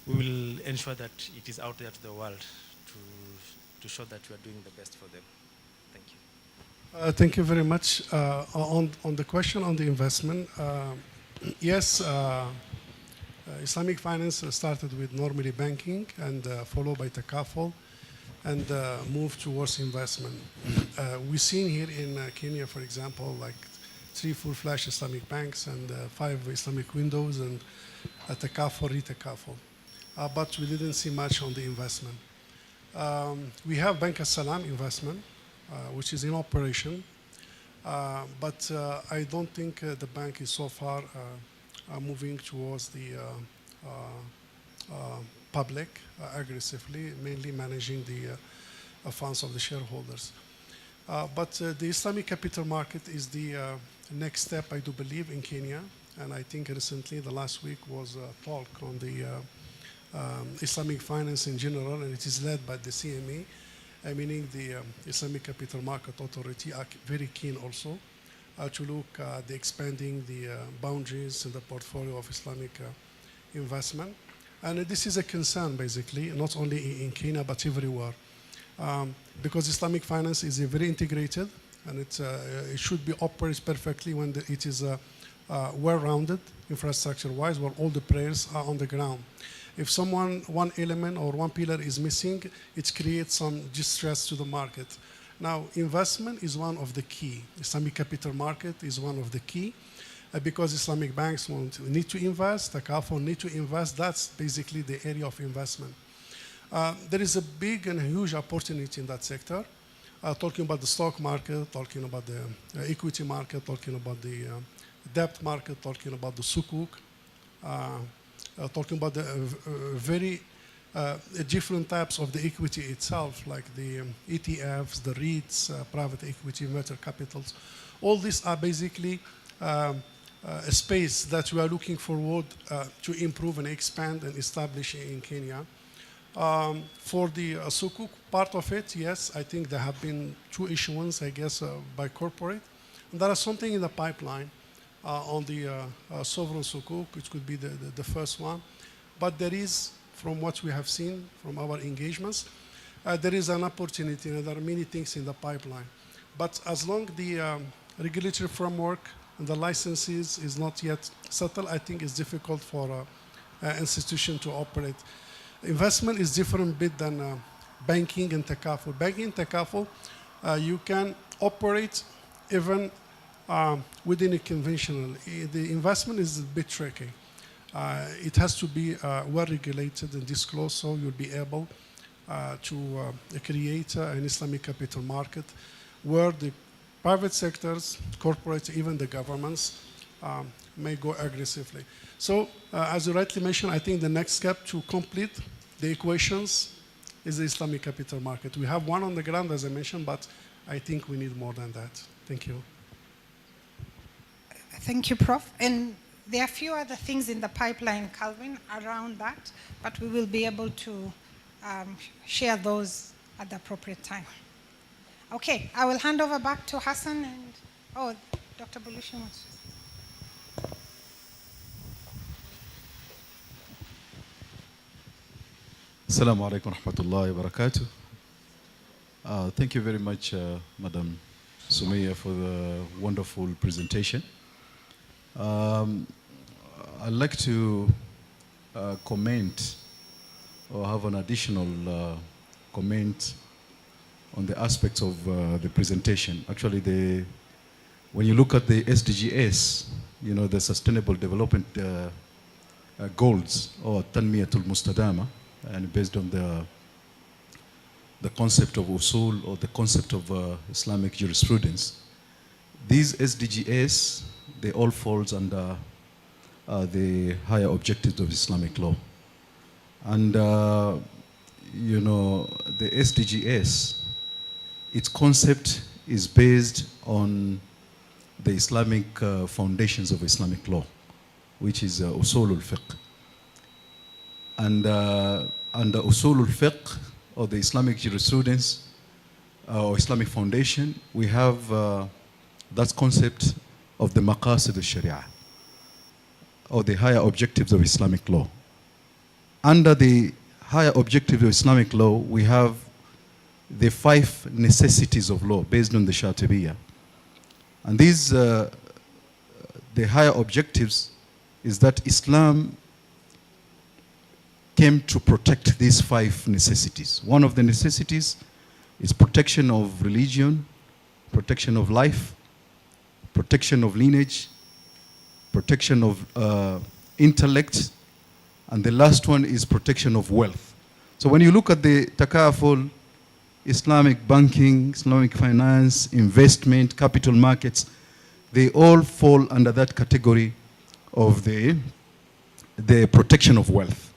we will ensure that it is out there to the world to show that we are doing the best for them. Thank you. Thank you very much. On the question on the investment, yes, Islamic finance started with normally banking and followed by takaful and moved towards investment. We've seen here in Kenya, for example, like 3 full-fledged Islamic banks and 5 Islamic windows and a takaful, re-takaful. But we didn't see much on the investment. We have Bank As-Salam investment, which is in operation, but I don't think the bank is so far moving towards the public aggressively, mainly managing the funds of the shareholders. But the Islamic capital market is the next step, I do believe, in Kenya. And I think recently, the last week, was a talk on the Islamic finance in general, and it is led by the CMA, meaning the Islamic Capital Market Authority are very keen also to look at the expanding the boundaries in the portfolio of Islamic investment. And this is a concern, basically, not only in Kenya, but everywhere. Because Islamic finance is very integrated, and it should be operated perfectly when it is well-rounded, infrastructure-wise, where all the players are on the ground. If one element or one pillar is missing, it creates some distress to the market. Now, investment is one of the key. Islamic capital market is one of the key. Because Islamic banks need to invest, takaful need to invest, that's basically the area of investment. There is a big and huge opportunity in that sector. Talking about the stock market, talking about the equity market, talking about the debt market, talking about the sukuk, talking about the very different types of the equity itself, like the ETFs, the REITs, private equity, venture capitals. All these are basically a space that we are looking forward to improve and expand and establish in Kenya. For the sukuk part of it, yes, I think there have been 2 issuances, I guess, by corporate. And there is something in the pipeline on the sovereign sukuk, which could be the first one. But there is from what we have seen from our engagements, there is an opportunity, and there are many things in the pipeline. But as long the regulatory framework and the licenses is not yet settled, I think it's difficult for an institution to operate. Investment is different bit than banking and takaful. Banking and takaful, you can operate even within a conventional. The investment is a bit tricky. It has to be well regulated and disclosed, so you'll be able to create an Islamic capital market where the private sectors, corporates, even the governments may go aggressively. So as you rightly mentioned, I think the next step to complete the equations is the Islamic capital market. We have one on the ground, as I mentioned, but I think we need more than that. Thank you. Thank you, Prof. And there are a few other things in the pipeline, Calvin, around that, but we will be able to share those at the appropriate time. Okay, I will hand over back to Hassan and, oh, Dr. Bulushi wants to. Assalamu alaikum rahmatullahi wa barakatuh. Thank you very much, Madam Sumaya, for the wonderful presentation. I'd like to comment or have an additional comment on the aspects of the presentation. Actually, when you look at the SDGs, you know, the Sustainable Development Goals, or Tanmiyatul Mustadama, and based on the concept of usul, or the concept of Islamic jurisprudence, these SDGs, they all falls under the higher objectives of Islamic law. And, you know, the SDGs, its concept is based on the Islamic foundations of Islamic law, which is usulul fiqh. And under usulul fiqh, or the Islamic jurisprudence, or Islamic foundation, we have that concept of the maqasid al-sharia, or the higher objectives of Islamic law. Under the higher objectives of Islamic law, we have the 5 necessities of law based on the Shatibiyya. And these, the higher objectives is that Islam came to protect these 5 necessities. One of the necessities is protection of religion, protection of life, protection of lineage, protection of intellect, and the last one is protection of wealth. So when you look at the takaful, Islamic banking, Islamic finance, investment, capital markets, they all fall under that category of the protection of wealth.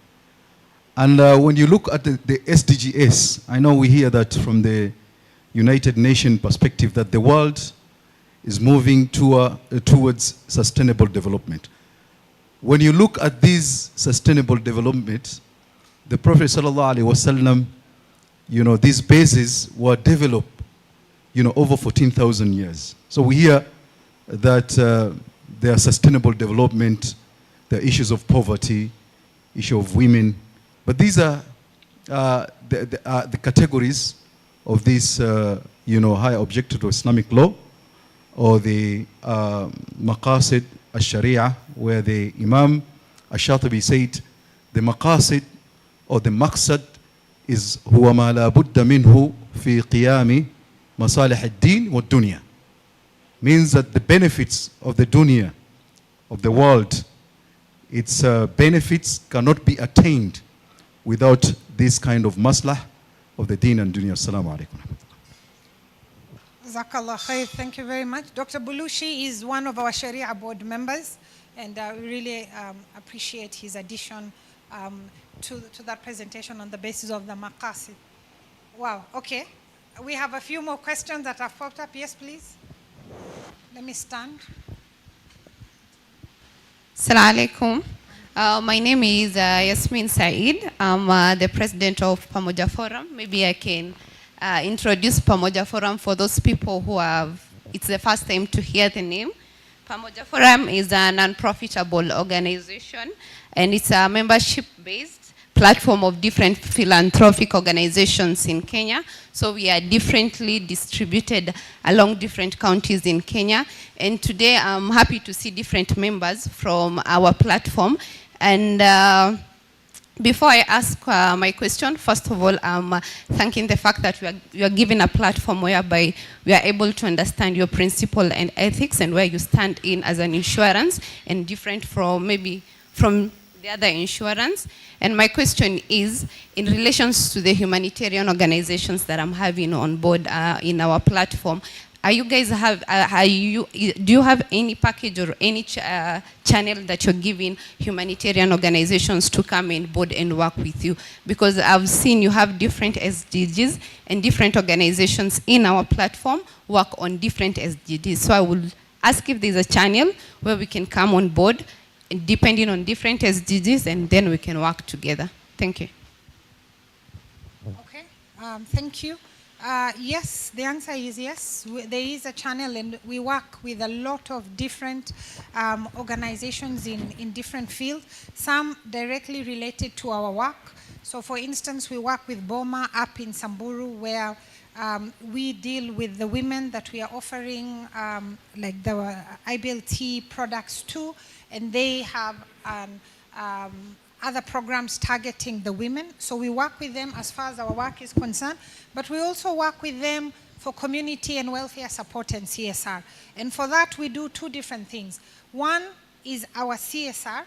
And when you look at the SDGs, I know we hear that from the United Nations perspective that the world is moving towards sustainable development. When you look at these sustainable development, the Prophet ﷺ, you know, these bases were developed, you know, over 14,000 years. So we hear that there are sustainable development, there are issues of poverty, issue of women, but these are the categories of this, you know, high objective of Islamic law, or the maqasid al-sharia, where the Imam al-Shatibi said, the maqasid, or the maqsad, is huwa ma la budda minhu fi qiyami masalih ad-din wa dunya. Means that the benefits of the dunya, of the world, its benefits cannot be attained without this kind of maslah of the deen and dunya. Assalamu alaikum. Jazakallah khair. Thank you very much. Dr. Bulushi is one of our Sharia board members, and we really appreciate his addition to that presentation on the basis of the maqasid. Wow, okay. We have a few more questions that have popped up. Yes, please. Let me stand. Assalamu alaikum. My name is Yasmin Said. I'm the president of Pamoja Forum. Maybe I can introduce Pamoja Forum for those people who it's the first time to hear the name. Pamoja Forum is a non-profitable organization, and it's a membership-based platform of different philanthropic organizations in Kenya. So we are differently distributed along different counties in Kenya. And today I'm happy to see different members from our platform. And before I ask my question, first of all, I'm thanking the fact that we are given a platform whereby we are able to understand your principle and ethics and where you stand in as an insurance and different from maybe from the other insurance. And my question is, in relations to the humanitarian organizations that I'm having on board in our platform, do you have any package or any channel that you're giving humanitarian organizations to come in board and work with you? Because I've seen you have different SDGs and different organizations in our platform work on different SDGs. So I would ask if there's a channel where we can come on board depending on different SDGs, and then we can work together. Thank you. Okay, thank you. Yes, the answer is yes. There is a channel, and we work with a lot of different organizations in different fields, some directly related to our work. So for instance, we work with Boma up in Samburu, where we deal with the women that we are offering like the IBLT products to, and they have other programs targeting the women. So we work with them as far as our work is concerned, but we also work with them for community and welfare support and CSR. And for that, we do two different things. One is our CSR,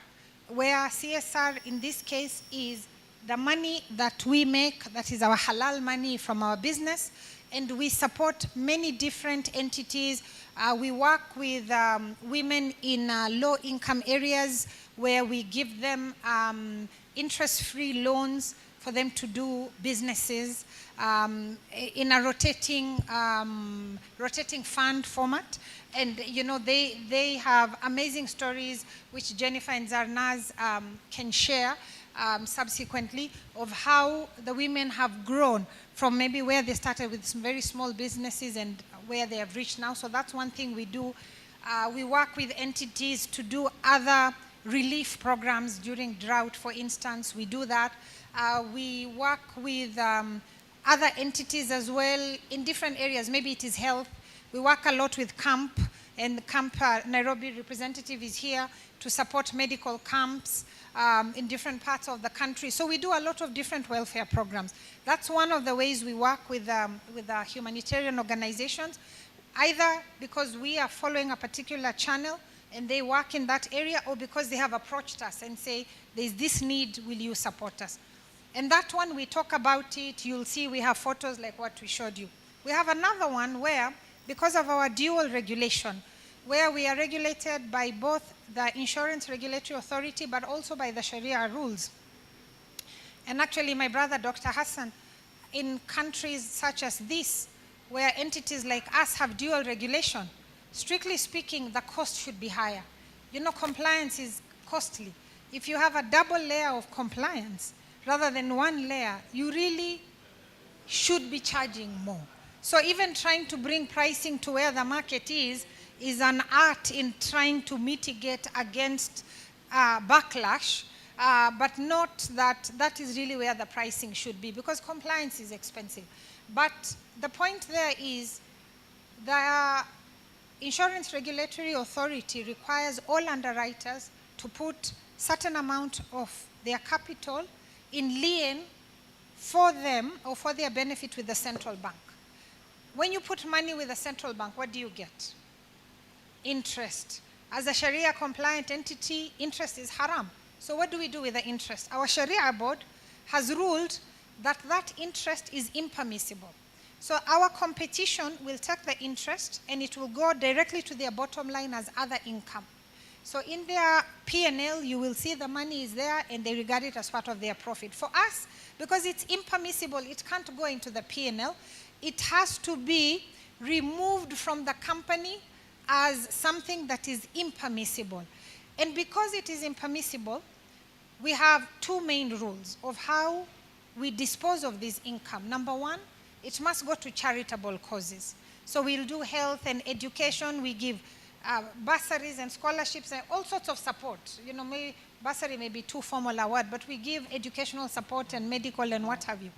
where CSR in this case is the money that we make, that is our halal money from our business, and we support many different entities. We work with women in low-income areas where we give them interest-free loans for them to do businesses in a rotating fund format. And you know, they have amazing stories which Jennifer and Zarnaz can share subsequently of how the women have grown from maybe where they started with some very small businesses and where they have reached now. So that's one thing we do. We work with entities to do other relief programs during drought, for instance. We do that. We work with other entities as well in different areas. Maybe it is health. We work a lot with CAMP, and the CAMP Nairobi representative is here to support medical camps in different parts of the country. So we do a lot of different welfare programs. That's one of the ways we work with humanitarian organizations, either because we are following a particular channel and they work in that area, or because they have approached us and say, there's this need, will you support us? And that one, we talk about it. You'll see we have photos like what we showed you. We have another one where, because of our dual regulation, where we are regulated by both the Insurance Regulatory Authority, but also by the Sharia rules. And actually, my brother, Dr. Hassan, in countries such as this, where entities like us have dual regulation, strictly speaking, the cost should be higher. You know, compliance is costly. If you have a double layer of compliance, rather than one layer, you really should be charging more. So even trying to bring pricing to where the market is an art in trying to mitigate against backlash, but not that is really where the pricing should be, because compliance is expensive. But the point there is the Insurance Regulatory Authority requires all underwriters to put certain amount of their capital in lien for them or for their benefit with the central bank. When you put money with the central bank, what do you get? Interest. As a Sharia compliant entity, interest is haram. So what do we do with the interest? Our Sharia board has ruled that that interest is impermissible. So our competition will take the interest and it will go directly to their bottom line as other income. So in their P&L, you will see the money is there and they regard it as part of their profit. For us, because it's impermissible, it can't go into the P&L. It has to be removed from the company as something that is impermissible. And because it is impermissible, we have two main rules of how we dispose of this income. Number one, it must go to charitable causes. So we'll do health and education. We give bursaries and scholarships and all sorts of support. You know, bursary may be too formal a word, but we give educational support and medical and what have you.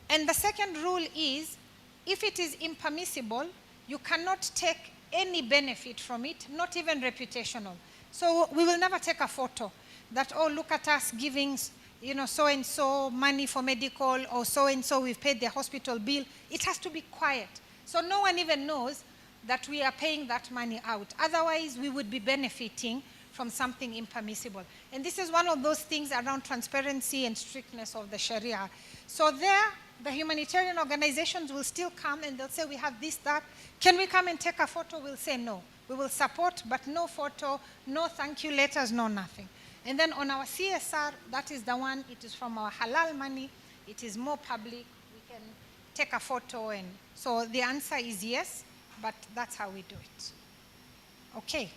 And the second rule is, if it is impermissible, you cannot take any benefit from it, not even reputational. So we will never take a photo that, oh, look at us giving, you know, so-and-so money for medical, or so-and-so we've paid the hospital bill. It has to be quiet. So no one even knows that we are paying that money out. Otherwise, we would be benefiting from something impermissible. And this is one of those things around transparency and strictness of the Sharia. So there, the humanitarian organizations will still come and they'll say, we have this, that. Can we come and take a photo? We'll say no. We will support, but no photo, no thank you letters, no nothing. And then on our CSR, that is the one, it is from our halal money. It is more public. We can take a photo. And so the answer is yes, but that's how we do it. Okay.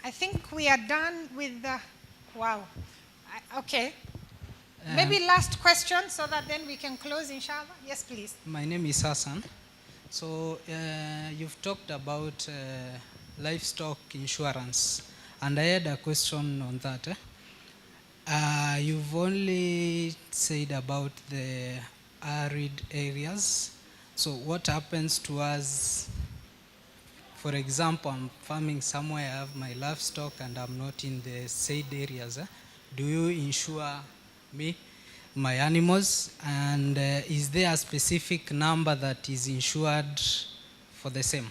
I think we are done with the, wow. Okay. Maybe last question so that then we can close, inshallah. Yes, please. My name is Hassan. So you've talked about livestock insurance, and I had a question on that. You've only said about the arid areas. So what happens to us? For example, I'm farming somewhere, I have my livestock and I'm not in the said areas. Do you insure me, my animals? And is there a specific number that is insured for the same?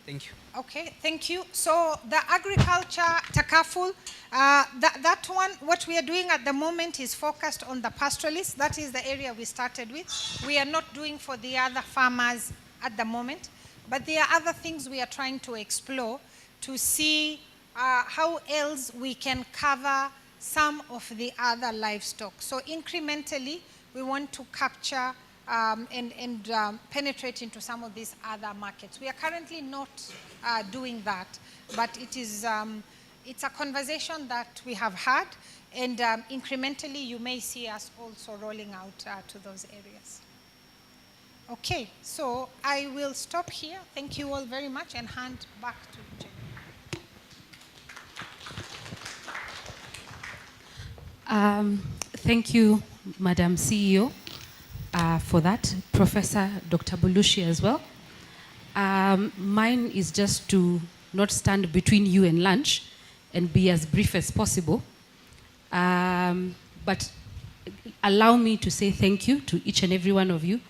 Thank you. Okay, thank you. So the agriculture takaful, that one, what we are doing at the moment is focused on the pastoralists. That is the area we started with. We are not doing for the other farmers at the moment. But there are other things we are trying to explore to see how else we can cover some of the other livestock. So incrementally, we want to capture and penetrate into some of these other markets. We are currently not doing that, but it is, it's a conversation that we have had, and incrementally you may see us also rolling out to those areas. Okay, so I will stop here. Thank you all very much and hand back to Jenny. Thank you, Madam CEO, for that. Professor Dr. Bulushi as well. Mine is just to not stand between you and lunch and be as brief as possible. But allow me to say thank you to each and every one of you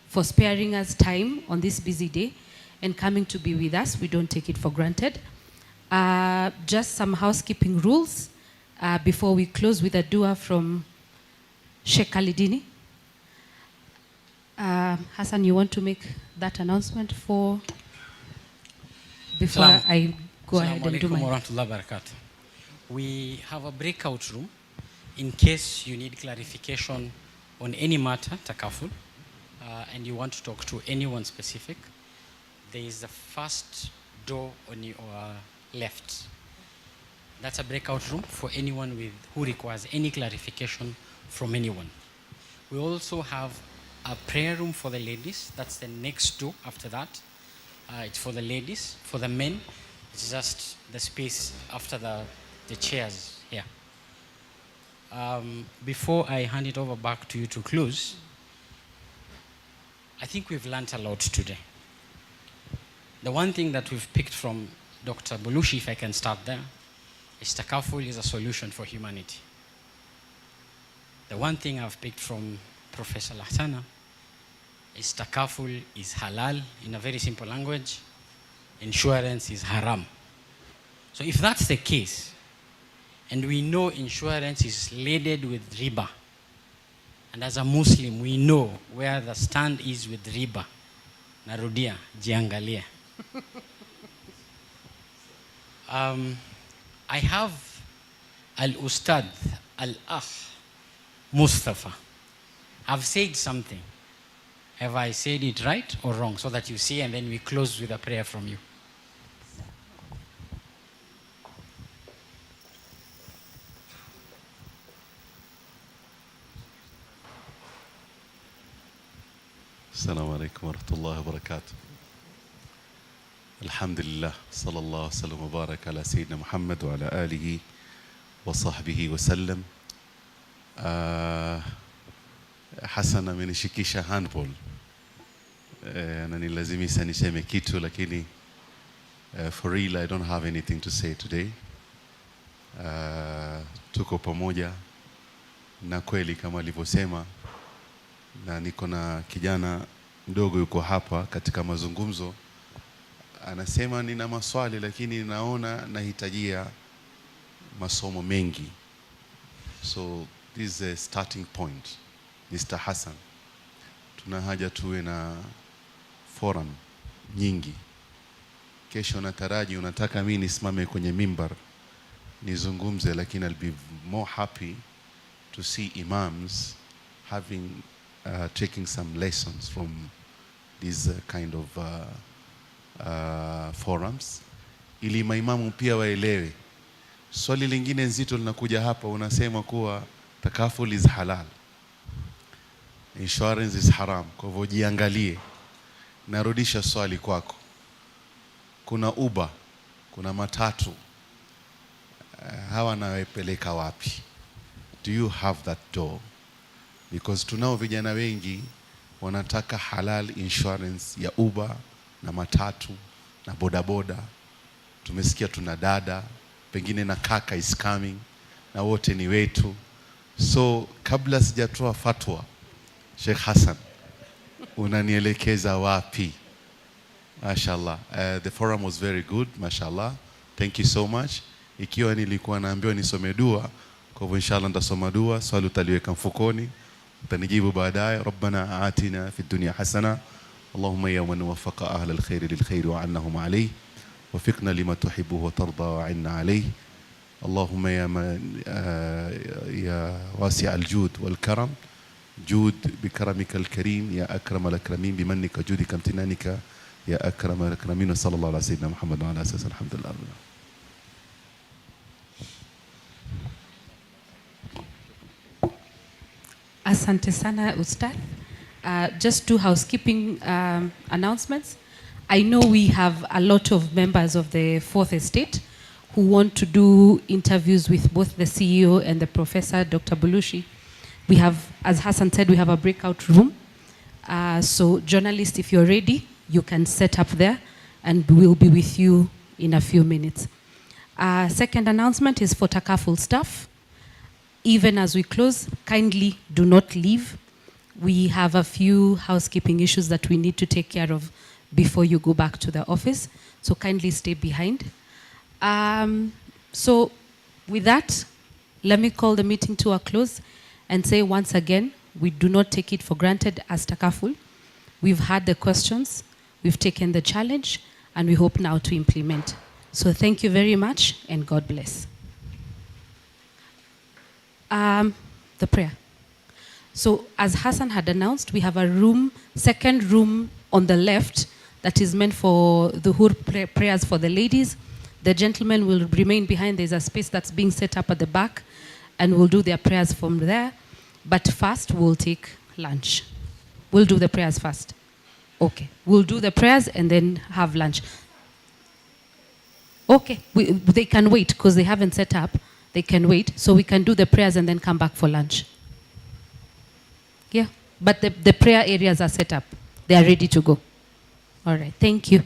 for sparing us time on this busy day and coming to be with us. We don't take it for granted. Just some housekeeping rules before we close with a dua from Sheikh Khalidini. Hassan, you want to make that announcement before I go ahead and do my... We have a breakout room in case you need clarification on any matter, takaful, and you want to talk to anyone specific. There is the first door on your left. That's a breakout room for anyone who requires any clarification from anyone. We also have a prayer room for the ladies. That's the next door after that. It's for the ladies. For the men, it's just the space after the chairs here. Before I hand it over back to you to close, I think we've learned a lot today. The one thing that we've picked from Dr. Bulushi, if I can start there, is takaful is a solution for humanity. The one thing I've picked from Professor Lahtana is takaful is halal in a very simple language. Insurance is haram. So if that's the case, and we know insurance is laden with riba, and as a Muslim, we know where the stand is with riba. Narudia, jiangalia. I have Al-Ustad, Al-Akh, Mustafa. I've said something. Have I said it right or wrong? So that you see, and then we close with a prayer from you. السلام عليكم ورحمة الله وبركاته. Alhamdulillah, sallallahu sallam wa barak ala Sayyidina Muhammad wa ala alihi wa sahbihi wa sallam. Hassan amenishikisha handball. Ananilazimisha niseme kitu, lakini for real I don't have anything to say today. Tuko pamoja na kweli kama alivyosema, na niko na kijana mdogo yuko hapa katika mazungumzo, anasema nina maswali lakini naona nahitajia masomo mengi. So this is a starting point. Mr. Hassan, tuna haja tuwe na forum nyingi. Kesho nataraji unataka mimi nisimame kwenye mimbar nizungumze, lakini I'll be more happy to see imams having taking some lessons from these kind of forums, ili maimamu pia waelewe. Swali lingine nzito linakuja hapa, unasema kuwa takaful is halal, insurance is haram. Kwa hivyo jiangalie. Narudisha swali kwako, kuna Uber, kuna matatu, hawa nawepeleka wapi? Do you have that door? Because tunao vijana wengi wanataka halal insurance ya Uber na matatu na bodaboda. Tumesikia tuna dada, pengine na kaka is coming, na wote ni wetu. So kabla sijatoa fatwa, Sheikh Hassan, unanielekeza wapi? Mashallah. The forum was very good, mashallah. Thank you so much. Ikiwa nilikuwa naambiwa nisome dua, kwa hivyo inshallah nitasoma dua. Swali utaliweka mfukoni, utanijibu baadaye. Rabbana atina fid dunya hasana, Allahumma ya man wafaqa ahla alkhair lilkhair wa annahum alayhi, wafiqna lima tuhibbu wa tarda wa inna alayhi. Allahumma ya wasi' aljud wal karam, جود بكرمك الكريم يا أكرم الأكرمين، بمنك جودك امتنانك يا أكرم الأكرمين، وصلى الله على سيدنا محمد وعلى آله وسلم. الحمد لله. Asante sana Ustadh. Just two housekeeping announcements. I know we have a lot of members of the Fourth Estate who want to do interviews with both the CEO and the Professor, Dr. Bulushi. We have, as Hassan said, we have a breakout room. So journalists, if you're ready, you can set up there and we'll be with you in a few minutes. Second announcement is for Takaful staff. Even as we close, kindly do not leave. We have a few housekeeping issues that we need to take care of before you go back to the office. So kindly stay behind. So with that, let me call the meeting to a close and say once again, we do not take it for granted as Takaful. We've had the questions, we've taken the challenge, and we hope now to implement. So thank you very much, and God bless. The prayer. So as Hassan had announced, we have a room, second room on the left that is meant for the prayers for the ladies. The gentlemen will remain behind. There's a space that's being set up at the back, and we'll do their prayers from there. But first, we'll take lunch. We'll do the prayers first. Okay. We'll do the prayers and then have lunch. Okay. They can wait because they haven't set up. They can wait. So we can do the prayers and then come back for lunch. Yeah. But the prayer areas are set up. They are ready to go. All right. Thank you.